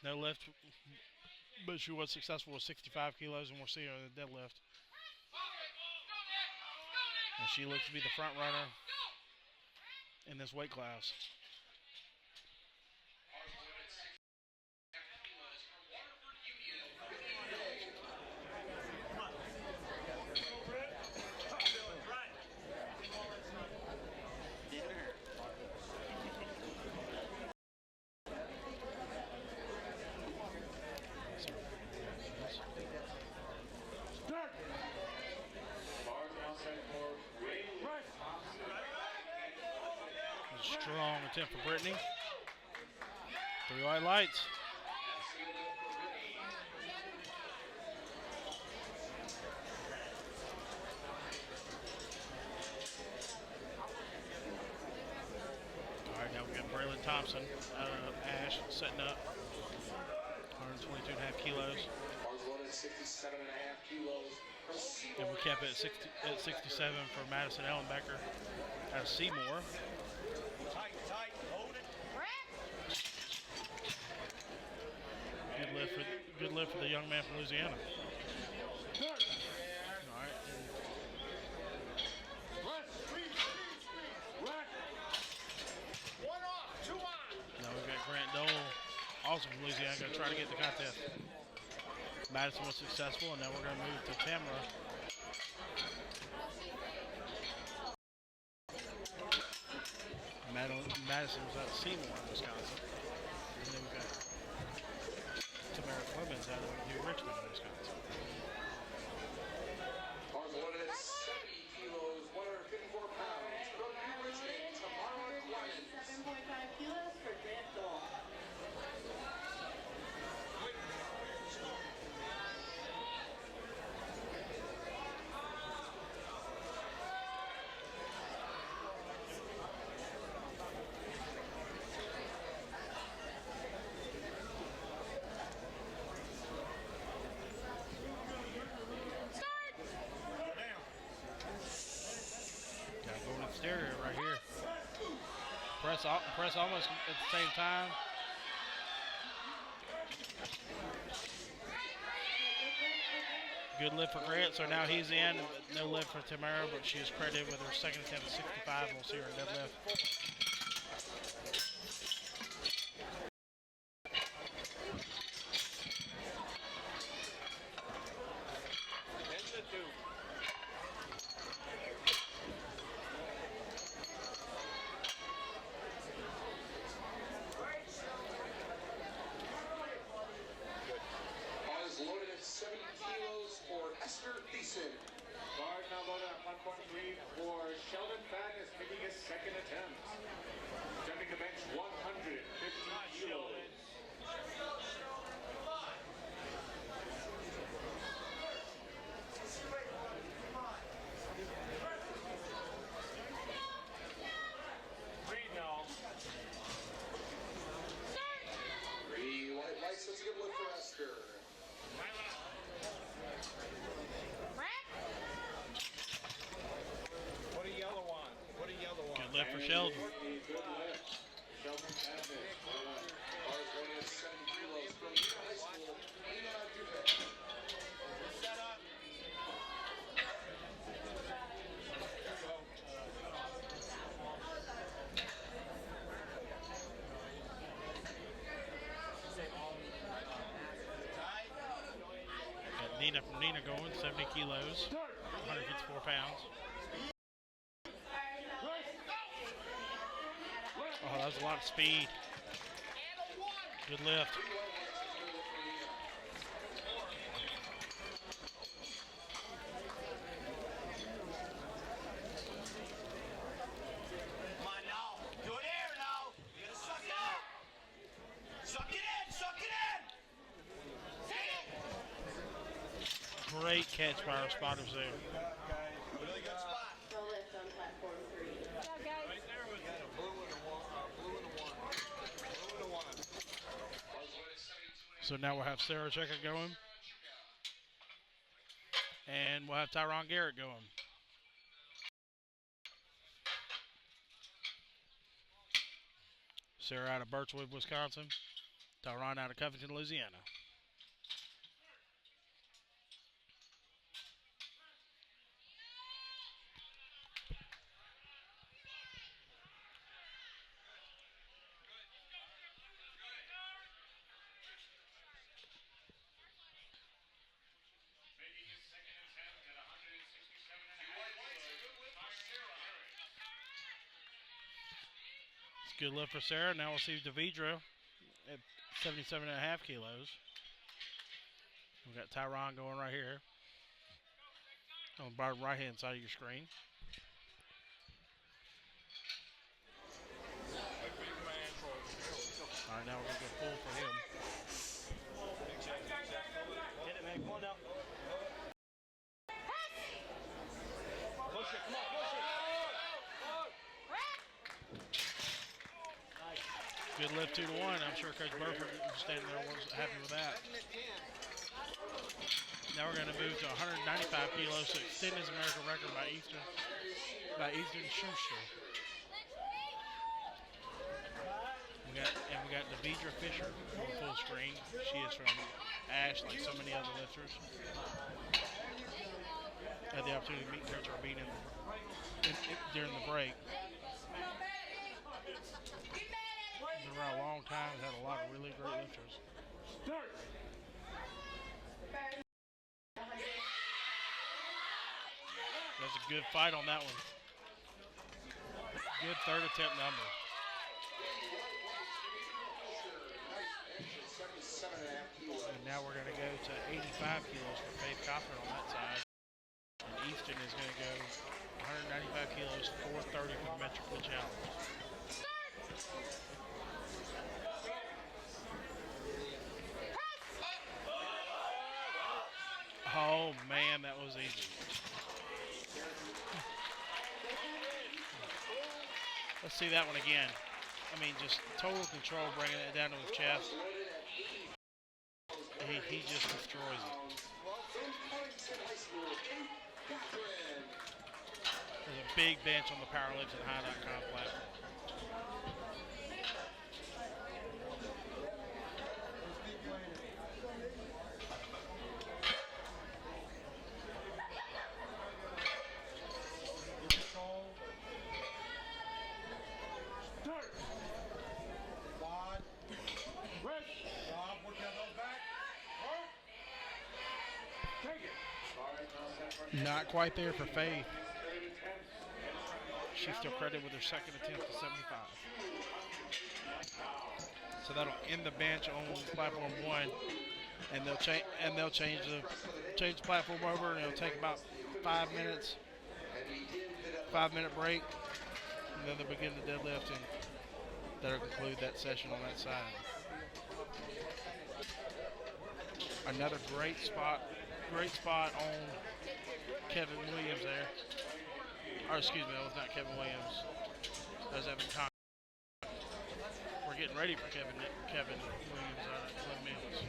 No lift, but she was successful with 65 kilos, and we'll see her in the deadlift. And she looks to be the front runner in this weight class. Strong attempt for Brittany. 3 white lights. All right, now we got Braylon Thompson out of Ash setting up. 122.5 kilos. Bars loaded at 67.5 kilos from Seymour. And we kept it at 67 for Madison Ellenbecker out of Seymour. Tight, hold it. Good lift for the young man from Louisiana. All right. One off, 2 on. Now we've got Grant Dole, also from Louisiana, going to try to get the contest. Madison was successful, and now we're going to move to Tamara. Madison was out of Seymour, Wisconsin. And then we've got Tamara Clemens out of New Richmond, Wisconsin. Arms loaded at 70 kilos, 154 pounds. From New Richmond, Tamara Clemens. 7.5 kilos for Grant Dole. Got to go in the stereo right here. Press almost at the same time. Good lift for Grant, so now he's in. No lift for Tamara, but she is credited with her second attempt at 65. We'll see her in deadlift. Arms loaded at 70 kilos for Esther Thiessen. Guard now loaded at 1.3 for Sheldon Fagus, making his second attempt. Jumping the bench 150 kilos. Read now. 3 white lights, that's a good lift for Esther. Put a yellow on. Put a yellow on. Good lift for Sheldon. Good lift. Sheldon Fagus. Arms loaded at 70 kilos from Nina High School, Nina Dupet. Set up. Got Nina from Nina going, 70 kilos, 154 pounds. Oh, that was a lot of speed. Good lift. Come on now. Do it here now. You gotta suck it up. Suck it in. Suck it in. Take it. Great catch by our spotters there. Really good spot. No lift on platform 3. Good job, guys. So now we'll have Sarah Checker going. And we'll have Tyron Garrett going. Sarah out of Birchwood, Wisconsin. Tyron out of Covington, Louisiana. Good lift for Sarah. Now we'll see Devidra at 77.5 kilos. We've got Tyron going right here on the bottom right-hand side of your screen. All right, now we're going to go full for him. Hit it, man. Come on now. Push it. Come on. Push it. Good lift 2-1. I'm sure Coach Burford was standing there was happy with that. Now we're going to move to 195 kilos to extend his American record by Ethan Schuster. We got Devidra Fisher on full screen. She is from Ash, like so many other lifters. Had the opportunity to meet Coach Arbeen during the break. Been around a long time. Has had a lot of really great lifters. Start. was a good fight on that one. Good third attempt number. And now we're going to go to 85 kilos for Faith Cochran on that side. And Easton is going to go 195 kilos, 430 for the Metrical Challenge. Oh man, that was easy. Let's see that one again. I mean, just total control, bringing it down to his chest. He just destroys it. There's a big bench on the Powerlifting High.com platform. Not quite there for Faith. She's still credited with her second attempt to 75. So that'll end the bench on platform 1, and they'll change the platform over, and it'll take about 5 minutes, 5-minute break, and then they'll begin the deadlift, and that'll conclude that session on that side. Another great spot on Kevin Williams there. Or excuse me, that was not Kevin Williams. That was Evan Conner. We're getting ready for Kevin Williams out at Glen Mills.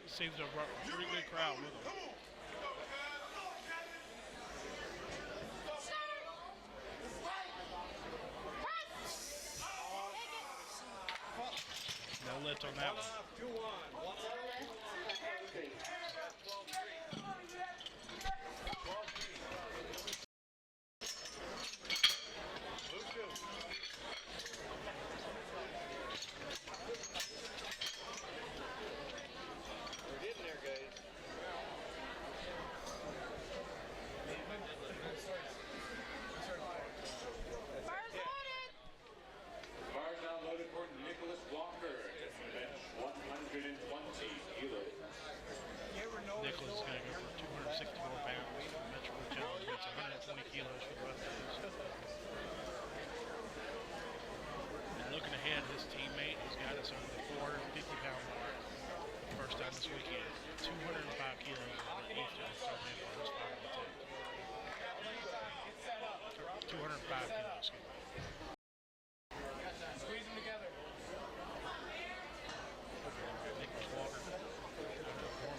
Seems to have brought a pretty good crowd with them. No lift on that one. This weekend, 205 kilos on the Eastern starting in for his final attempt. 205 kilos, excuse me. Squeeze them together. Nicholas Walker, 4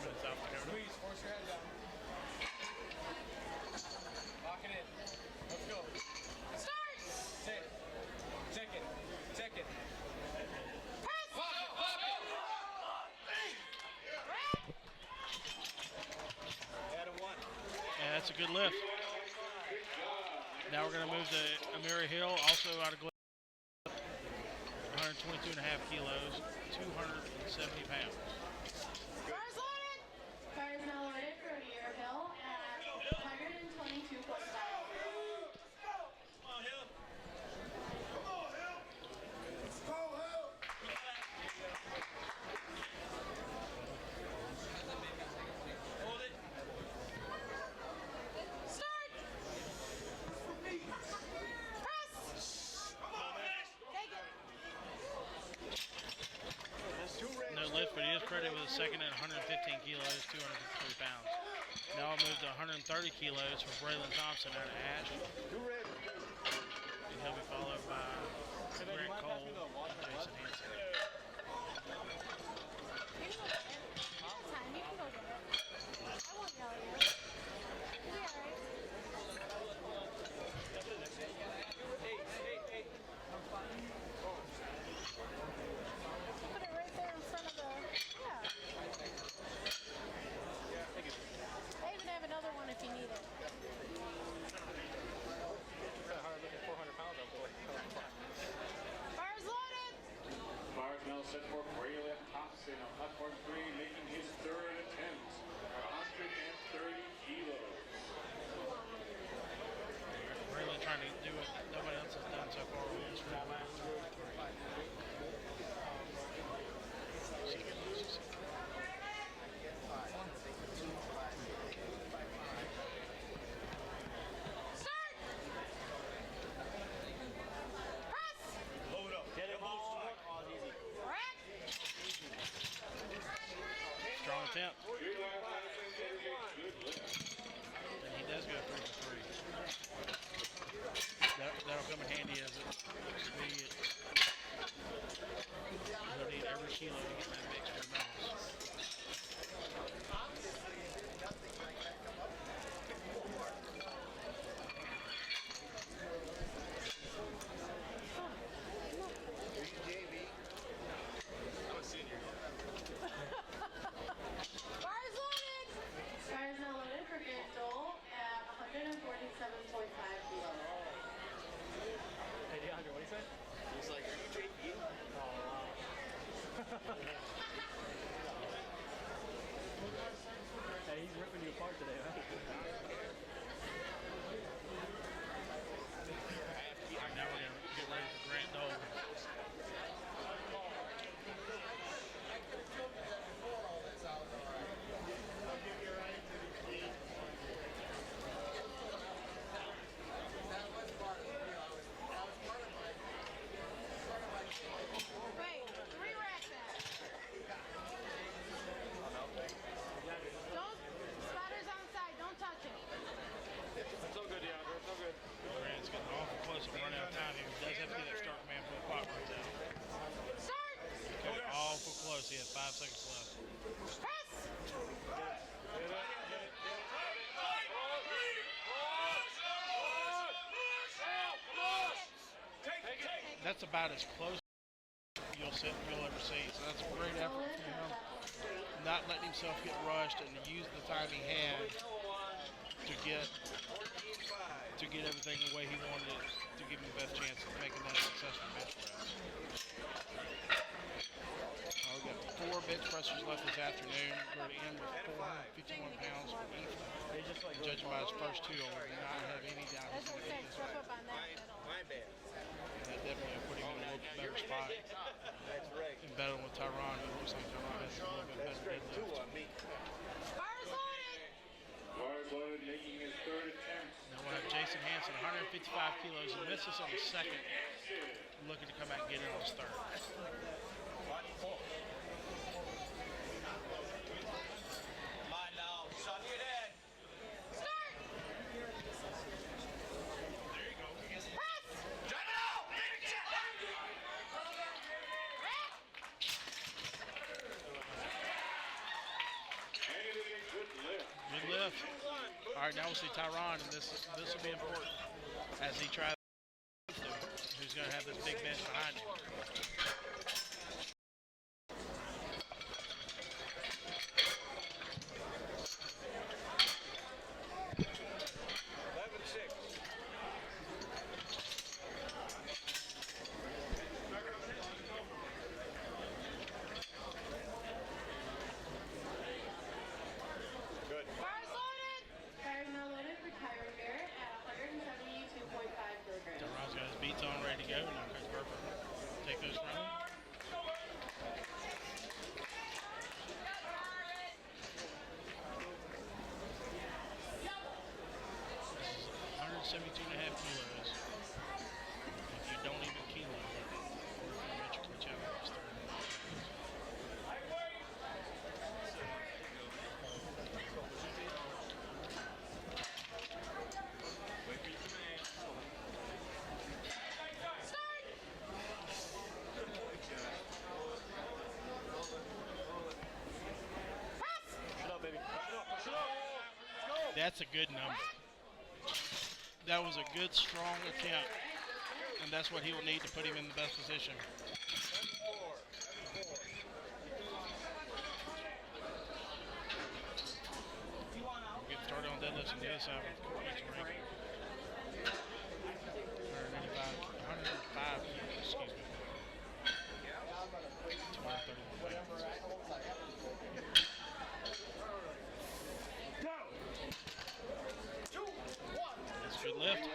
minutes out to go. Squeeze, force your head down. Lock it in. Let's go. Start! Take it. Take it. Take it. That's a good lift. Now we're going to move to Amira Hill, also out of Glen, 122.5 kilos, 270 pounds. Bars loaded! Bars now loaded for Amira Hill at 122.5. But he is credited with a second at 115 kilos, 253 pounds. Now I'll move to 130 kilos for Braylon Thompson out of Ash. And he'll be followed by Grant Cole and Jason Hansen. do what nobody else has done so far. We'll just roll back to 3. Start! Press! Load up. Get it all. Rack! Strong attempt. And he does go 3 for 3. That'll come in handy as it speed. He'll need every kilo to get that mix for medals. Bars loaded! Bars now loaded for Grant Dole at 147.5 kilos. Hey, DeAndre, what do you say? He's like, are you JP? Oh, wow. Hey, he's ripping you apart today, right? Now we're going to get ready for Grant Dole. Wait, re-rack that. Don't, spiders on the side, don't touch it. It's all good, DeAndre. It's all good. Grant's getting awful close to running out of time here. He does have to get that start command for the clock runs out. Start! Coming awful close. He has 5 seconds left. Press! That's about as close you'll ever see. So that's a great effort from him. Not letting himself get rushed and to use the time he had to get everything the way he wanted it to give him the best chance of making that a successful bench press. We've got 4 bench pressers left this afternoon. We're going to end with 451 pounds for Ethan. Judging by his first 2, I would not have any doubt he's That's what going to it get said, this step right. up on that middle. My bad. That definitely will put him in a little bit better spot. That's right. And battling with Tyron, it looks like Tyron has a little bit That's better great too deadlift. on me. Bars loaded! Bars loaded, making his third attempt. Now we'll have Jason Hansen, 155 kilos. He missed us on the second. Looking to come out and get in on his third. Come on now. Suck it in. Start! Press! Drive it out. Baby jet. Rack! And it is a good lift. Good lift. All right, now we'll see Tyron, and this will be important as he tries who's going to have this big bench behind him. Bars loaded! Bars now loaded for Kyron Barrett at 172.5 kilograms. Tyron's got his beats on, ready to go. Now Coach Burper take those from him. 172.5 kilos. If you don't even kilo, metrically challenged. That's a good number. That was a good, strong attempt. And that's what he will need to put him in the best position. We'll get started on deadlifts on the other side with Courtney's ranking. 105 kilos, excuse me. 231 pounds. That's a good lift.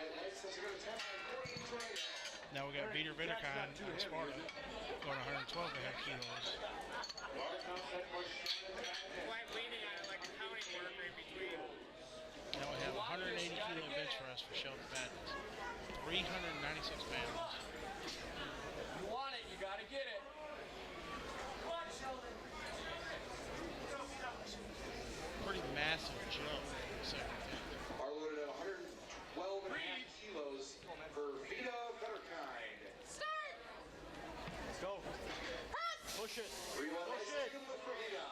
Now we got Peter Vitterkind out of Sparta going 112 and a half kilos. Now we have 180 kilo bench press for Sheldon Patton. 396 pounds. You want it, you gotta get it. Come on, Sheldon. Pretty massive jump in the second attempt. Are loaded at 112 and a half kilos for Vita Vetterkind. Start! Let's go. Push it. Second lift for Vita.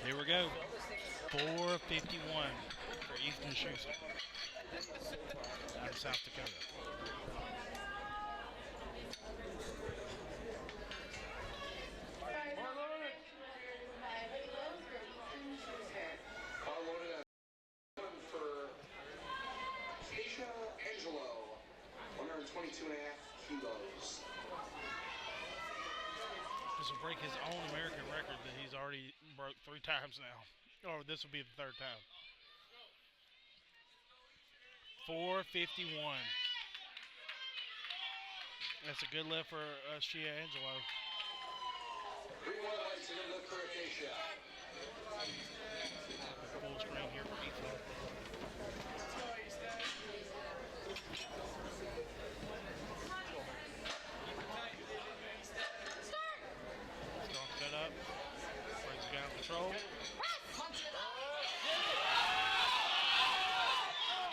Here we go. 451 for Ethan Schuster out of South Dakota. Start number 205 kilos for Easton Schuster. Car loaded at 1 for Keisha Angelo. 122 and a half kilos. This will break his own American record that he's already broke 3 times now. Or this will be the 3rd time. 451. That's a good lift for Shia Angelo. Green white lights, a good lift for Acacia. Full screen here for Ethan. Strong setup. Brings the guy in control.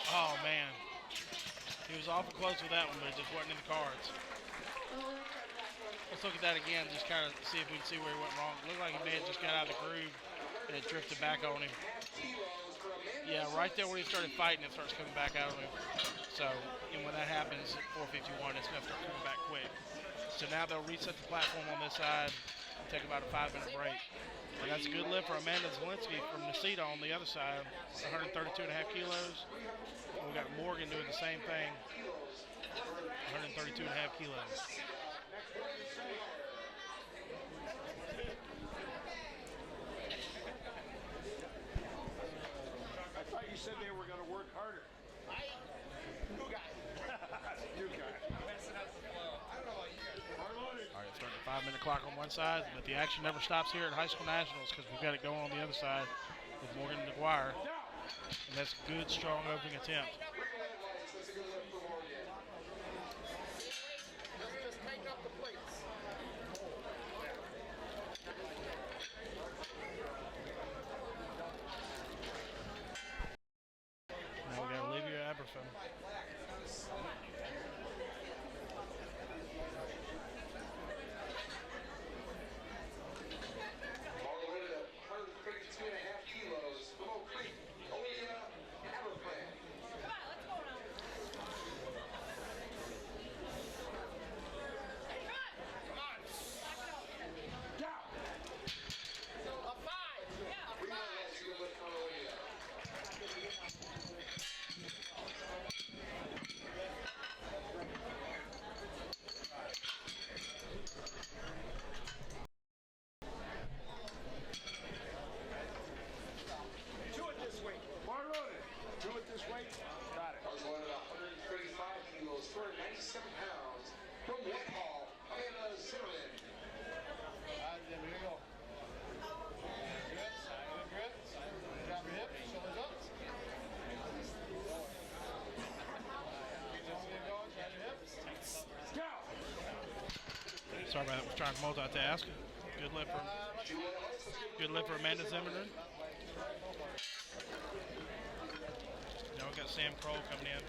Oh man. He was awful close with that one, but it just wasn't in the cards. Let's look at that again, just kind of see if we can see where he went wrong. Looked like he may have just got out of the groove and it drifted back on him. Yeah, right there when he started fighting, it starts coming back out of him. So, and when that happens at 451, it's going to start coming back quick. So now they'll reset the platform on this side, take about a 5-minute break. And that's a good lift for Amanda Zielinski from Nacita on the other side, 132 and a half kilos. And we got Morgan doing the same thing, 132 and a half kilos. I thought you said they were going to work harder. New guy. You guys. Messing up the flow. I don't know about you guys. Hard loaded. All right, starting the 5-minute clock on one side, but the action never stops here at High School Nationals because we've got it going on the other side with Morgan McGuire. And that's a good, strong opening attempt. Green white lights, that's a good lift for Morgan. Just tighten up the plates. Now we got Olivia Aberfin. Bar loaded at 132 and a half kilos. From Oak Creek, Olivia Aberfan. A 5. Green white lights, a good lift for Olivia. Do it this way. Bar loaded. Do it this way. Got it. Cars loaded at 135 kilos, 297 pounds. From Whitehall, Amanda Zimmerman. There we go. Good, good grip. Drop your hips, shoulders up. Keep this thing going, drop your hips. Go. Sorry about that. We're trying to multitask. Good lift for, Amanda Zimmerman. Now we got Sam Kroll coming in.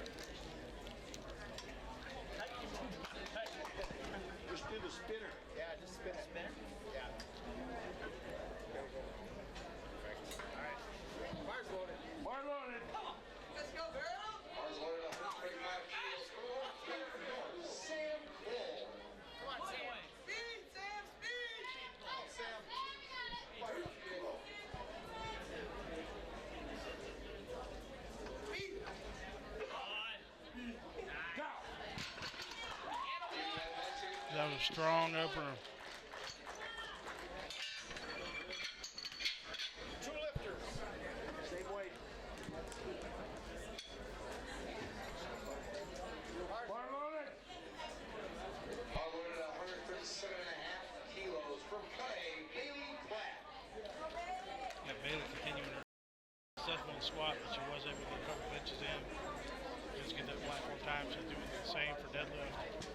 Just do the spinner. Yeah, just spin it. Spinner? Yeah. Alright. Fire's loaded. Bar loaded. Let's go, girl! Cars loaded at 135 kilos. From Sam Kroll. Come on, Sam. Speed, Sam, speed! Come on, Sam. Speed! That was a strong opener. Two lifters. Same weight. Bar loaded. Bar loaded at 137.5 kilos from Clay Bailey Platt. Yeah, Bailey continuing her successful in squat, but she was able to get a couple benches in. Just get that platform time. She's doing the same for deadlift.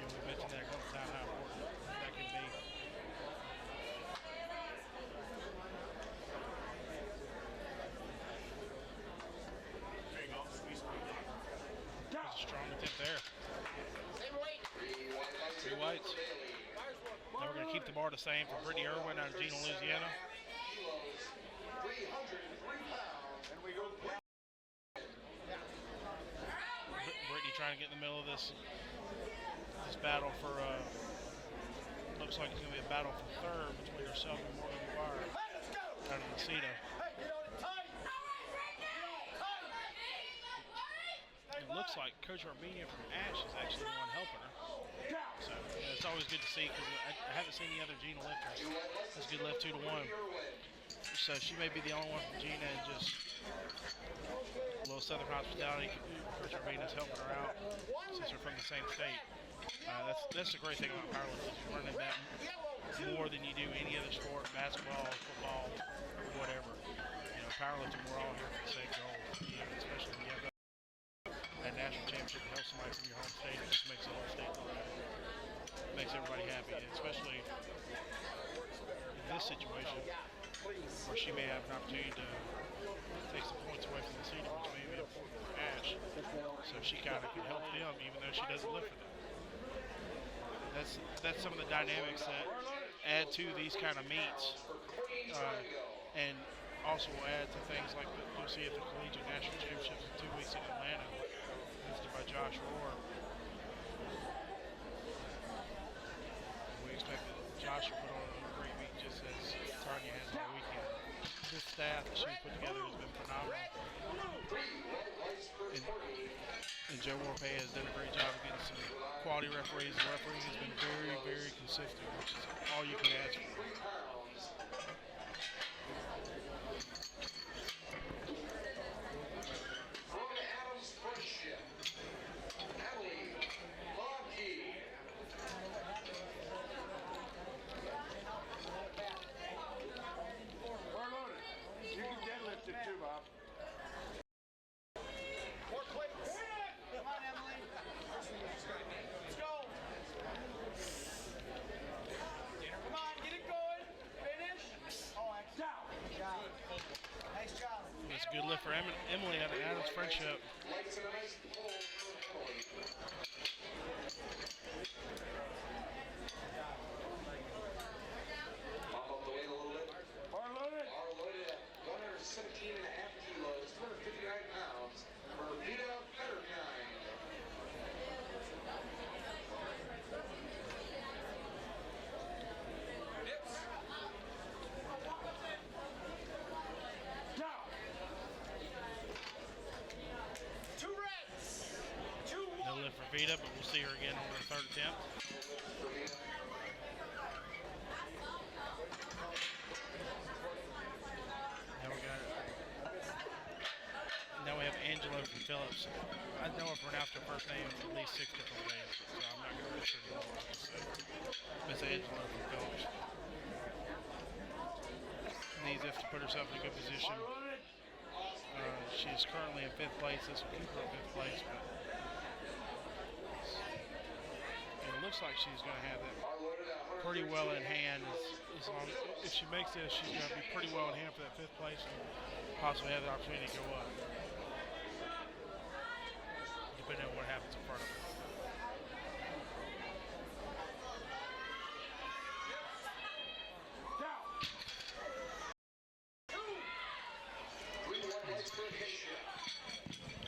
We mentioned that a couple times how important that can be. There you go. Squeeze. That's a strong attempt there. Three whites. Now we're going to keep the bar the same for Brittany Irwin out of Gina, Louisiana. 303 pounds. And we go Brittany trying to get in the middle of this battle for, looks like it's going to be a battle for third between herself and Morgan McGuire out of Messina. It looks like Coach Armenia from Ash is actually the one helping her. So it's always good to see because I haven't seen the other Gina lifters. That's a good lift 2-1. So she may be the only one from Gina and just a little Southern hospitality. Coach Armenia's helping her out since they're from the same state. That's the great thing about powerlifting. You're learning that more than you do any other sport, basketball, football, whatever. You know, powerlifting, we're all here for the same goal. You know, especially when you have that national championship to help somebody from your home state. It just makes the whole state look good. Makes everybody happy, and especially in this situation where she may have an opportunity to take some points away from the senior, which may be important for Ash. So she kind of can help them, even though she doesn't live for them. That's some of the dynamics that add to these kind of meets, and also will add to things like you'll see at the Collegiate National Championships in 2 weeks in Atlanta, hosted by Josh Rohr. We expect that Josh will put on a great week just as Tanya has all weekend. This staff that she's put together has been phenomenal. And Joe Warpay has done a great job of getting some quality referees. The refereeing has been very, very consistent, which is all you can ask for. From Adams Friendship, Milwaukee. Bar loaded. You can deadlift it too, Bob. More plates. Come on, Emily. Let's go. Come on, get it going. Finish. Oh, excellent. Good job. Nice job. That's a good lift for Emily out of Adams Friendship. Lights and a nice pull for Emily. Pop up the weight a little bit. Bar loaded. Bar loaded at 117.5 kilos, 259 pounds for Vita Fetterkind. Dips. Down. Two reds. No lift for Vita, but we'll see her again on her third attempt. Now we have Angela from Phillips. I know her pronounced her first name at least 6 different ways, so I'm not going to butcher it all. I'll just say Miss Angela from Phillips. Needs to put herself in a good position. She's currently in 5th place. This will keep her in 5th place, but it looks like she's going to have that pretty well in hand. As long, if she makes this, she's going to be pretty well in hand for that 5th place and possibly have the opportunity to go up, depending on what happens in front of her.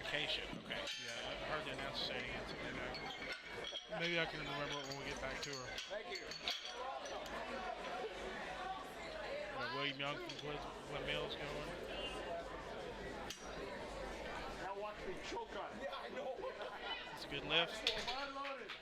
Acacia, okay. Yeah, I heard the announcer say it again, so maybe I can remember it when we get back to her. Thank you. William Young from Glen Mills going. Now watch me choke on it. Yeah, I know. It's a good lift. Bar loaded.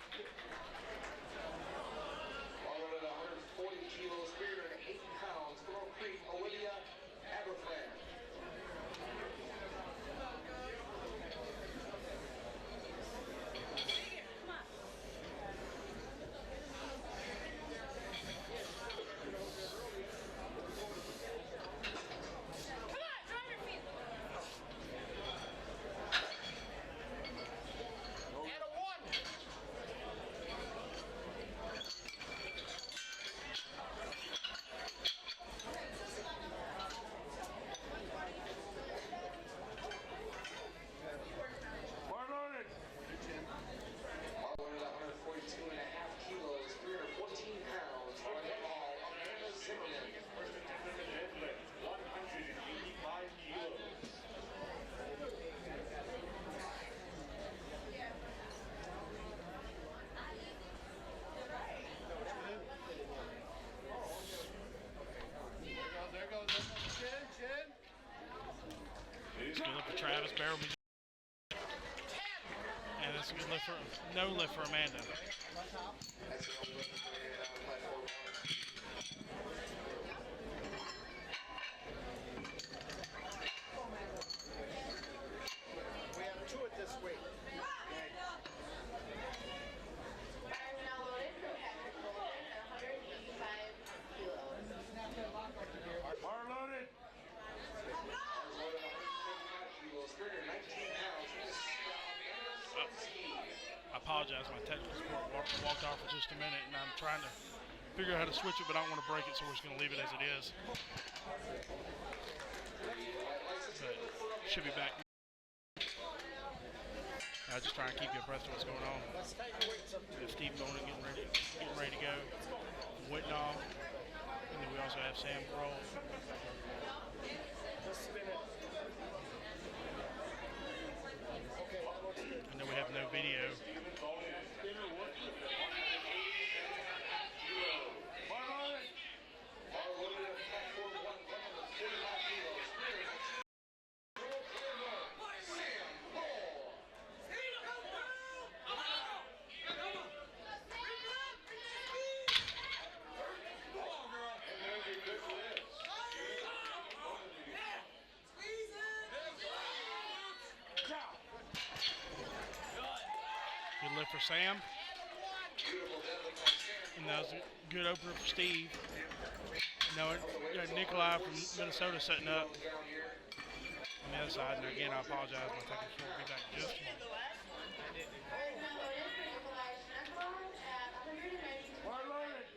bear with me. And it's a good lift for, no lift for Amanda. That's the only way platform. We have two at this weight. Fires now loaded for Patrick Golden at 185 kilos. Bar loaded. I apologize, my technical support walked off for just a minute, and I'm trying to figure out how to switch it, but I don't want to break it, so we're just going to leave it as it is. But should be back. I just try and keep you abreast of what's going on. Let's take weights up We have Steve Golden getting ready to go. Whitnall, and then we also have Sam Kroll. Just spin it. Okay, that looks good. And then we have no video. Good lift for Sam. And that was a good opener for Steve. Now Nikolai from Minnesota setting up on the other side. And again, I apologize. My technical support will be back in just a moment. Fires now loaded for Nikolai Schneckbaum at 192 Bar loaded.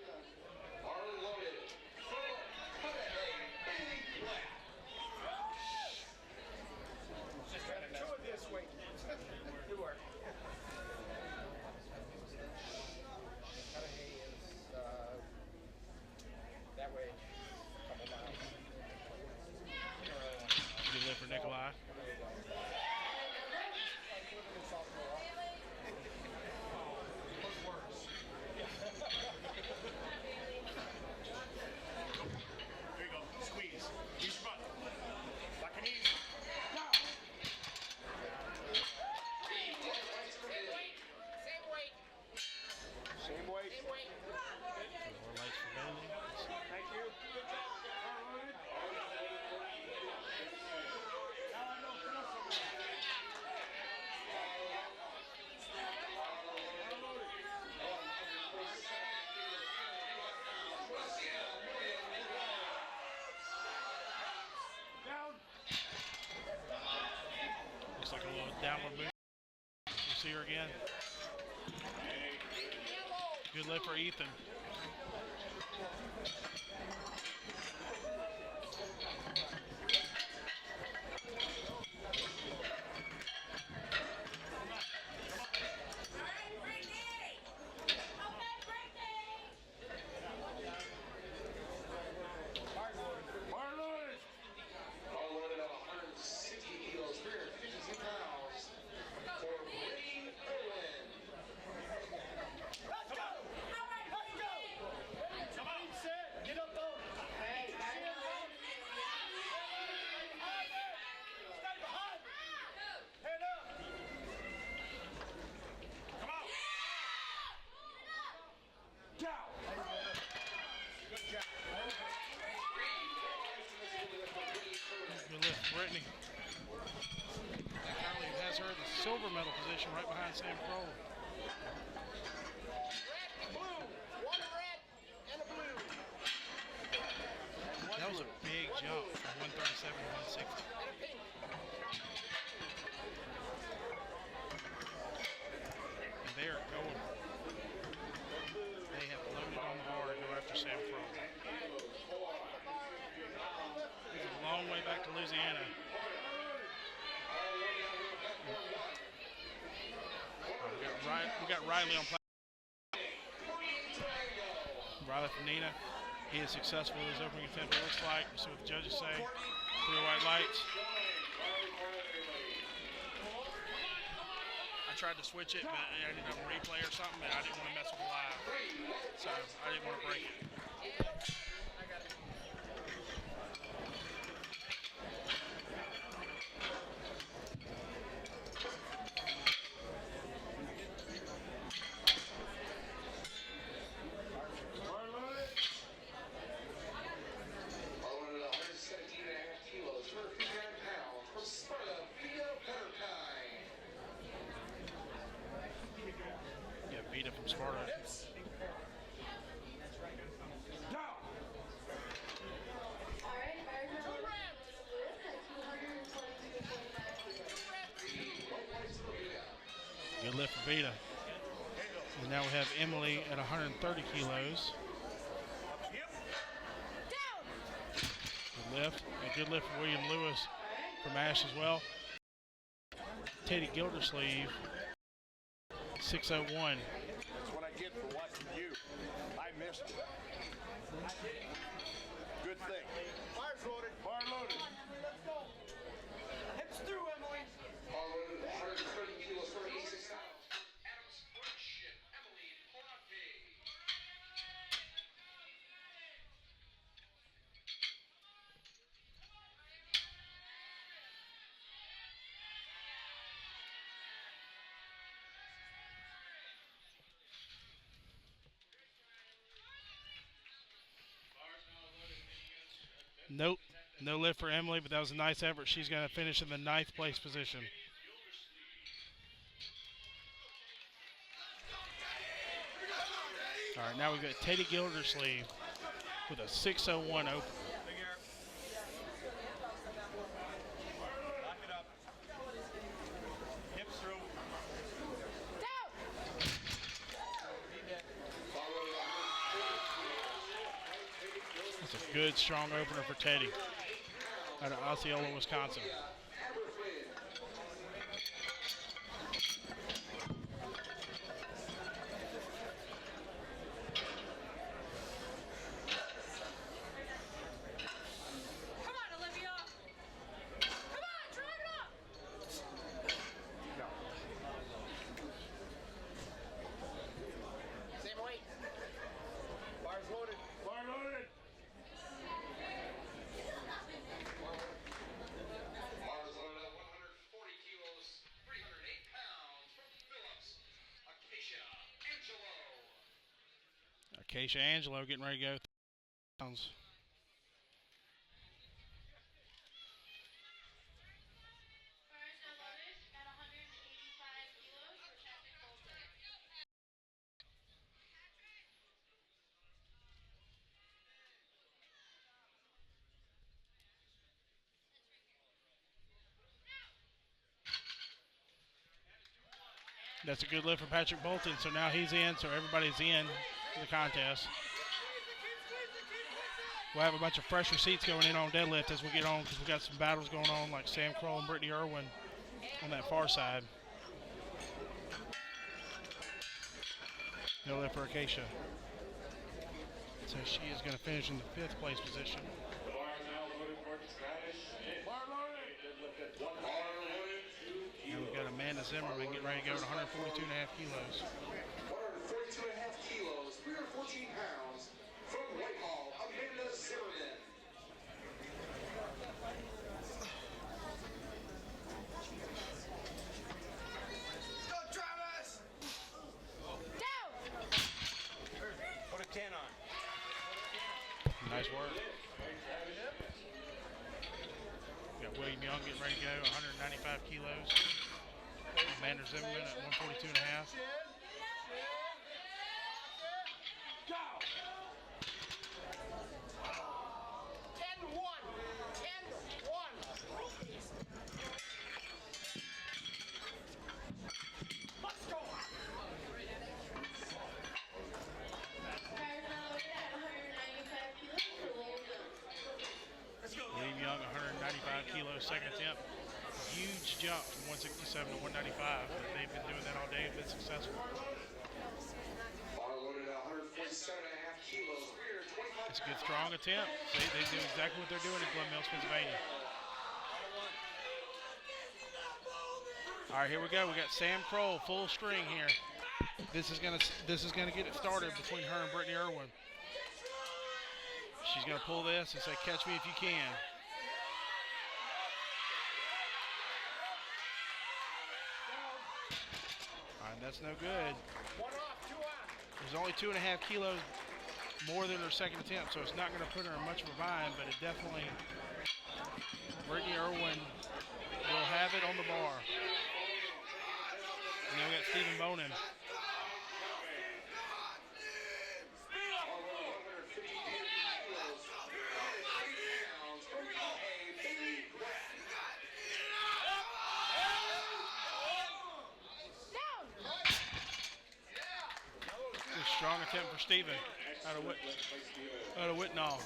Two at this weight. Good work. Cudahy is that way. Couple miles. Good lift for Nikolai. There you go. Squeeze. Use your butt. Like an easy. Same weight. More lights for Bailey. Thank you. Good job. Bar loaded. Now I know Phil's Down. Looks like a little downward move. You see her again. Good lift for Ethan. Bar loaded. All loaded at 160 kilos, 352 pounds for Brady Owen. Let's go! Let's go! Somebody said, get up on. Hey, stay behind. Head up. Come on. Down. Good job. Good lift for Brittany. That currently has her in the silver medal position right behind Sam Kroll. Blue. One red and a blue. That was a big jump from 137 to 160. And a pink. And they are going. They have loaded on the bar to go after Sam Kroll. It's a long way back to Louisiana. We got Riley on platform. Riley from Nina. He is successful in his opening attempt, it looks like. We'll see what the judges say. 3 white lights. I tried to switch it, but I ended up replay or something, and I didn't want to mess with the live. So I didn't want to break it. Sparta. All right, fires now loaded for Lewis at 222.5 kilos. Good lift for Vita. And now we have Emily at 130 kilos. Good lift. A good lift for William Lewis from Ash as well. Teddy Gildersleeve, 601. That's what I get for watching you. I missed it. Good thing. Fire's loaded. Fire loaded. Let's go. Hips through, Emily. Followed 130 kilos, 36 pounds. Adams Bush and Emily Porate. Nope, no lift for Emily, but that was a nice effort. She's going to finish in the 9th place position. All right, now we've got Teddy Gildersleeve with a 601 open. Lock it up. Hips through. That's a good, strong opener for Teddy out of Osceola, Wisconsin. Come on, Olivia. Come on, drive it up. Same weight. Fire's loaded. Fire loaded. Bars loaded at 140 kilos, 308 pounds from Phillips. Acacia Angelo getting ready to go. Pounds. Fires now loaded at 185 kilos for Patrick Bolton. That's a good lift for Patrick Bolton. So now he's in. So everybody's in the contest. We'll have a bunch of fresh receipts going in on deadlift as we get on because we got some battles going on like Sam Kroll and Brittany Irwin on that far side. No lift for Acacia. So she is going to finish in the 5th place position. The bar is now loaded for Travis. Fire loaded. Deadlift at 142 And we've got Amanda Zimmerman getting ready to go to 142.5 kilos. 142 and a half kilos, 314 pounds from Whitehall, Amanda Zimmerman. Go, Travis. Down. Put a 10 on. Nice work. We got William Young getting ready to go 195 kilos. Amanda Zimmerman at 142.5. Go. 10-1. 10-1. Let's go. Fires now loaded at 195 kilos for William Young. William Young 195 kilos, 2nd attempt. Huge jump from 167 to 195. They've been doing that all day and been successful. Bar loaded at 147 and a half kilos, 325 It's a good, strong attempt. They do exactly what they're doing in Glen Mills, Pennsylvania. All right, here we go. We got Sam Kroll, full string here. This is gonna get it started between her and Brittany Irwin. She's gonna pull this and say, "Catch me if you can." All right, that's no good. 1 off, 2 on. There's only 2.5 kilos more than her 2nd attempt, so it's not going to put her in much of a bind, but it definitely, Brittany Irwin will have it on the bar. And then we got Stephen Bonin. Strong attempt for Steven out of Whitnall. All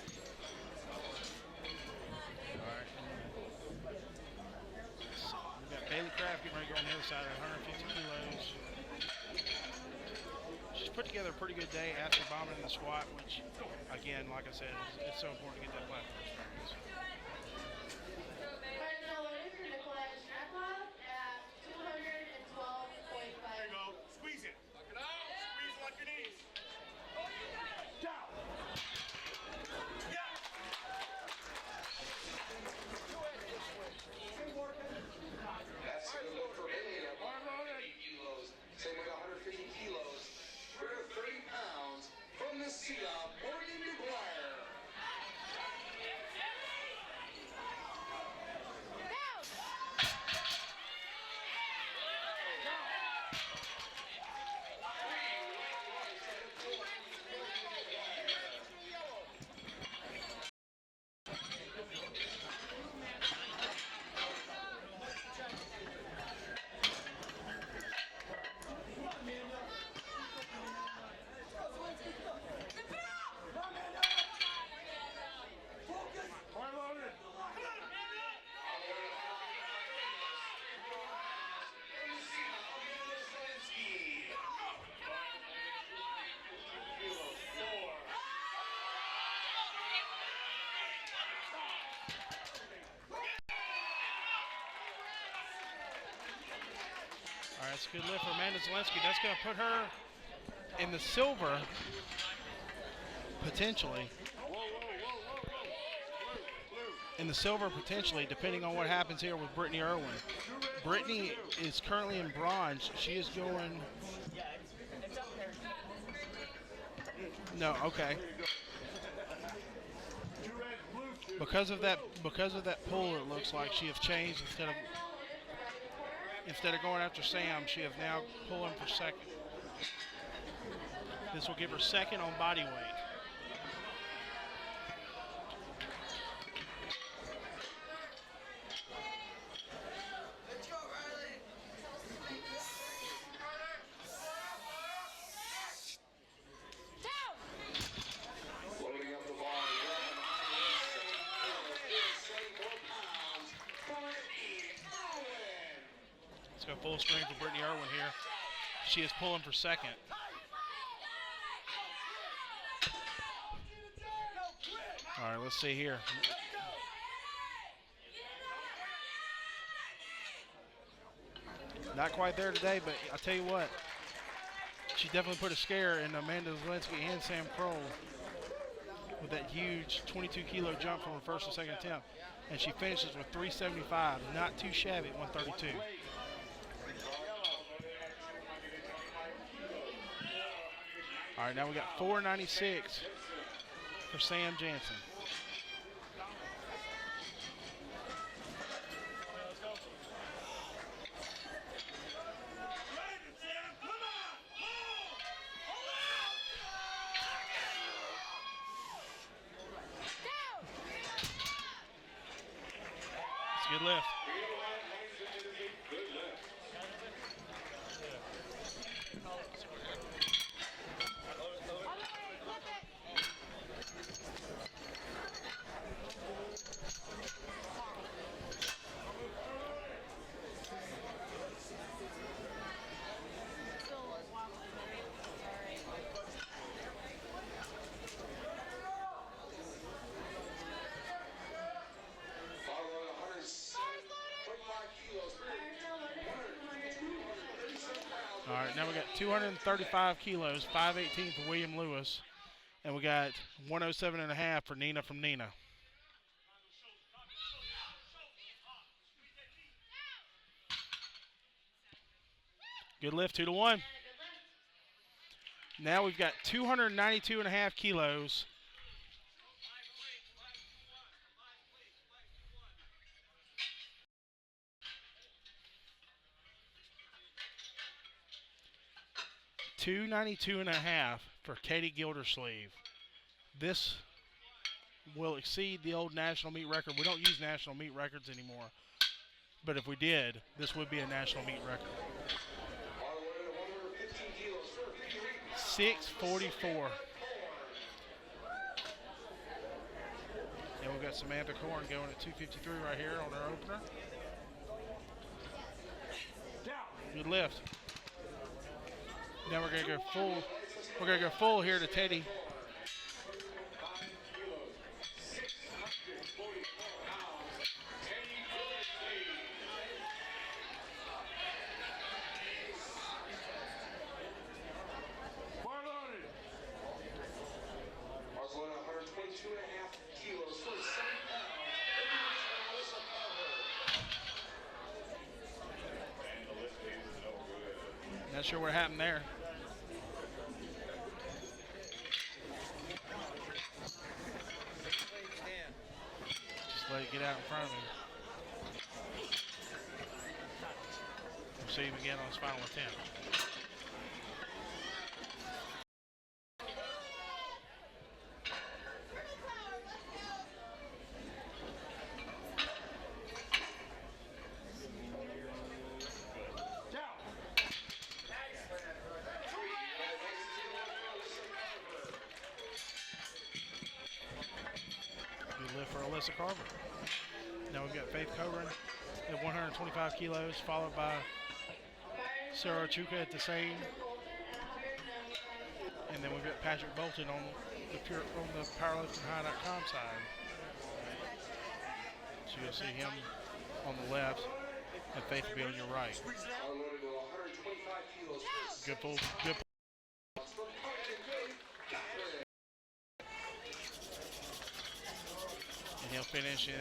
right. So we've got Bailey Craft getting ready to go on the other side at 150 kilos. She's put together a pretty good day after bombing in the squat, which, again, like I said, it's so important to get that platform experience. There you go. Squeeze it. Squeeze like your knees. Down. Yeah. That's a good look for Bailey at 150 kilos. Same with 150 kilos. We're at 30 pounds from the Sia, Morgan McGuire. All right, that's a good lift for Amanda Zelensky. That's going to put her in the silver, potentially. In the silver, potentially, depending on what happens here with Brittany Irwin. Brittany is currently in bronze. She is going... No, okay. Because of that pull, it looks like she has changed. Instead of going after Sam, she is now pulling for second. This will give her second on body weight. Loading up the bar. 74 pounds for Irwin. Let's go full screen for Brittany Irwin here. She is pulling for second. All right, let's see here. Not quite there today, but I'll tell you what. She definitely put a scare in Amanda Zelensky and Sam Kroll with that huge 22-kilo jump from her first and second attempt. And she finishes with 375. Not too shabby at 132. All right, now we got 496 for Sam Jansen. It's a good lift. All right, now we got 235 kilos, 518 for William Lewis, and we got 107.5 for Nina from Nina. Good lift, 2-1. Now we've got 292.5 kilos. $292.5 for Katie Gildersleeve. This will exceed the old national meet record. We don't use national meet records anymore, but if we did, this would be a national meet record. 644. And we've got Samantha Korn going at 253 right here on her opener. Good lift. Now we're gonna go full. We're gonna go full here to Teddy. Barcelona 122.5 kilos, 47 pounds. Not sure what happened there. Just let it get out in front of him. We'll see him again on his final attempt. Carver. Now we've got Faith Coburn at 125 kilos, followed by Sarah Chuka at the same. And then we've got Patrick Bolton on the powerliftinghigh.com side. So you'll see him on the left and Faith will be on your right. Good pull. Good pull. He'll finish in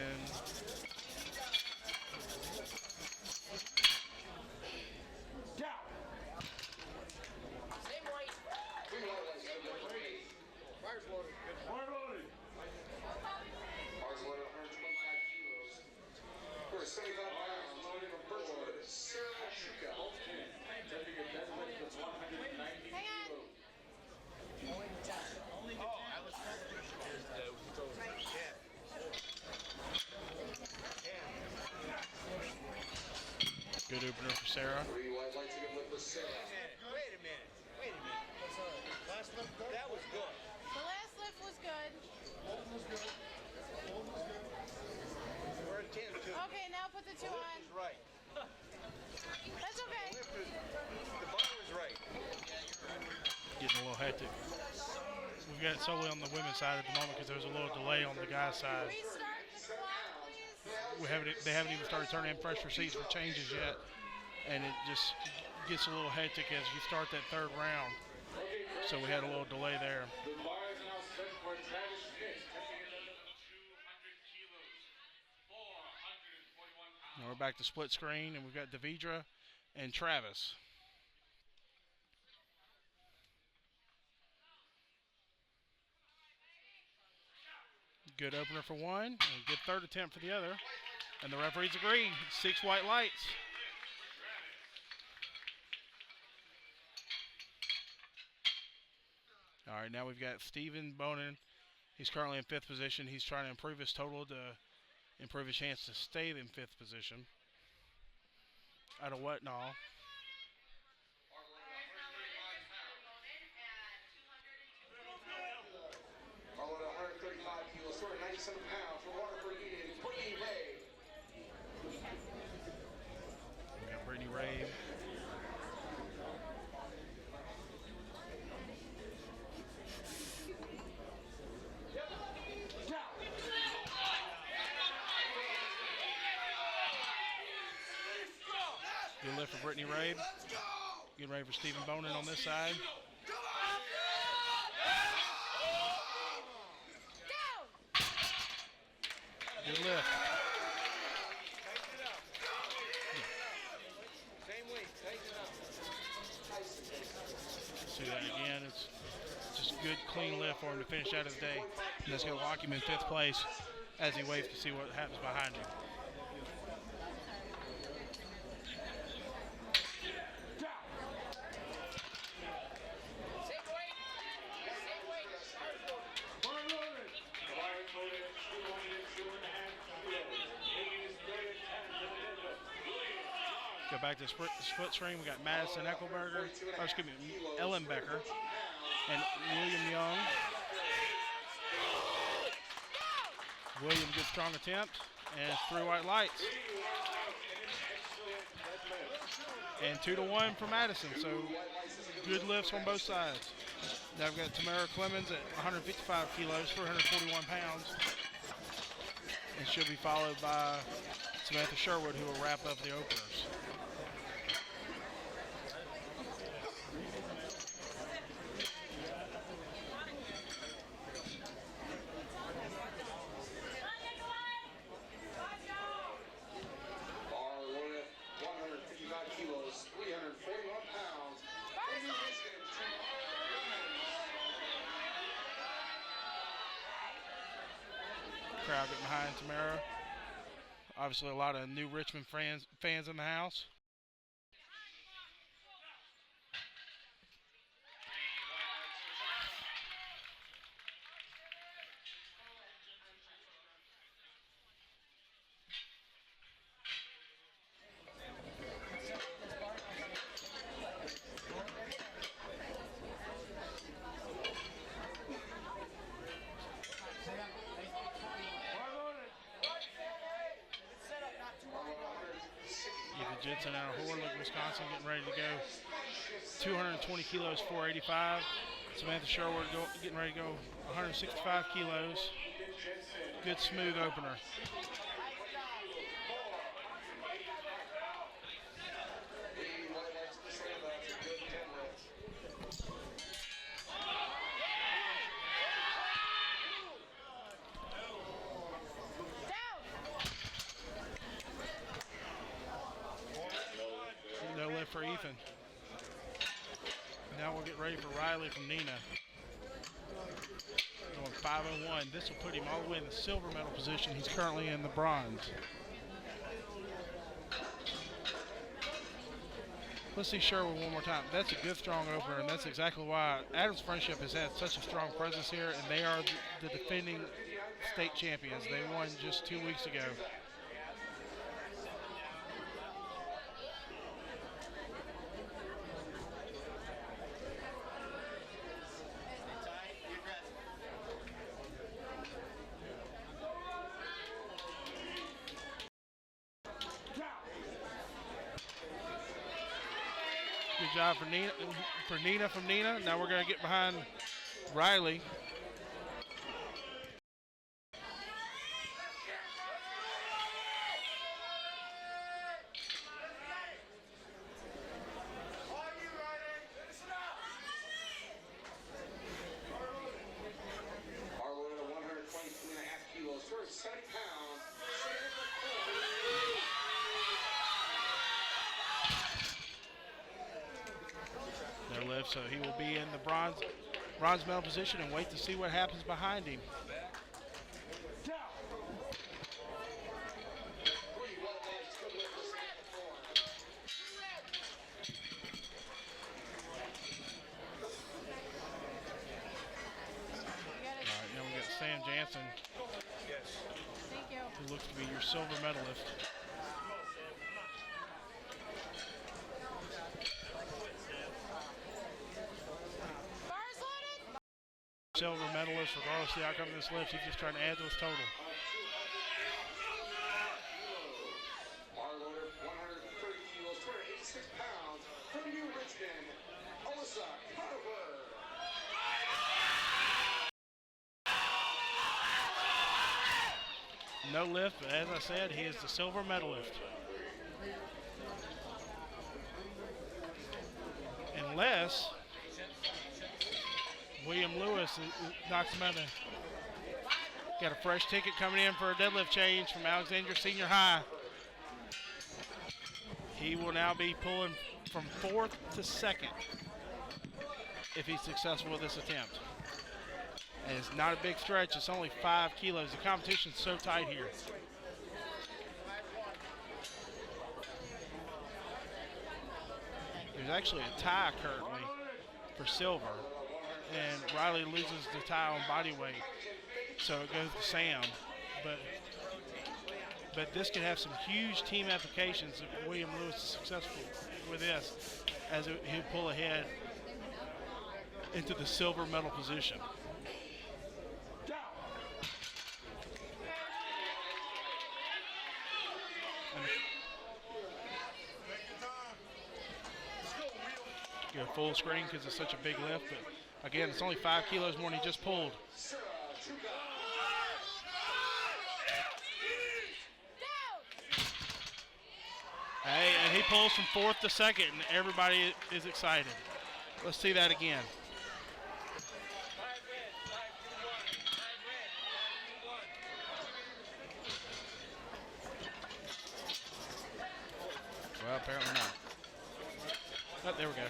good opener for Sarah. Wait a minute. Last lift, that was good. The last lift was good. We're at 10 too. Okay, now put the 2 on. Is right. That's okay. The bar was right. Getting a little hectic. We've got it solely on the women's side at the moment because there was a little delay on the guys' side. Restart the clock, please. They haven't even started turning in fresh receipts for changes yet, and it just gets a little hectic as you start that third round. So we had a little delay there. The bar is now set for Travis Smith. Now we're back to split screen, and we've got Devidra and Travis. Good opener for one, and good third attempt for the other. And the referees agree. 6 white lights. All right, now we've got Stephen Bonin. He's currently in 5th position. He's trying to improve his total to improve his chance to stay in 5th position. Out of what and all. Barcelona 135 kilos, 97 pounds for Waterford Union, Brittany Ray. We got Brittany Ray. Good lift for Brittany Ray. Good Ray for Stephen Bonin on this side. Good lift. Same weight, tighten it up. See that again. It's just a good, clean lift for him to finish out of the day. And that's going to lock him in 5th place as he waits to see what happens behind him. Go back to split screen. We got Madison Eckelberger, or excuse me, Ellen Becker. and William Young. William gets strong attempt, and it's 3 white lights. And 2-1 for Madison, so good lifts on both sides. Now we've got Tamara Clemens at 155 kilos, 441 pounds. And she'll be followed by Samantha Sherwood, who will wrap up the openers. Bar loaded at 155 kilos, 341 pounds. From New Richmond, Crowd getting behind Tamara. Obviously a lot of New Richmond fans in the house. Jensen out of Horlick, Wisconsin, getting ready to go. 220 kilos, 485. Samantha Sherwood getting ready to go 165 kilos. Good smooth opener. No lift for Ethan. Now we'll get ready for Riley from Nina. Going 501. This will put him all the way in the silver medal position. He's currently in the bronze. Let's see Sherwood one more time. That's a good, strong opener, and that's exactly why Adams Friendship has had such a strong presence here, and they are the defending state champions. They won just 2 weeks ago. Good job for Nina from Nina. Now we're going to get behind Riley. Arload at 122.5 kilos, 270 pounds. No lift, so he will be in the bronze medal position and wait to see what happens behind him. Now we got Sam Jansen, Thank you. who looks to be your silver medalist. Bars loaded. Silver medalist, regardless of the outcome of this lift, he's just trying to add to his total. Arload at 130 kilos, 286 pounds. From New Richmond, Alyssa Carver. No lift, but as I said, he is the silver medalist. Unless William Lewis knocks him out. Got a fresh ticket coming in for a deadlift change from Alexandria Senior High. He will now be pulling from 4th to 2nd if he's successful with this attempt. And it's not a big stretch, it's only 5 kilos. The competition's so tight here. There's actually a tie currently for silver, and Riley loses the tie on body weight, so it goes to Sam. But this could have some huge team applications if William Lewis is successful with this, as he'll pull ahead into the silver medal position. Go full screen because it's such a big lift, but again, it's only 5 kilos more than he just pulled. Hey, and he pulls from 4th to 2nd, and everybody is excited. Let's see that again. Well, apparently not. Oh, there we go.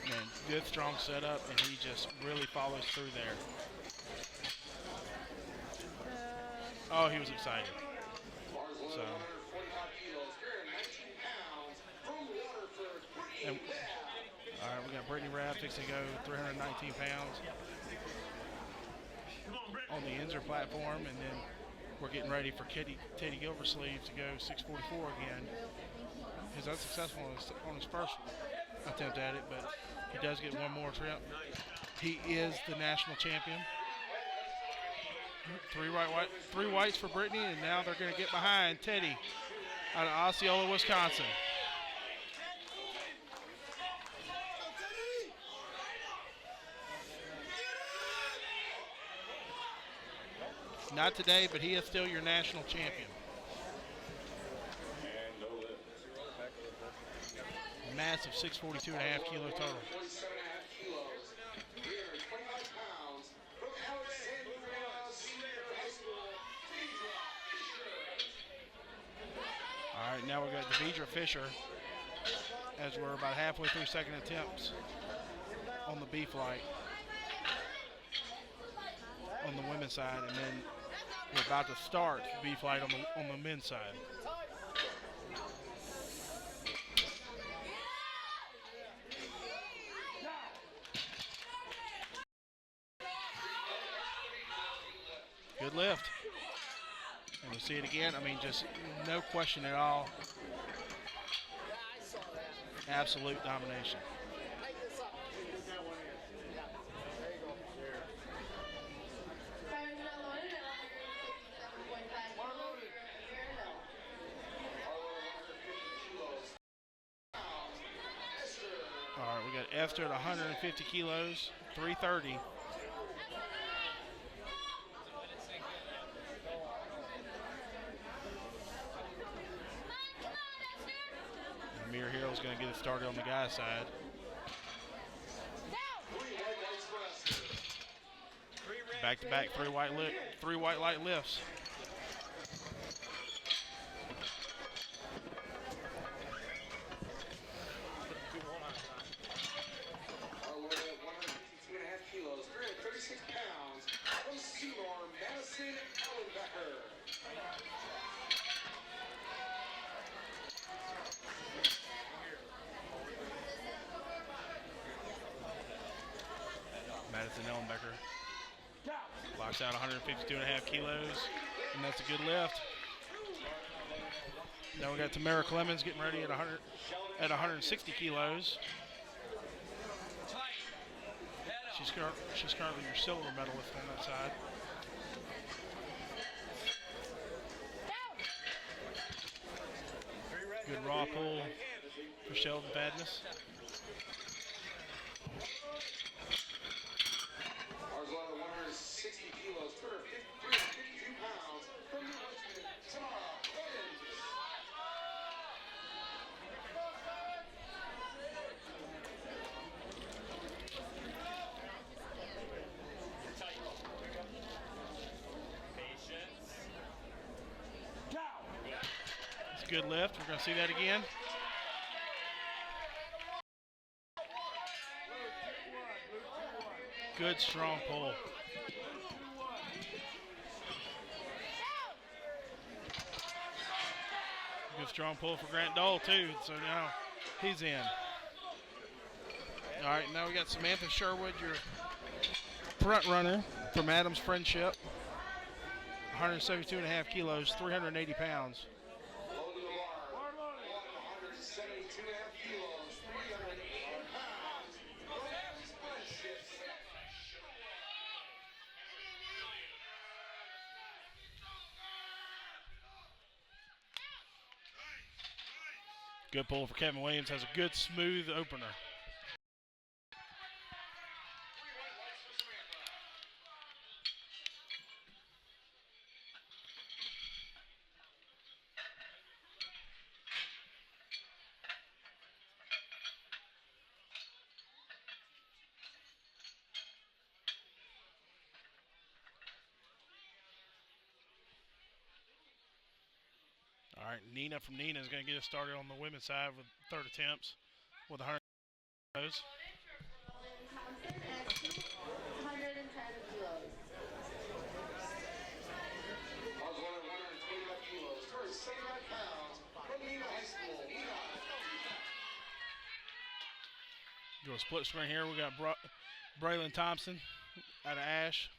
Man, good strong setup, and he just really follows through there. Oh, he was excited. So, and, all right, we got Brittany Rabb fixing to go 319 pounds on the Inzer platform, and then we're getting ready for Teddy Gilversleeve to go 644 again. He's unsuccessful on his first attempt at it, but he does get one more trip. He is the national champion. Three whites for Brittany, and now they're going to get behind Teddy out of Osceola, Wisconsin. Not today, but he is still your national champion. Massive 642.5 kilo total. All right, now we've got Deidre Fisher as we're about halfway through second attempts on the B flight on the women's side, and then we're about to start B flight on the men's side. Good lift. And we'll see it again. I mean, just no question at all. Absolute domination. All right, we got Esther at 150 kilos, 330. Amir Hero's going to get it started on the guy's side. Back-to-back three white light lifts. Madison Ellenbecker locks out 152.5 kilos, and that's a good lift. Now we got Tamara Clemens getting ready at 160 kilos. She's currently your silver medalist on that side. Good raw pull for Sheldon Fadness. Good lift. We're going to see that again. Good strong pull. Good strong pull for Grant Dole too. So now he's in. All right, now we got Samantha Sherwood, your front runner from Adams Friendship. 172.5 kilos, 380 pounds. Loading the bar. 172.5 kilos, 380 pounds. Grabs punch shifts. Good pull for Kevin Williams. Has a good, smooth opener. All right, Nina from Nina is going to get us started on the women's side with third attempts with 100 kilos. Thompson at 210 kilos. Also 125 kilos, 275 pounds from Nina High School. Nina. Do a split sprint here. We got Braylon Thompson out of Ash.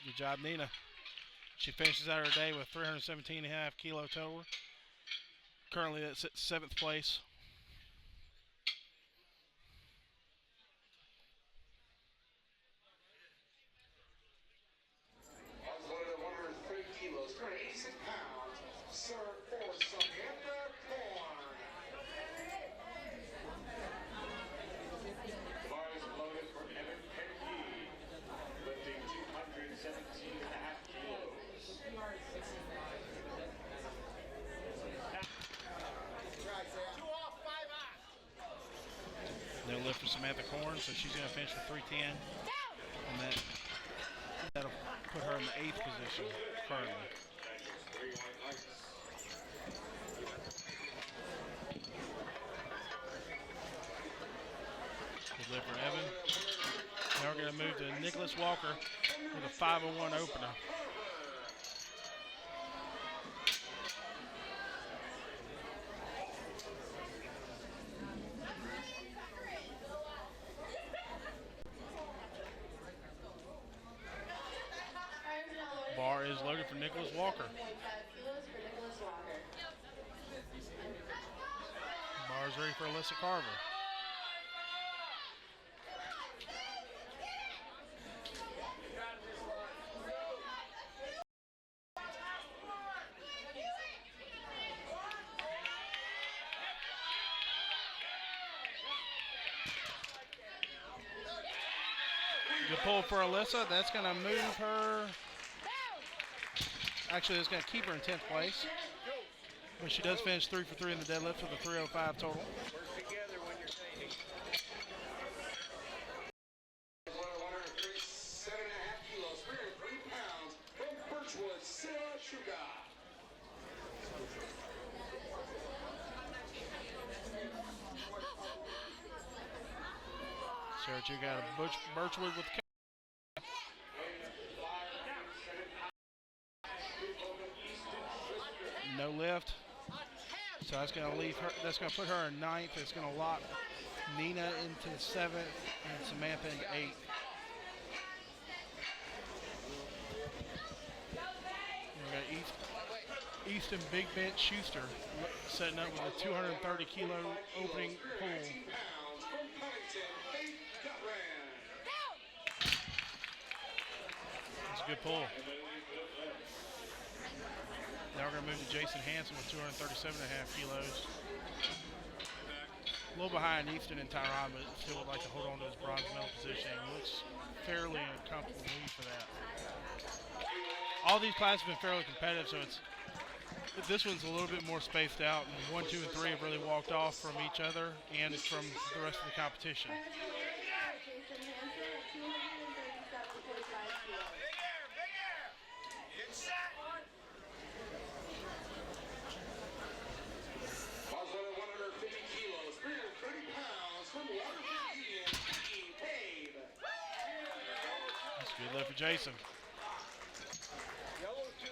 Good job, Nina. She finishes out her day with 317.5 kilo total. Currently, that's at 7th place. Also 130 kilos, 286 pounds. Sir for Samantha Korn. The bar is loaded for Evan Penke, lifting 217.5 kilos. No lift for Samantha Korn, so she's going to finish with 310. And that'll put her in the 8th position currently. Good lift for Evan. Now we're going to move to Nicholas Walker with a 501 opener. Bar is loaded for Nicholas Walker. Bar is ready for Alyssa Carver. Good pull for Alyssa. That's going to move her. Actually, it's going to keep her in 10th place. But she does finish 3 for 3 in the deadlift with a 305 total. Work together when you're training. 137.5 kilos, 303 pounds from Birchwood, Sarah Sugar. Sarah Chu got a Birchwood with no lift. So that's going to leave her. That's going to put her in 9th. It's going to lock Nina into 7th and Samantha into 8th. We got Easton Big Bench Schuster setting up with a 230 kilo opening pull. That's a good pull. Now we're going to move to Jason Hansen with 237.5 kilos. A little behind Easton and Tyron, but still would like to hold on to his bronze medal position. Looks fairly in a comfortable lead for that. All these classes have been fairly competitive, so this one's a little bit more spaced out. And 1, 2, and 3 have really walked off from each other and from the rest of the competition. Good lift for Jason. Yellow 2.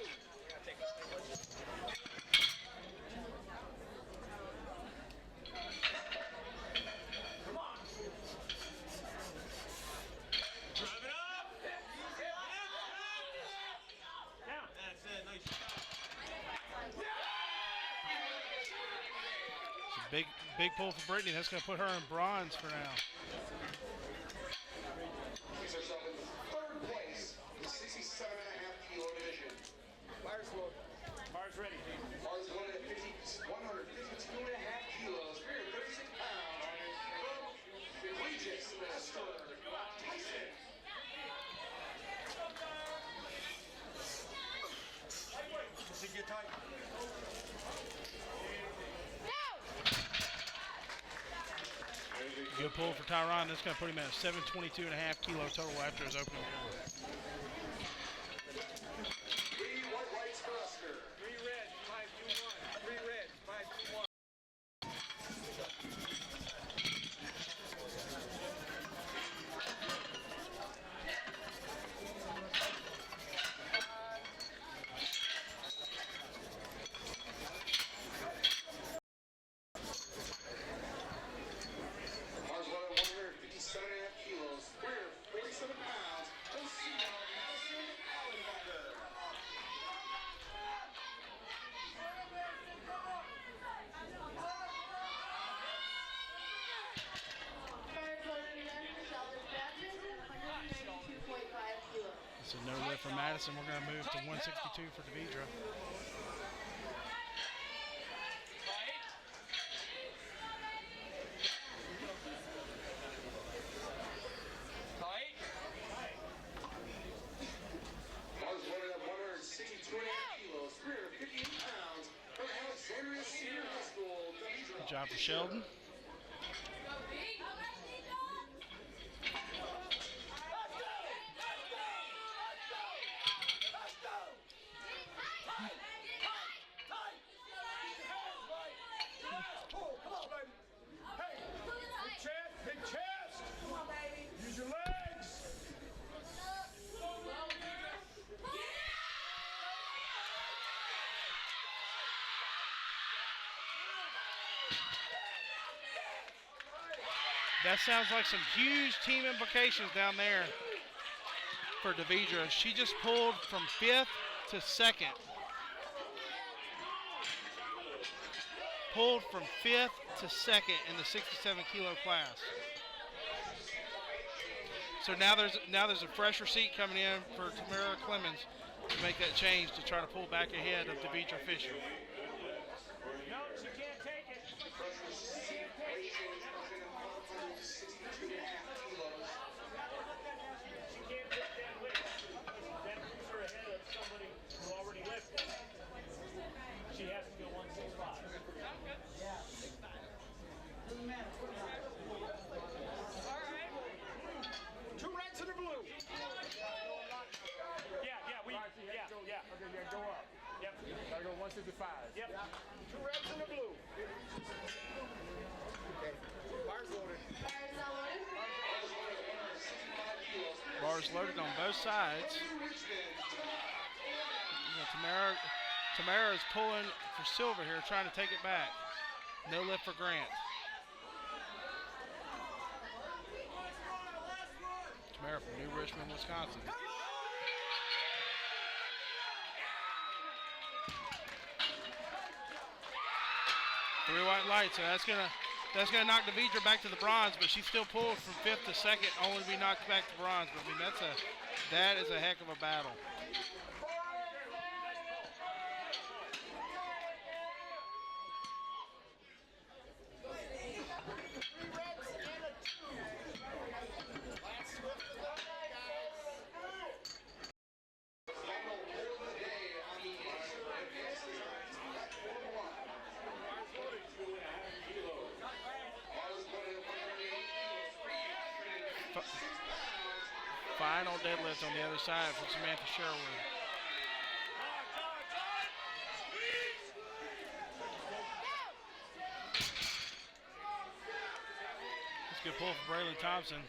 Big pull for Brittany. That's going to put her in bronze for now. Puts herself in third place in the 67.5 kilo division. Fire's loaded. Fire's ready. Mars loaded at 152.5 kilos, 336 pounds. Regis Master Tyson. Does it get tight? Good pull for Tyron. That's going to put him at a 722.5 kilo total after his opening pull. 3 white lights for Oscar. 3 red, 5, 2, 1. 3 red, 5, 2, 1. Mars loaded at 157.5 kilos, 347 pounds. Osina Madison Allenbacher. Fires loaded again for Sheldon Badges, 192.5 kilos. It's a no lift for Madison. We're going to move to 162 for Devidra. Mars loaded at 162.5 kilos, 358 pounds. From Alexandria Senior High School, Devidra. Good job for Sheldon. Big chest. Use your legs. That sounds like some huge team implications down there for Devidra. She just pulled from 5th to 2nd. Pulled from 5th to 2nd in the 67 kilo class. So now there's a fresh receipt coming in for Tamara Clemens to make that change to try to pull back ahead of Devidra Fisher. No, she can't take it. She can't take it. She can't take that lift. That puts her ahead of somebody who already lifted. She has to go 165. Two reds and a blue. Yeah. Okay, go up. Yep. Gotta go 165. Yep. 2 reds and a blue. Fire's loaded. Fires now loaded. Bars loaded on both sides. Tamara is pulling for silver here, trying to take it back. No lift for Grant. Tamara from New Richmond, Wisconsin. Three white lights, so that's gonna knock Devidra back to the bronze, but she still pulled from 5th to 2nd, only to be knocked back to bronze. But I mean, that is a heck of a battle. Final deadlift on the other side for Samantha Sherwood. That's a good pull for Braylon Thompson.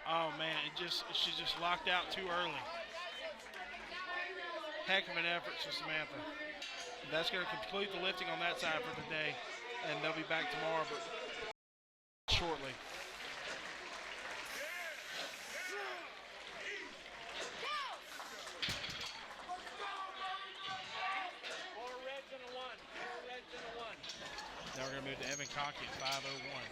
Oh man, she just locked out too early. Heck of an effort to Samantha. That's going to conclude the lifting on that side for today, and they'll be back tomorrow, but shortly. Conkey at 5:01.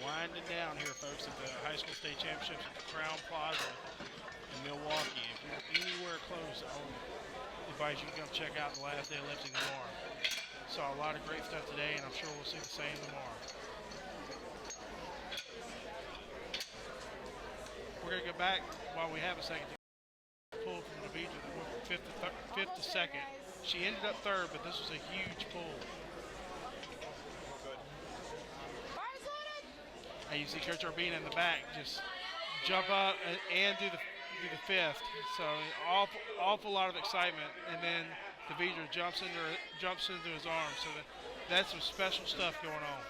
Winding down here, folks, at the High School State Championships at the Crown Plaza in Milwaukee. If you're anywhere close, I would advise you to come check out the last day of lifting tomorrow. Saw a lot of great stuff today, and I'm sure we'll see the same tomorrow. We're going to go back while we have a second. Pull from the beach that went from fifth to second. She ended up third, but this was a huge pull. And you see Coach Urbina in the back just jump up and do the fifth. So awful lot of excitement, and then DeVidra jumps into his arms. So that's some special stuff going on.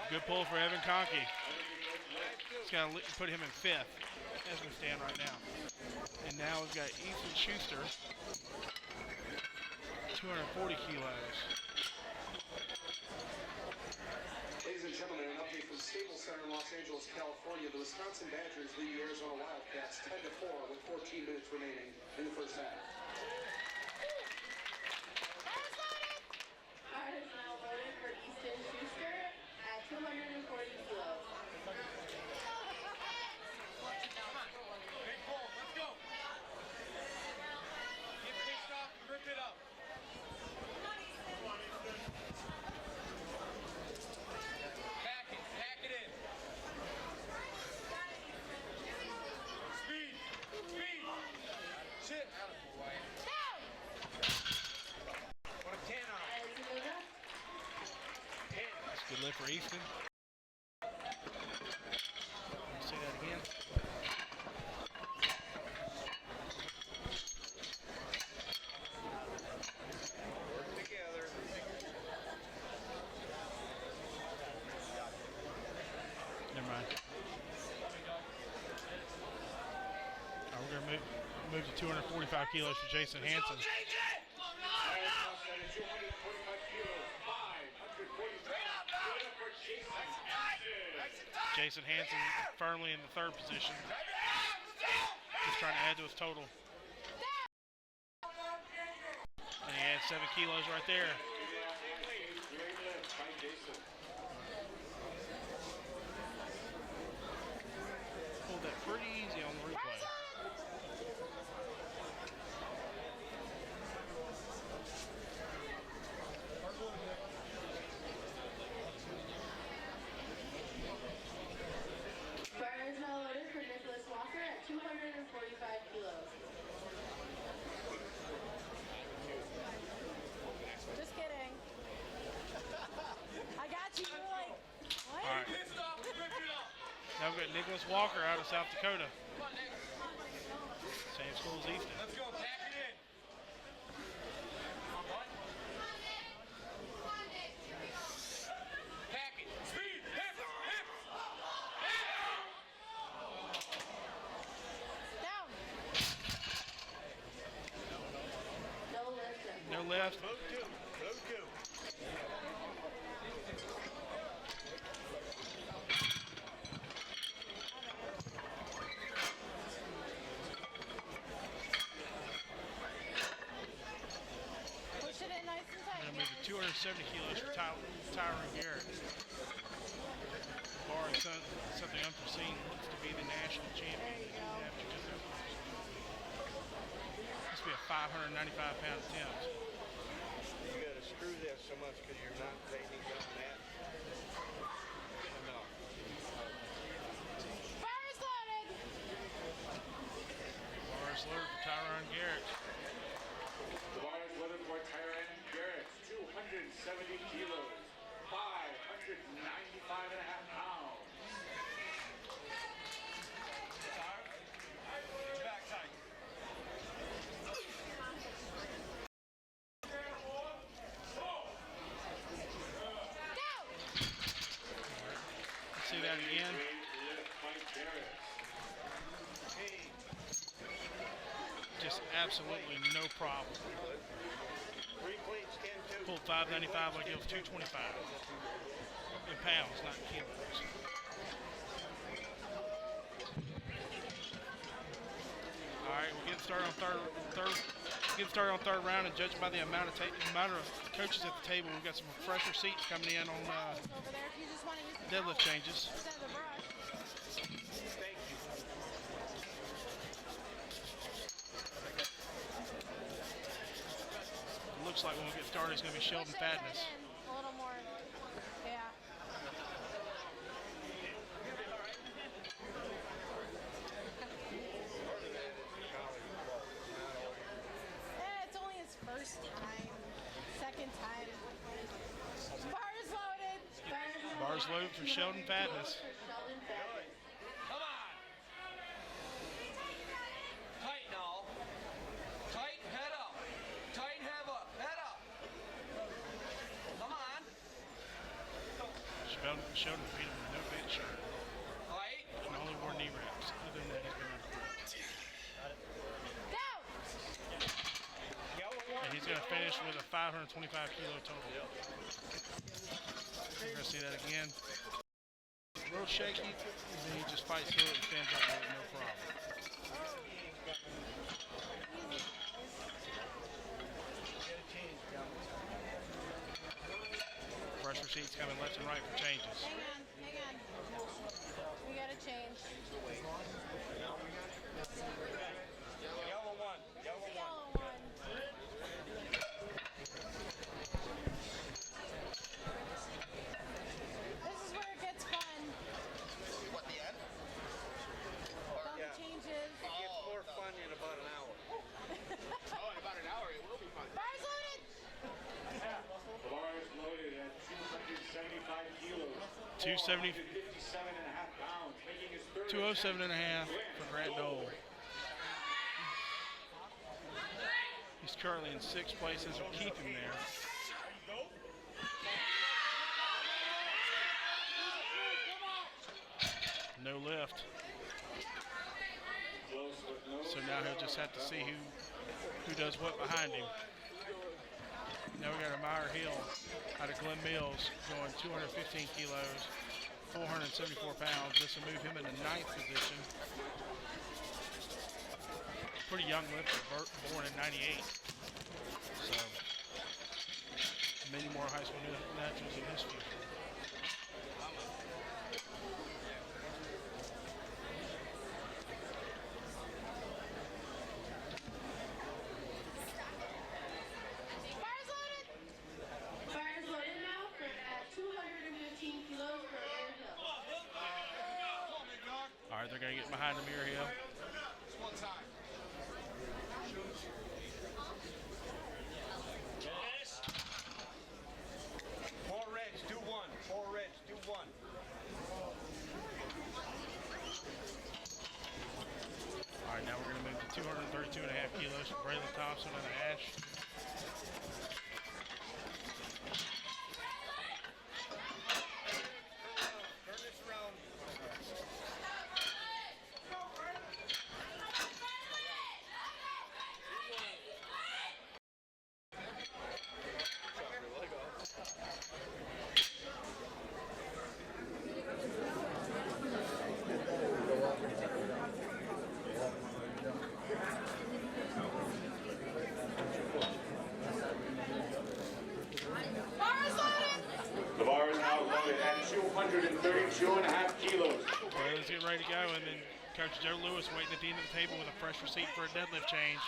Good pull for Evan Conkey. It's going to put him in fifth as we stand right now. And now we've got Ethan Schuster, 240 kilos. Ladies and gentlemen, an update from Staples Center in Los Angeles, California. The Wisconsin Badgers lead the Arizona Wildcats 10-4 with 14 minutes remaining in the first half. Bar is now loaded for Easton Schuster at 240 kilos. Big pull. Let's go. Get pissed off and rip it up. Pack it in. Speed. Sit. What a 10 on. That's a good lift for Easton. Say that again. Work together. Never mind. We're going to move to 245 kilos for Jason Hansen. Jason Hansen firmly in the third position. Just trying to add to his total. And he adds 7 kilos right there. Pulled that pretty easy on the replay. Bar is now loaded for Nicholas Walker at 245 kilos. Just kidding. I got you. You're like, what? All right. Pissed off and rip it up. Now we've got Nicholas Walker out of South Dakota. Same school as Easton. Let's go. Pack it in. Pack it. Speed. Hips. Down. No lift. No lift. Move two. Push it in nice and tight. We're going to move to 270 kilos for Tyron Garrett. Barring something unforeseen, looks to be the national champion. There you go. After this will be a 595-pound attempt. You got to screw that so much because you're not tightening down that. No. Bar is loaded. Bars loaded for Tyron Garrett. The bar is loaded for Tyron Garrett, 270 kilos, 595.5 pounds. Back tight. Down. Let's see that again. Great lift by Garrett. Just absolutely no problem. 3 plates, 10, 2. Pulled 595 like it was 225. In pounds, not kilos. right, we're getting started on third round, and judging by the amount of coaches at the table, we've got some fresher seats coming in on Over there if you just want to use the deadlift changes. instead of the brush. It looks like when we get started, it's going to be Sheldon Push it right Fatness. in, a little more. Yeah. It's only his first time. Second time. Bars loaded. Bars loaded for Sheldon Fatness. Come on. Tighten all. Tighten head up. Tighten head up. Head up. Come on. Sheldon beat him with no bench shirt. Tight. And only wore knee wraps. Other than that, he's been Go! and he's going to finish with a 525 kilo total. You're going to see that again. Real shaky, and then he just fights through it and stands up with it, no problem. Pressure sheets coming left and right for changes. Hang on. We gotta change. Yellow one. Yellow one. This is where it gets fun. What, the end? All the changes. It gets more fun in about an hour. Oh, in about an hour it will be fun. Bars loaded. Bars loaded at 275 kilos. 270, 57.5 pounds, making his third 207.5 for Grant Dole. He's currently in 6th place as we keep him there. No lift. So now he'll just have to see who does what behind him. Now we got a Meyer Hill out of Glen Mills going 215 kilos, 474 pounds. This will move him into 9th position. Pretty young lifter, born in 98. So many more high school naturals in his future. Bars loaded now at 215 kilos for Amir Hill. All right, they're going to get behind Amir Hill. Just one time. Four reds, do one. Four reds, do one. All right, now we're going to move to 232.5 kilos for Braylon Thompson and Ash. Turn this around. Bars loaded. The bar is now loaded at 232.5 kilos. Braylon's getting ready to go, and then Coach Joe Lewis waiting at the end of the table with a fresh receipt for a deadlift change.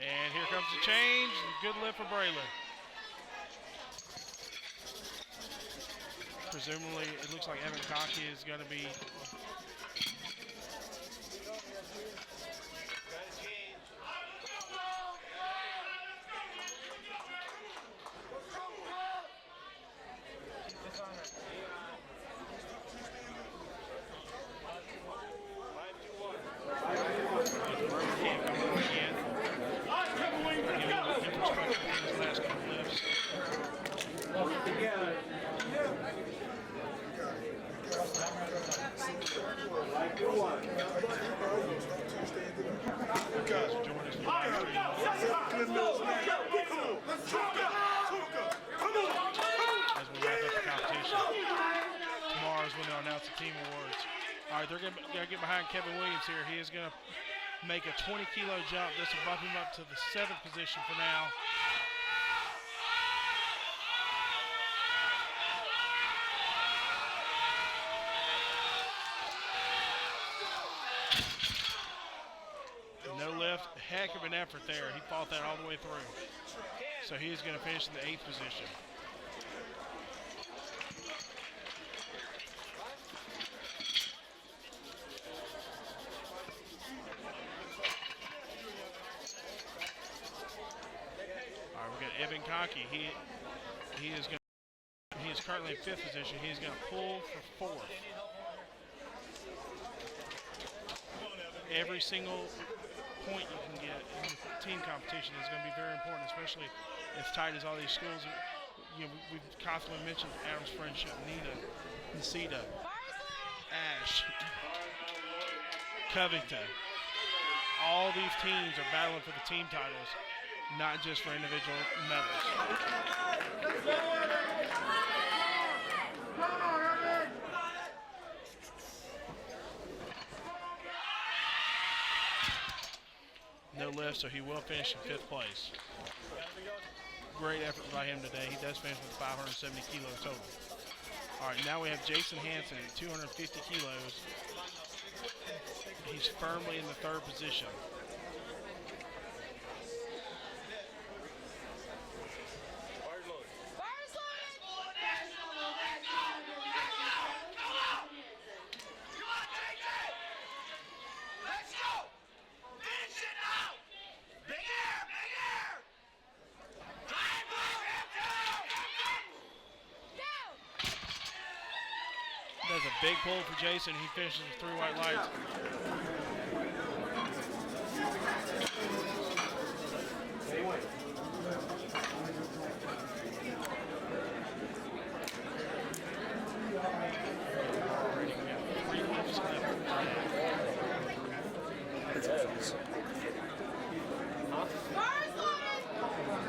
And here comes the change. Good lift for Braylon. Presumably, it looks like Evan Conkey is going to be as we wrap up the competition. team awards. All right, they're going to get behind Kevin Williams here. He is going to make a 20-kilo jump. This will bump him up to the 7th position for now. No lift. Heck of an effort there. He fought that all the way through. So he is going to finish in the 8th position. All right, we got Evan Conkey. He is currently in 5th position. He's going to pull for 4th. Every single point you can get in the team competition is going to be very important, especially as tight as all these schools. You know, we've constantly mentioned Adams Friendship, Nina, Nisita, Ash, Covington. All these teams are battling for the team titles, not just for individual medals. No lift, so he will finish in 5th place. Great effort by him today. He does finish with 570 kilos total. All right, now we have Jason Hansen at 250 kilos. He's firmly in the 3rd position. That's a big pull for Jason. He finishes with 3 white lights.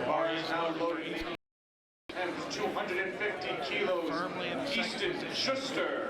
Bar is now loaded. And 250 kilos. Firmly in the 2nd Easton position. Schuster.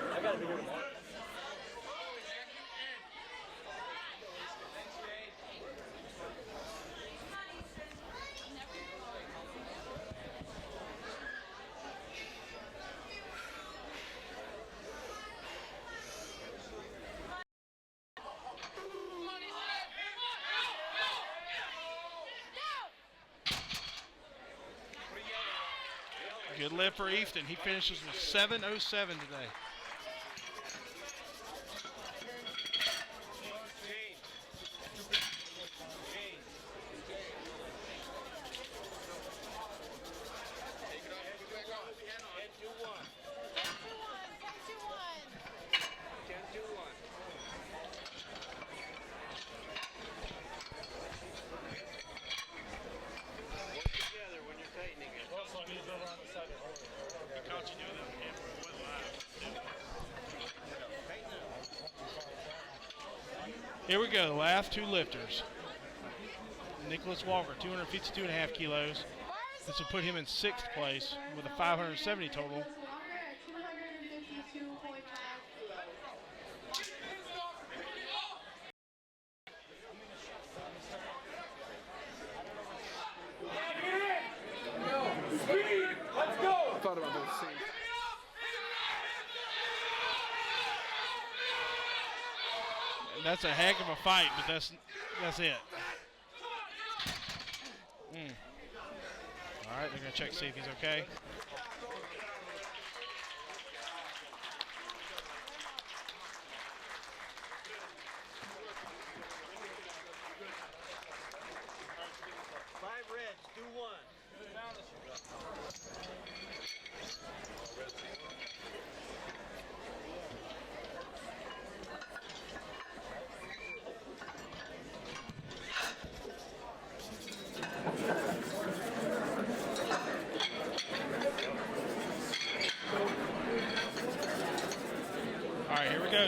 Good lift for Easton. He finishes with 7:07 today. Here we go, last 2 lifters. Nicholas Walker, 252.5 kilos. This will put him in 6th place with a 570 total. Let's go! Thought about those things. That's a heck of a fight, but that's it. All right, they're going to check to see if he's okay.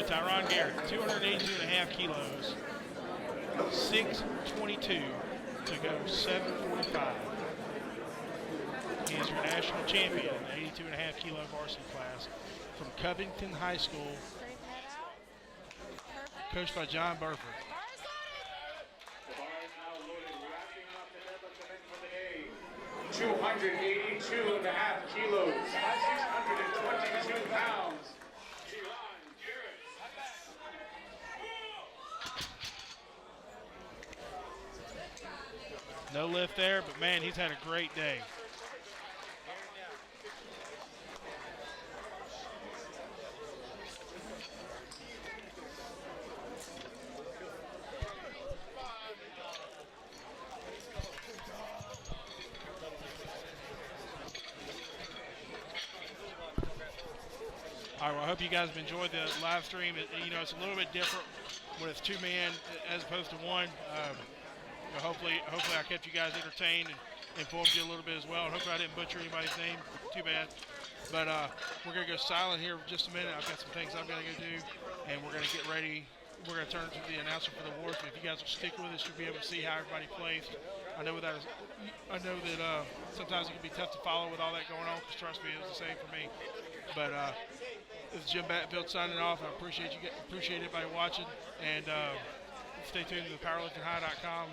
Tyron Garrett, 282.5 kilos, 622 to go 745. He is your national champion in the 82.5 kilo varsity class from Covington High School coached by John Burford. The bar is now loaded, wrapping up the deadlift event for the day. 282.5 kilos, 622 pounds. Keelan Garrett. No lift there, but man, he's had a great day. All right, well, I hope you guys have enjoyed the live stream. It's a little bit different when it's 2 men as opposed to 1. Hopefully I kept you guys entertained and informed you a little bit as well. And hopefully I didn't butcher anybody's name too bad. But we're going to go silent here for just a minute. I've got some things I've got to go do, and we're going to get ready. We're going to turn to the announcer for the awards. If you guys will stick with us, you'll be able to see how everybody plays. I know that sometimes it can be tough to follow with all that going on, because trust me, it was the same for me. But this is Jim Battenfield signing off. I appreciate everybody watching, and stay tuned to the powerliftinghigh.com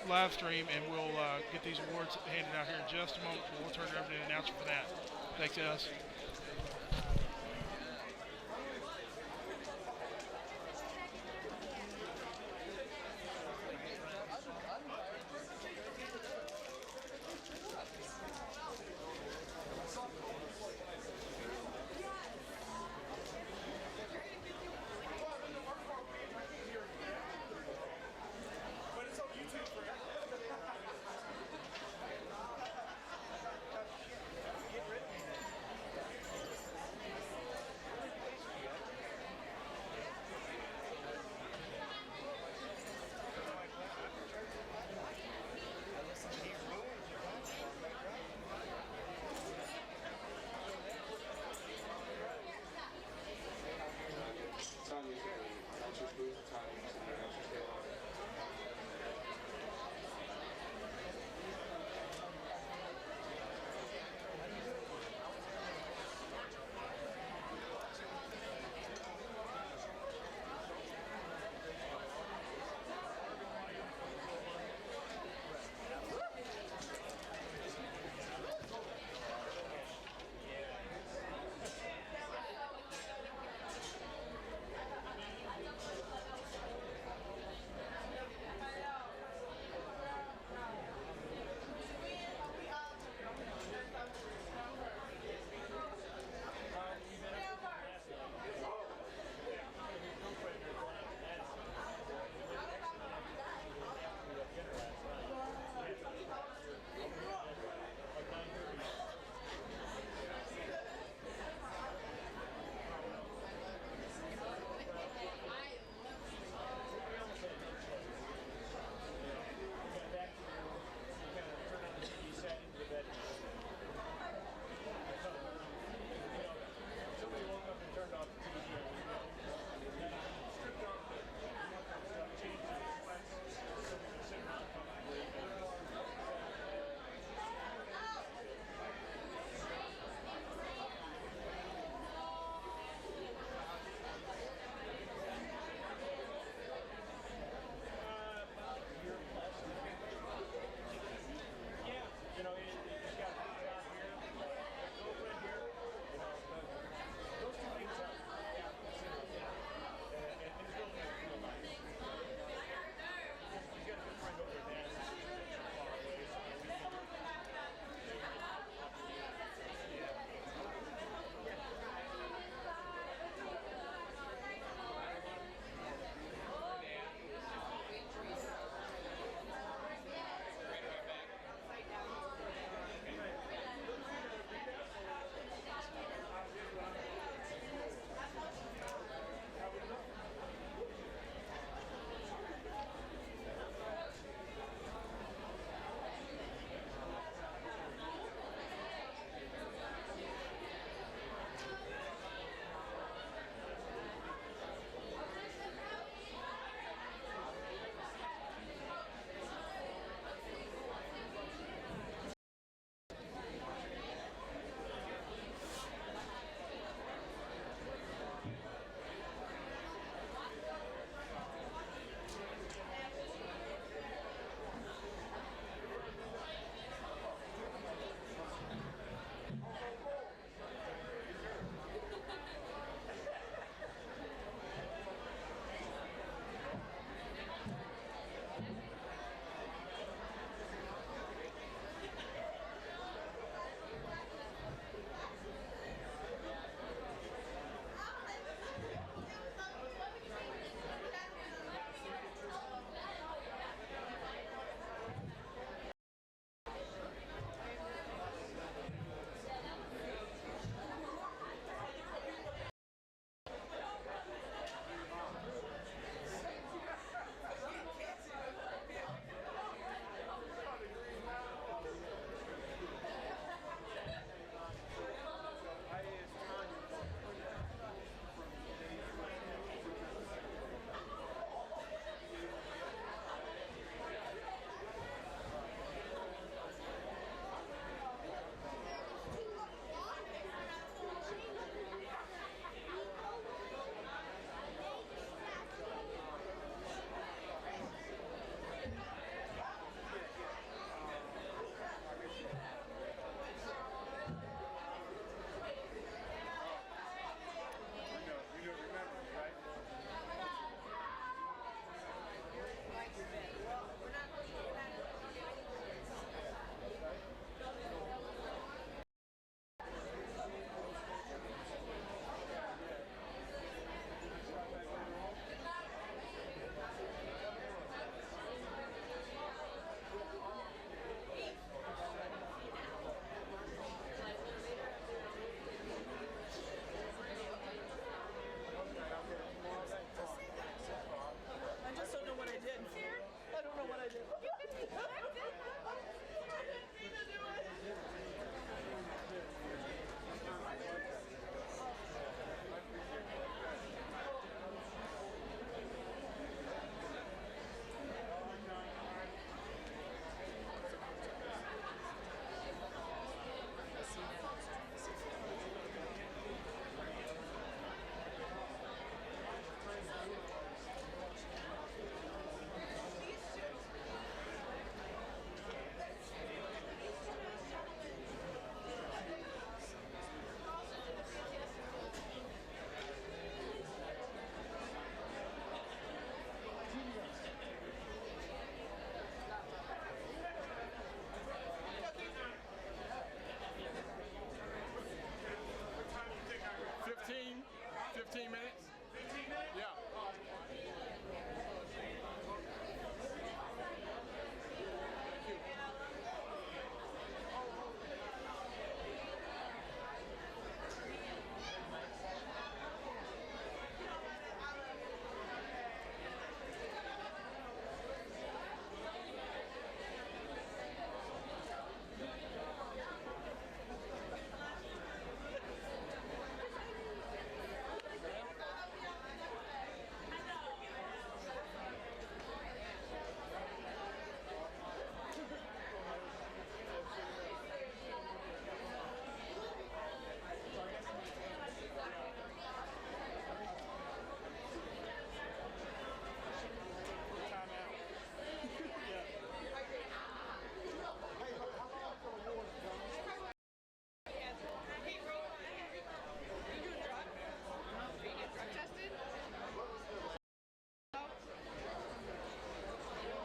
live stream, and we'll get these awards handed out here in just a moment. We'll turn it over to the announcer for that. Thanks, guys.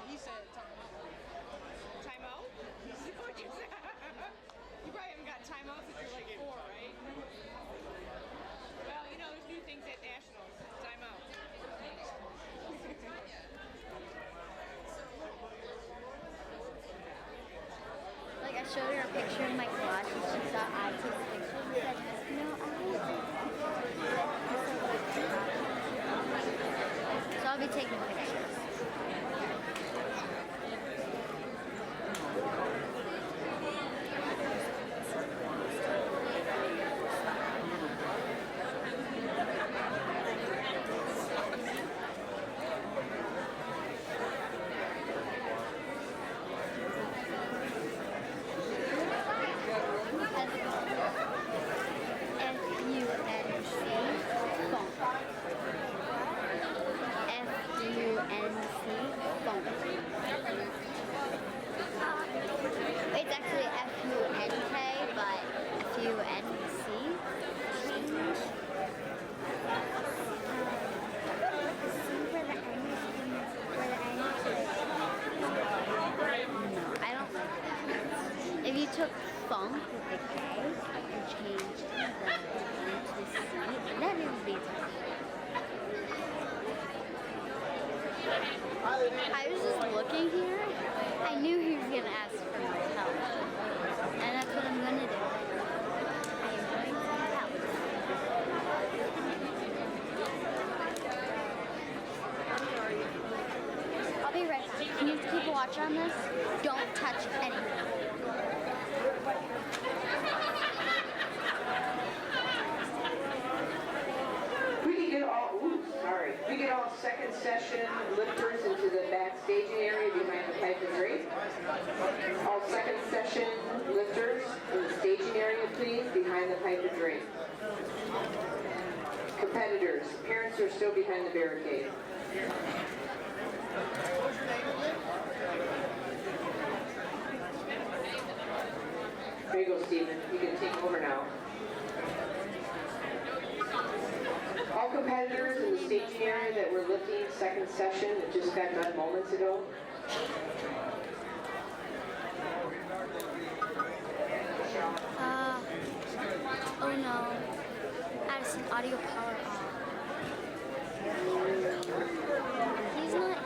He said timeout. What'd you say? You probably haven't got timeout since you're like 4, right? Well, you know, there's new things at Nationals. Timeout. Like I showed her a picture of my collage and she thought I took the picture. She said, no, I didn't. So I'll be taking pictures. It's actually F-U-N-K, but F-U-N-C. Change. No, I don't like that. If you took funk with the K and changed the E to C, then it would be I was just looking here. I knew he was going to ask for my help. And that's what I'm going to do. I am going to help. I'll be right back. Can you keep a watch on this? Don't touch anything. We get all second session lifters into the back staging area behind the pipe and drape. All second session lifters in the staging area, please, behind the pipe and drape. Competitors, parents are still behind the barricade. There you go, Stephen. You can take over now. All competitors in the staging area that were lifting second session that just got done moments ago. Oh no. Addison, audio power off. He's not.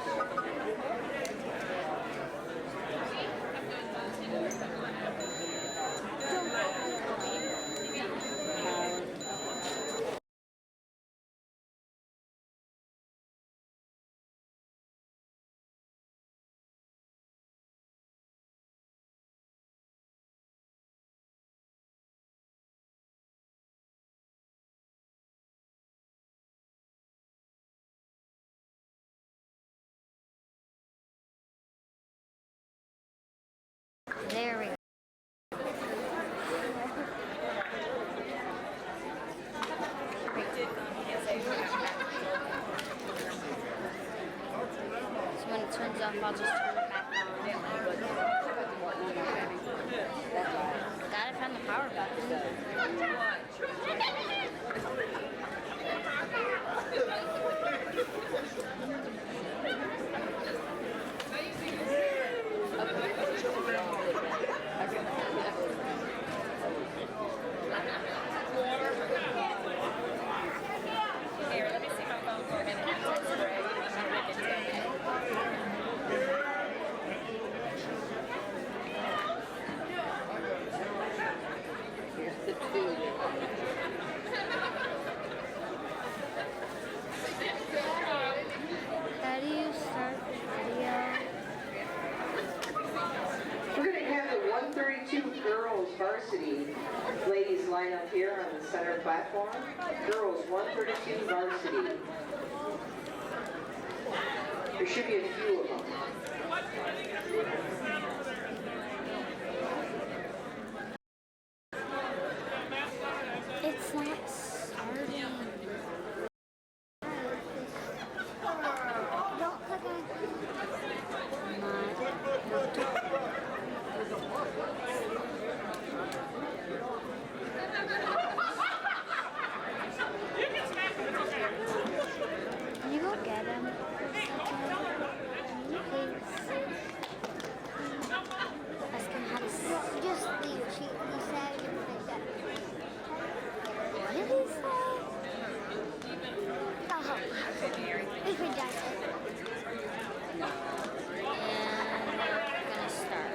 There we go. So when it turns off, I'll just turn it back on. Gotta find the power button. Here, let me see my phone. here on the center platform. Girls 132 varsity. There should be a few of them. It's not starting. Don't click on. Can you go get him? Ask him how to just leave. He said that. What did he say? I'll help. If we die. And we're gonna start.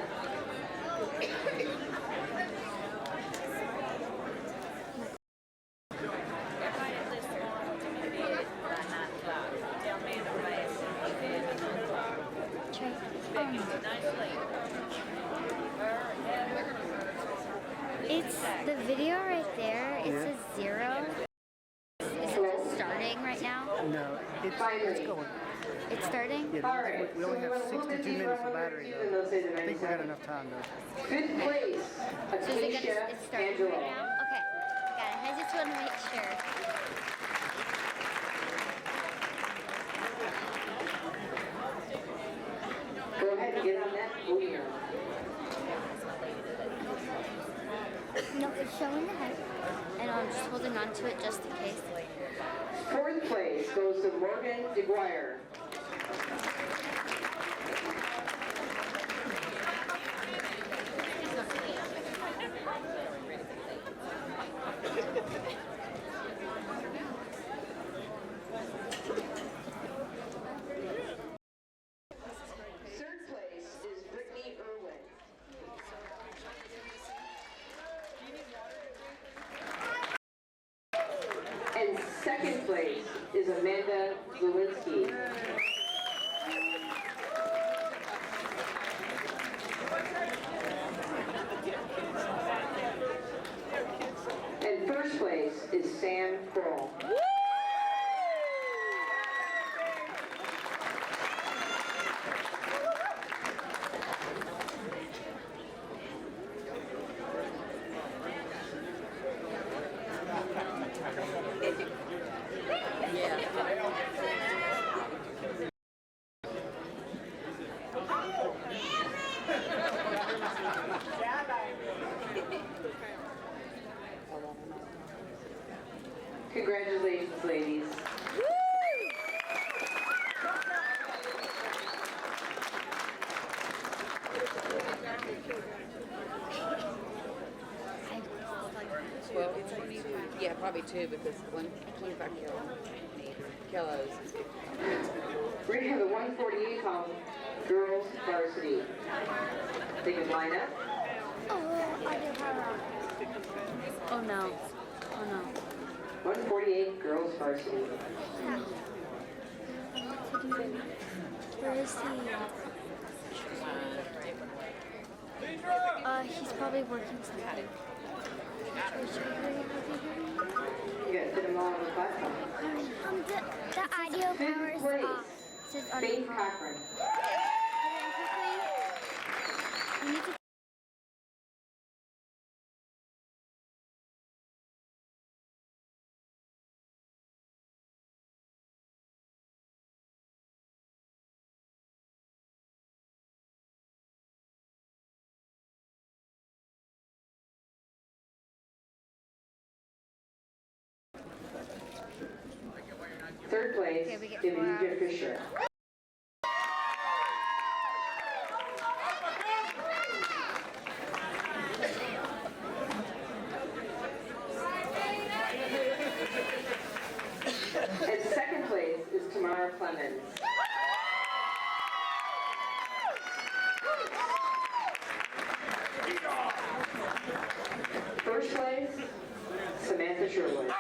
It's the video right there. It says 0. Is it just starting right now? No, it's going. It's starting? Yeah, we only have 62 minutes of battery though. I think we got enough time though. Fifth place, So is it Acacia it's starting Angelo. right now? Okay. Got it. I just want to make sure. Go ahead and get on that podium. No, it's showing the head. And I'm just holding on to it just in case. Fourth place goes to Morgan DeGuire. Third place is Brittany Irwin. And second place is Amanda Lewinsky. And first place is Sam Kroll. Congratulations, ladies. Well, yeah, probably 2 because 25 kilos. We're going to have the 148 pound girls varsity. They can line up. Oh, I did her wrong. Oh no. Oh no. 148 girls varsity. Where is he? He's probably working something. You gotta fit them all on the platform. The audio power is off. It says audio Faith power. Cochran. We need to Third place, Okay, we get Divya Fisher. And second place is Tamara Clemens. First place, Samantha Sherwood.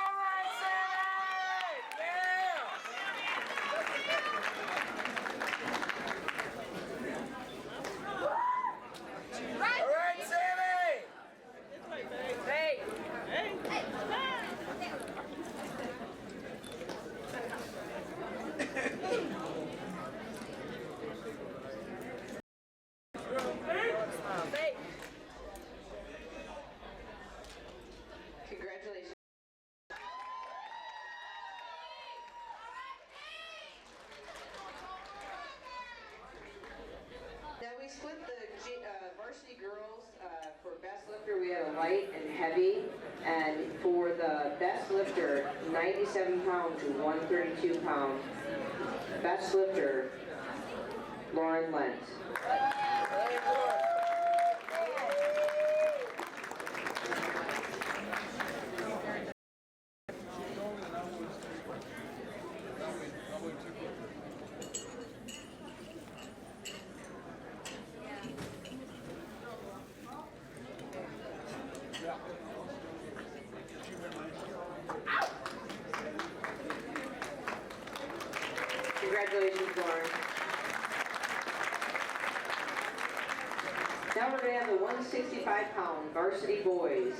heavy. And for the best lifter, 97 pound to 132 pound, best lifter, Lauren Lent. Congratulations, Lauren. Now we're going to have the 165-pound varsity boys.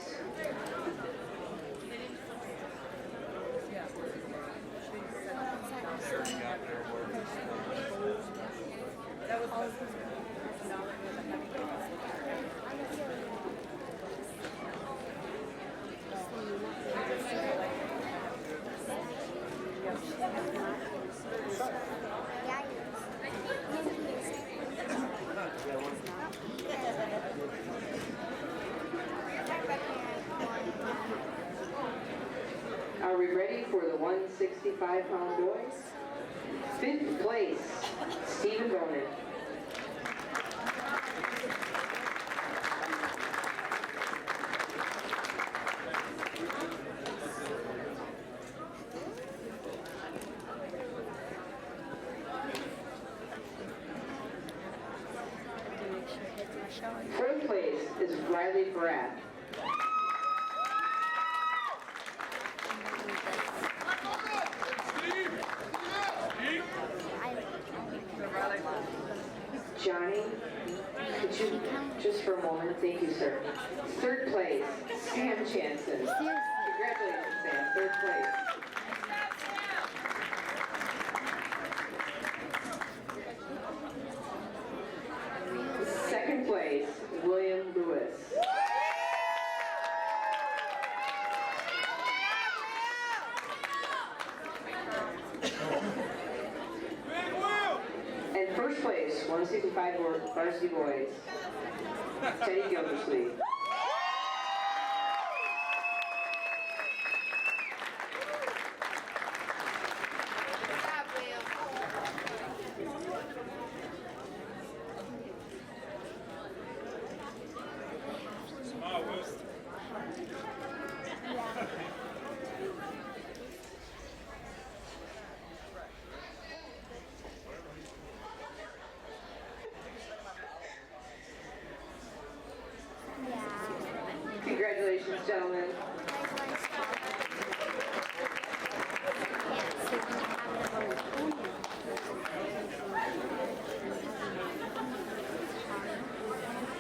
Are we ready for the 165-pound boys? 5th place, Stephen Bonin. Fourth place is Riley Bratt. Johnny, could you just for a moment? Thank you, sir. 3rd place, Sam Chanson. Congratulations, Sam. 3rd place. Second place, William Lewis. And first place, 165 varsity boys, Teddy Gildersleeve. Congratulations, gentlemen.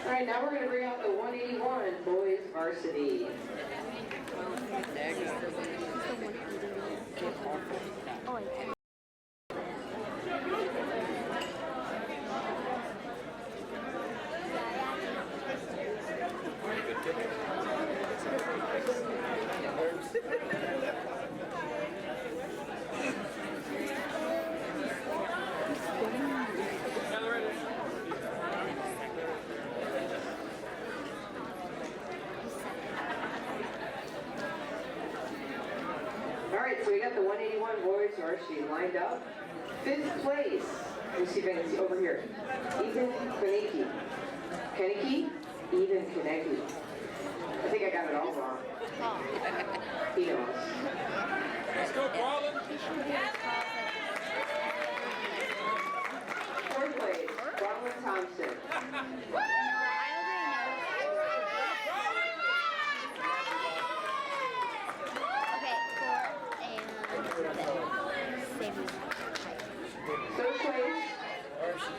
All right, now we're going to bring out the 181 boys varsity. All right, so we got the 181 boys varsity lined up. 5th place, let me see if I can see over here. Ethan Kaneki. Kaneki? Ethan Kaneki. I think I got it all wrong. He knows. Let's go, Brawlin. 4th place, Bronwyn Thompson. Third place,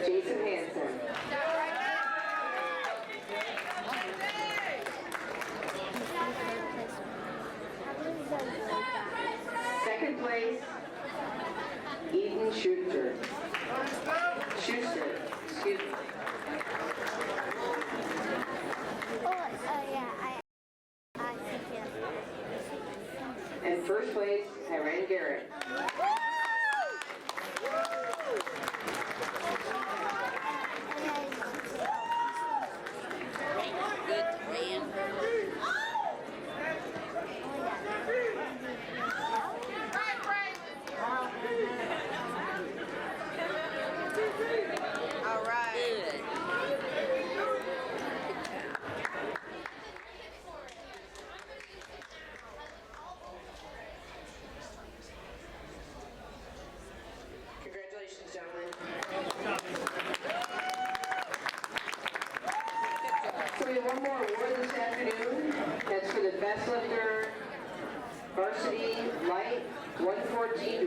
Jason Hansen. Second place, Eden Schuster. Excuse me. And first place, Tyran Garrett.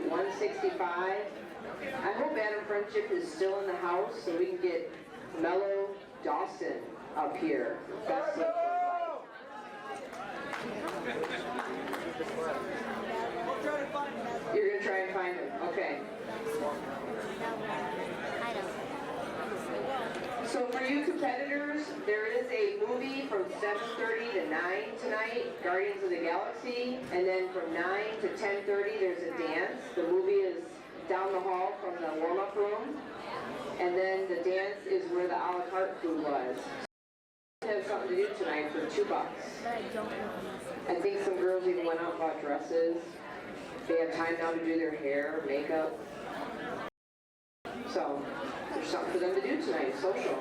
115 to 165. I hope Adam Friendship is still in the house so we can get Mello Dawson up here. Best lift You're gonna try and find him. Okay. So for you competitors, there is a movie from 7:30 to 9 tonight, Guardians of the Galaxy, and then from 9 to 10:30 there's a dance. The movie is down the hall from the warm-up room, and then the dance is where the a la carte food was. Have something to do tonight for $2. I think some girls even went out and bought dresses. They have time now to do their hair, makeup. So there's something for them to do tonight, social.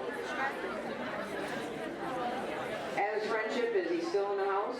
Adam's Friendship, is he still in the house?